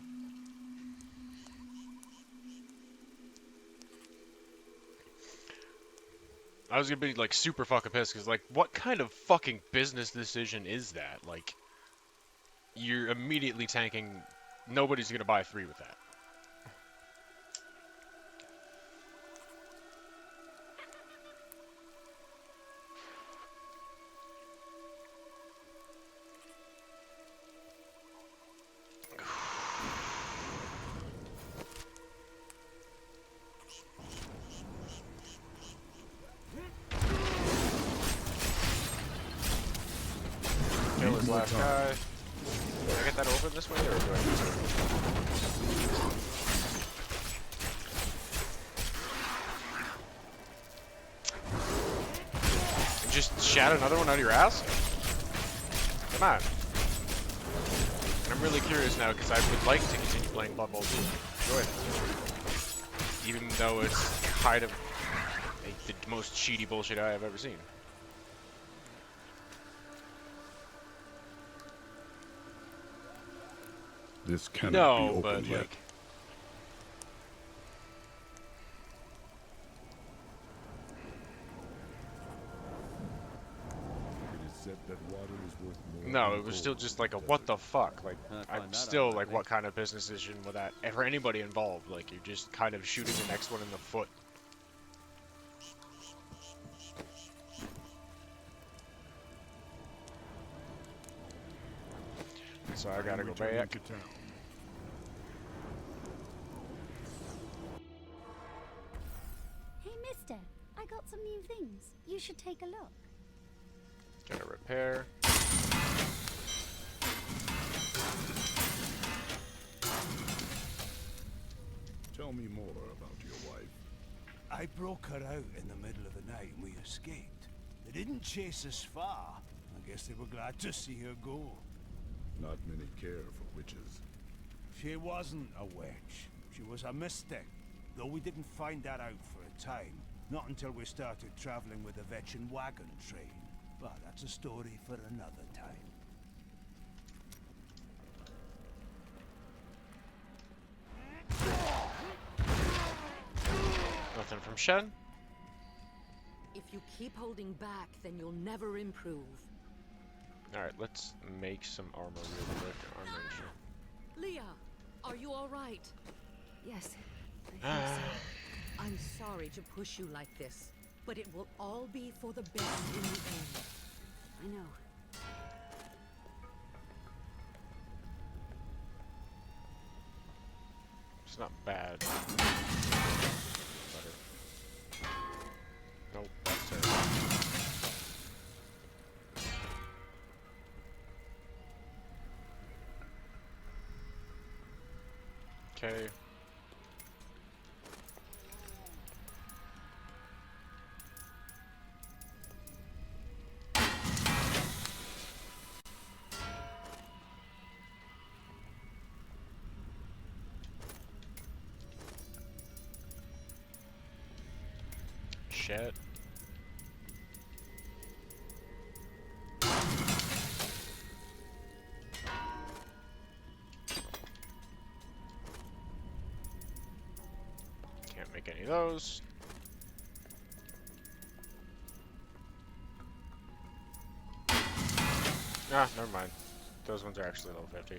I was gonna be like super fucking pissed because like what kind of fucking business decision is that? Like you're immediately tanking, nobody's gonna buy 3 with that. Kill his last guy. Did I get that over this way, or do I need to? Just shat another one out of your ass? Come on. And I'm really curious now, because I would like to continue playing Blood Bowl 2. Enjoy it. Even though it's kind of like the most cheaty bullshit I have ever seen. This cannot be but opened yet. like, It is said that water is worth more no, than it was gold still just like a what the fuck. Like, I'm still like, what kind of business decision with that? For anybody involved, like, you're just kind of shooting the next one in the foot. So I gotta go back. Hey, mister, I got some new things. You should take a look. Gotta repair. Tell me more about your wife. I broke her out in the middle of the night and we escaped. They didn't chase us far. I guess they were glad to see her go. Not many care for witches. She wasn't a witch. She was a mystic. Though we didn't find that out for a time. Not until we started traveling with the Vetchin wagon train. But that's a story for another time. Nothing from Shen? If you keep holding back, then you'll never improve. Alright, let's make some armor real quick. Armor. Leah, are you alright? Yes, I think so. I'm sorry to push you like this, but it will all be for the best in the end. I know. It's not bad. Better. Nope, that's terrible. Okay. Shit. Can't make any of those. Ah, never mind. Those ones are actually level 50.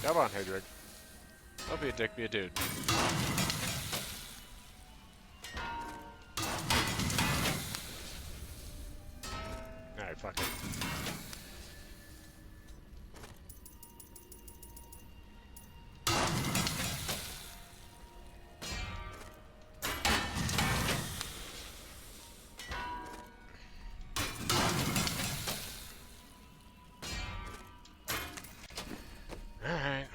Come on, Hedrick. Don't be a dick, be a dude. Alright, fuck it. Alright.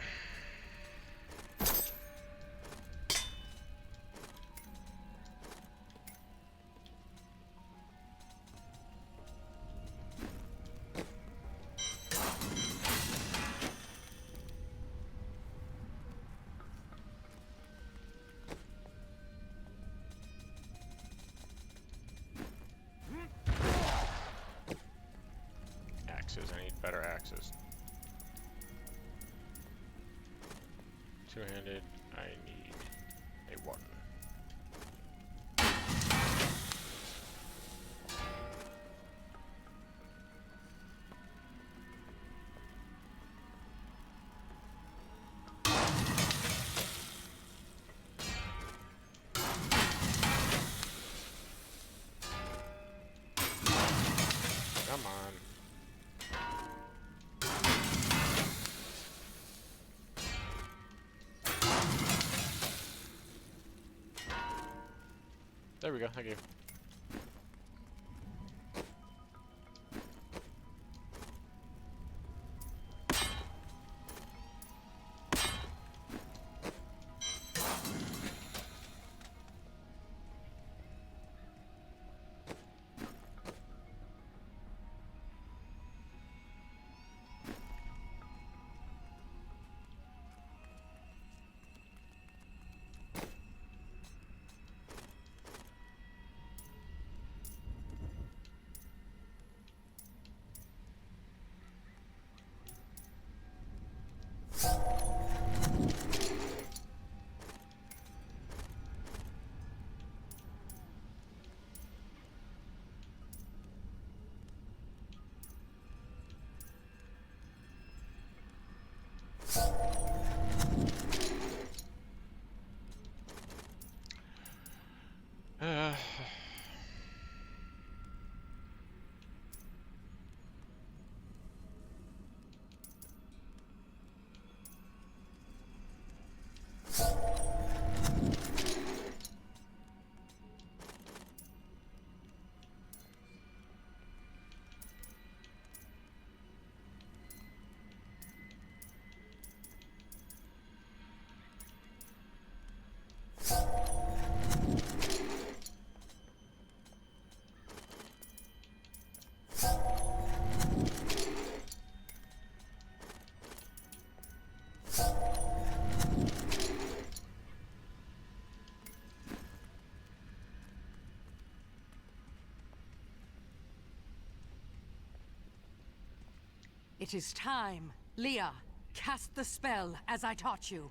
Axes, I need better axes. Two-handed, I need a one. Come on. There we go, thank you. It is time. Leah, cast the spell as I taught you.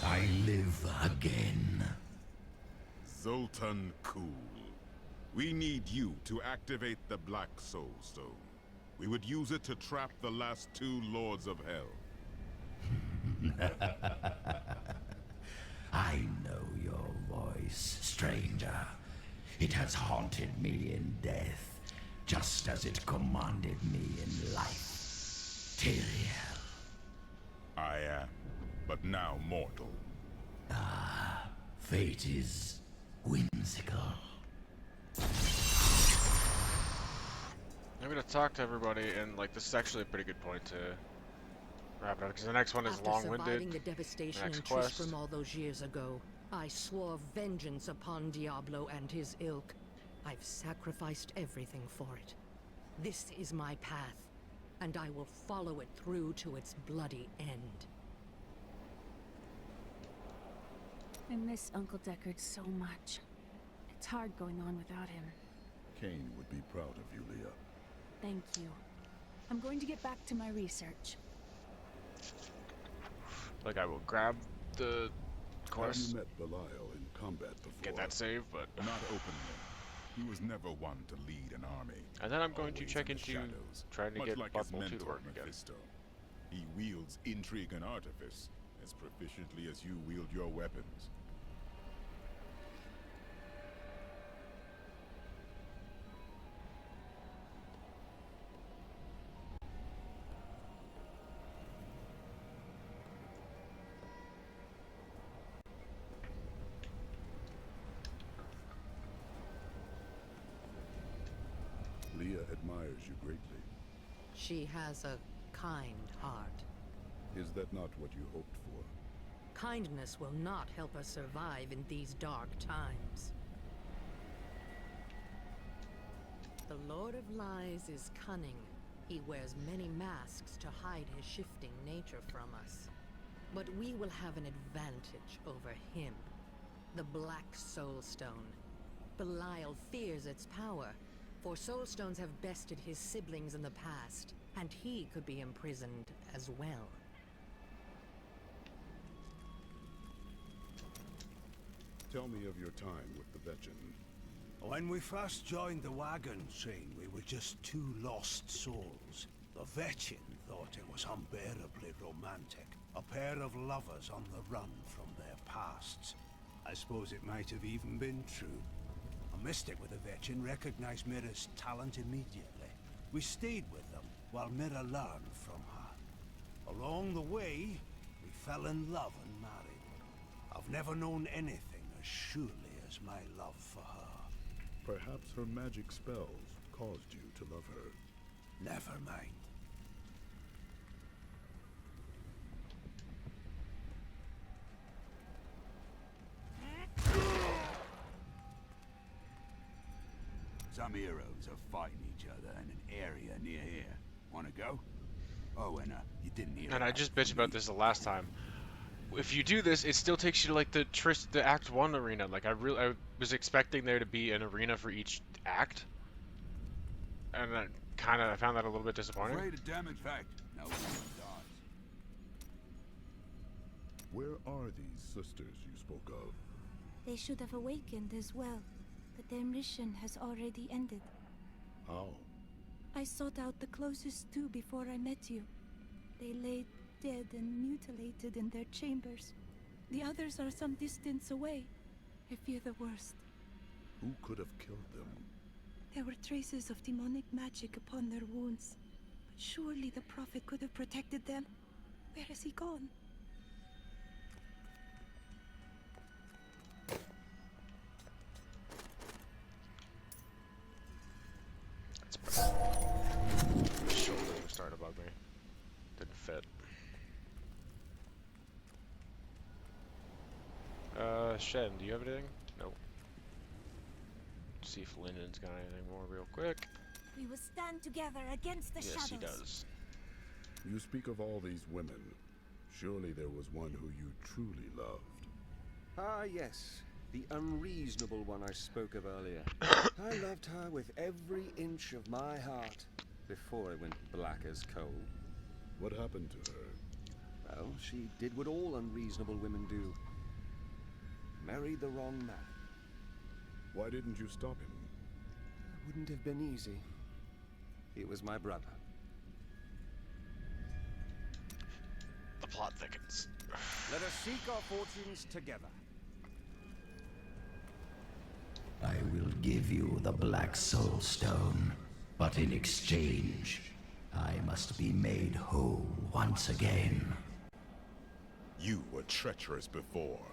I live again. Zoltan Kuhl. We need you to activate the Black Soul Stone. We would use it to trap the last 2 Lords of Hell. I know your voice, stranger. It has haunted me in death, just as it commanded me in life. Tyrael. I am, but now mortal. Ah, fate is whimsical. I'm gonna talk to everybody, and like this is actually a pretty good point to wrap it up because the next one is After long-winded. surviving the devastation Next in quest. Tristram all those years ago, I swore vengeance upon Diablo and his ilk. I've sacrificed everything for it. This is my path, and I will follow it through to its bloody end. I miss Uncle Deckard so much. It's hard going on without him. Cain would be proud of you, Leah. Thank you. I'm going to get back to my research. Like I will grab the quest. Have you met Belial in combat before? Get that save, but not openly. He was never one to lead an army. And then I'm going to check in the into shadows, trying to much get like Blood his Bowl 2 to mentor, work again. Mephisto. He wields intrigue and artifice as proficiently as you wield your weapons. Leah admires you greatly. She has a kind heart. Is that not what you hoped for? Kindness will not help us survive in these dark times. The Lord of Lies is cunning. He wears many masks to hide his shifting nature from us. But we will have an advantage over him. The Black Soul Stone. Belial fears its power, for Soul Stones have bested his siblings in the past, and he could be imprisoned as well. Tell me of your time with the Vetchin. When we first joined the wagon train, we were just 2 lost souls. The Vetchin thought it was unbearably romantic. A pair of lovers on the run from their pasts. I suppose it might have even been true. A mystic with the Vetchin recognized Mira's talent immediately. We stayed with them while Mira learned from her. Along the way, we fell in love and married. I've never known anything as surely as my love for her. Perhaps her magic spells caused you to love her. Never mind. Some heroes are fighting each other in an area near here. Wanna go? Oh, and you didn't hear. And I just bitched about this the last time. If you do this, it still takes you to like the Act 1 arena. Like I was expecting there to be an arena for each act, and I found that a little bit disappointing. Afraid of damage fact. No one dies. Where are these sisters you spoke of? They should have awakened as well, but their mission has already ended. How? I sought out the closest 2 before I met you. They lay dead and mutilated in their chambers. The others are some distance away. I fear the worst. Who could have killed them? There were traces of demonic magic upon their wounds. But surely the Prophet could have protected them. Where has he gone? My shoulder was starting to bug me. Didn't fit. Shen, do you have anything? No. See if Lyndon's got anything more real quick. We will stand together against the shadows. Yes, he does. You speak of all these women. Surely there was one who you truly loved. Ah, yes. The unreasonable one I spoke of earlier. I loved her with every inch of my heart before it went black as coal. What happened to her? Well, she did what all unreasonable women do. Married the wrong man. Why didn't you stop him? It wouldn't have been easy. He was my brother. The plot thickens. Let us seek our fortunes together. I will give you the Black Soul Stone, but in exchange, I must be made whole once again. You were treacherous before.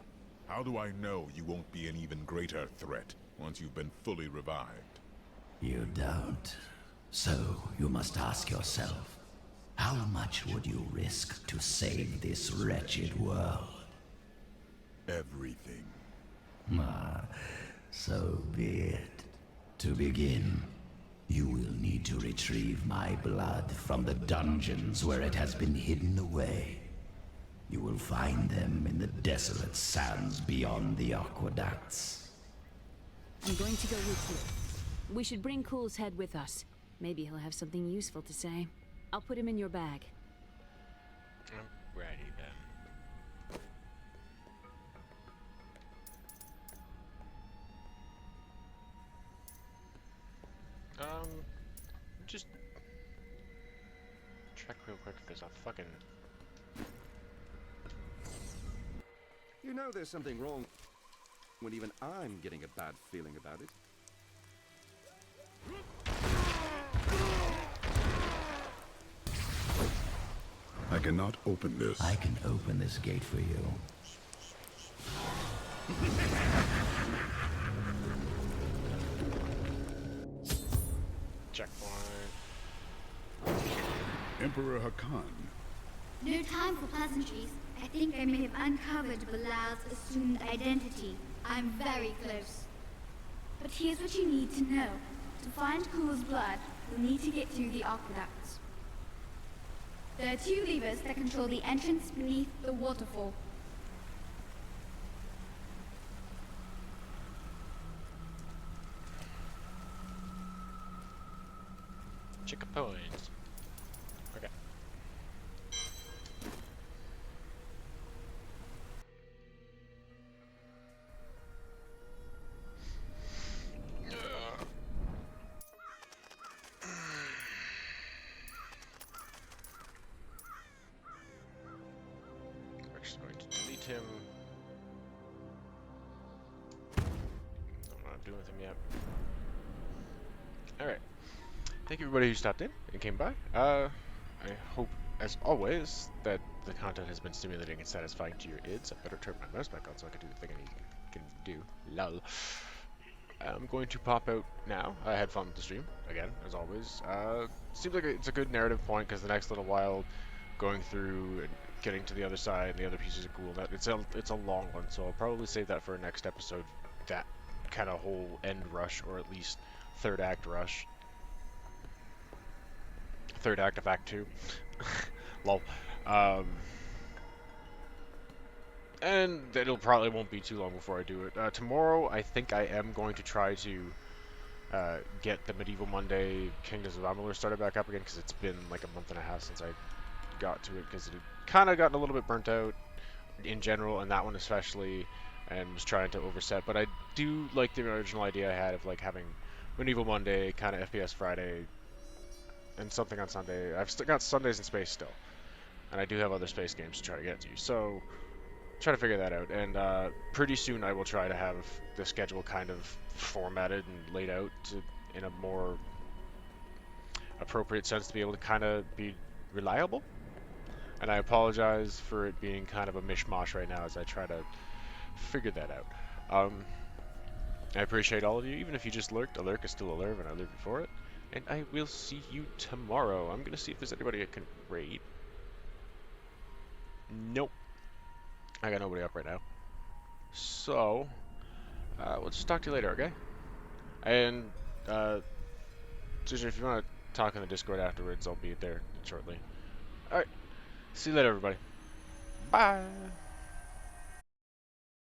How do I know you won't be an even greater threat once you've been fully revived? You don't. So you must ask yourself, how much would you risk to save this wretched world? Everything. Ah, so be it. To begin, you will need to retrieve my blood from the dungeons where it has been hidden away. You will find them in the desolate sands beyond the aqueducts. I'm going to go with you. We should bring Cool's head with us. Maybe he'll have something useful to say. I'll put him in your bag. I'm ready then. Just check real quick if there's a fucking... You know there's something wrong when even I'm getting a bad feeling about it. I cannot open this. I can open this gate for you. Checkpoint. Emperor Hakan. No time for pleasantries. I think I may have uncovered Bilal's assumed identity. I'm very close. But here's what you need to know. To find Cool's blood, you'll need to get through the aqueducts. There are 2 levers that control the entrance beneath the waterfall. Checkpoint. Okay. We're just going to delete him. I'm not doing with him yet. Alright. Thank you everybody who stopped in and came by. I hope, as always, that the content has been stimulating and satisfying to your ids. I better turn my mouse back on so I can do the thing I can do. Lol. I'm going to pop out now. I had fun with the stream, again, as always. Seems like it's a good narrative point, because the next little while, going through and getting to the other side and the other pieces of cool, it's a long one, so I'll probably save that for a next episode, that kind of whole end rush, or at least third act rush. Third act of Act 2. Lol. And it'll probably won't be too long before I do it. Tomorrow, I think I am going to try to get the Medieval Monday Kingdoms of Amalur started back up again, because it's been like a month and a half since I got to it, because it had kind of gotten a little bit burnt out in general, and that one especially, and was trying to overset. But I do like the original idea I had of like having Medieval Monday, kind of FPS Friday, and something on Sunday. I've still got Sundays in space still, and I do have other space games to try to get to. So try to figure that out, and pretty soon I will try to have the schedule kind of formatted and laid out in a more appropriate sense to be able to kind of be reliable. And I apologize for it being kind of a mishmash right now as I try to figure that out. I appreciate all of you, even if you just lurked. A lurk is still a lurk, and I lurked before it. And I will see you tomorrow. I'm gonna see if there's anybody I can raid. Nope. I got nobody up right now. So, we'll just talk to you later, okay? And, Susan, if you want to talk in the Discord afterwards, I'll be there shortly. Alright. See you later, everybody. Bye!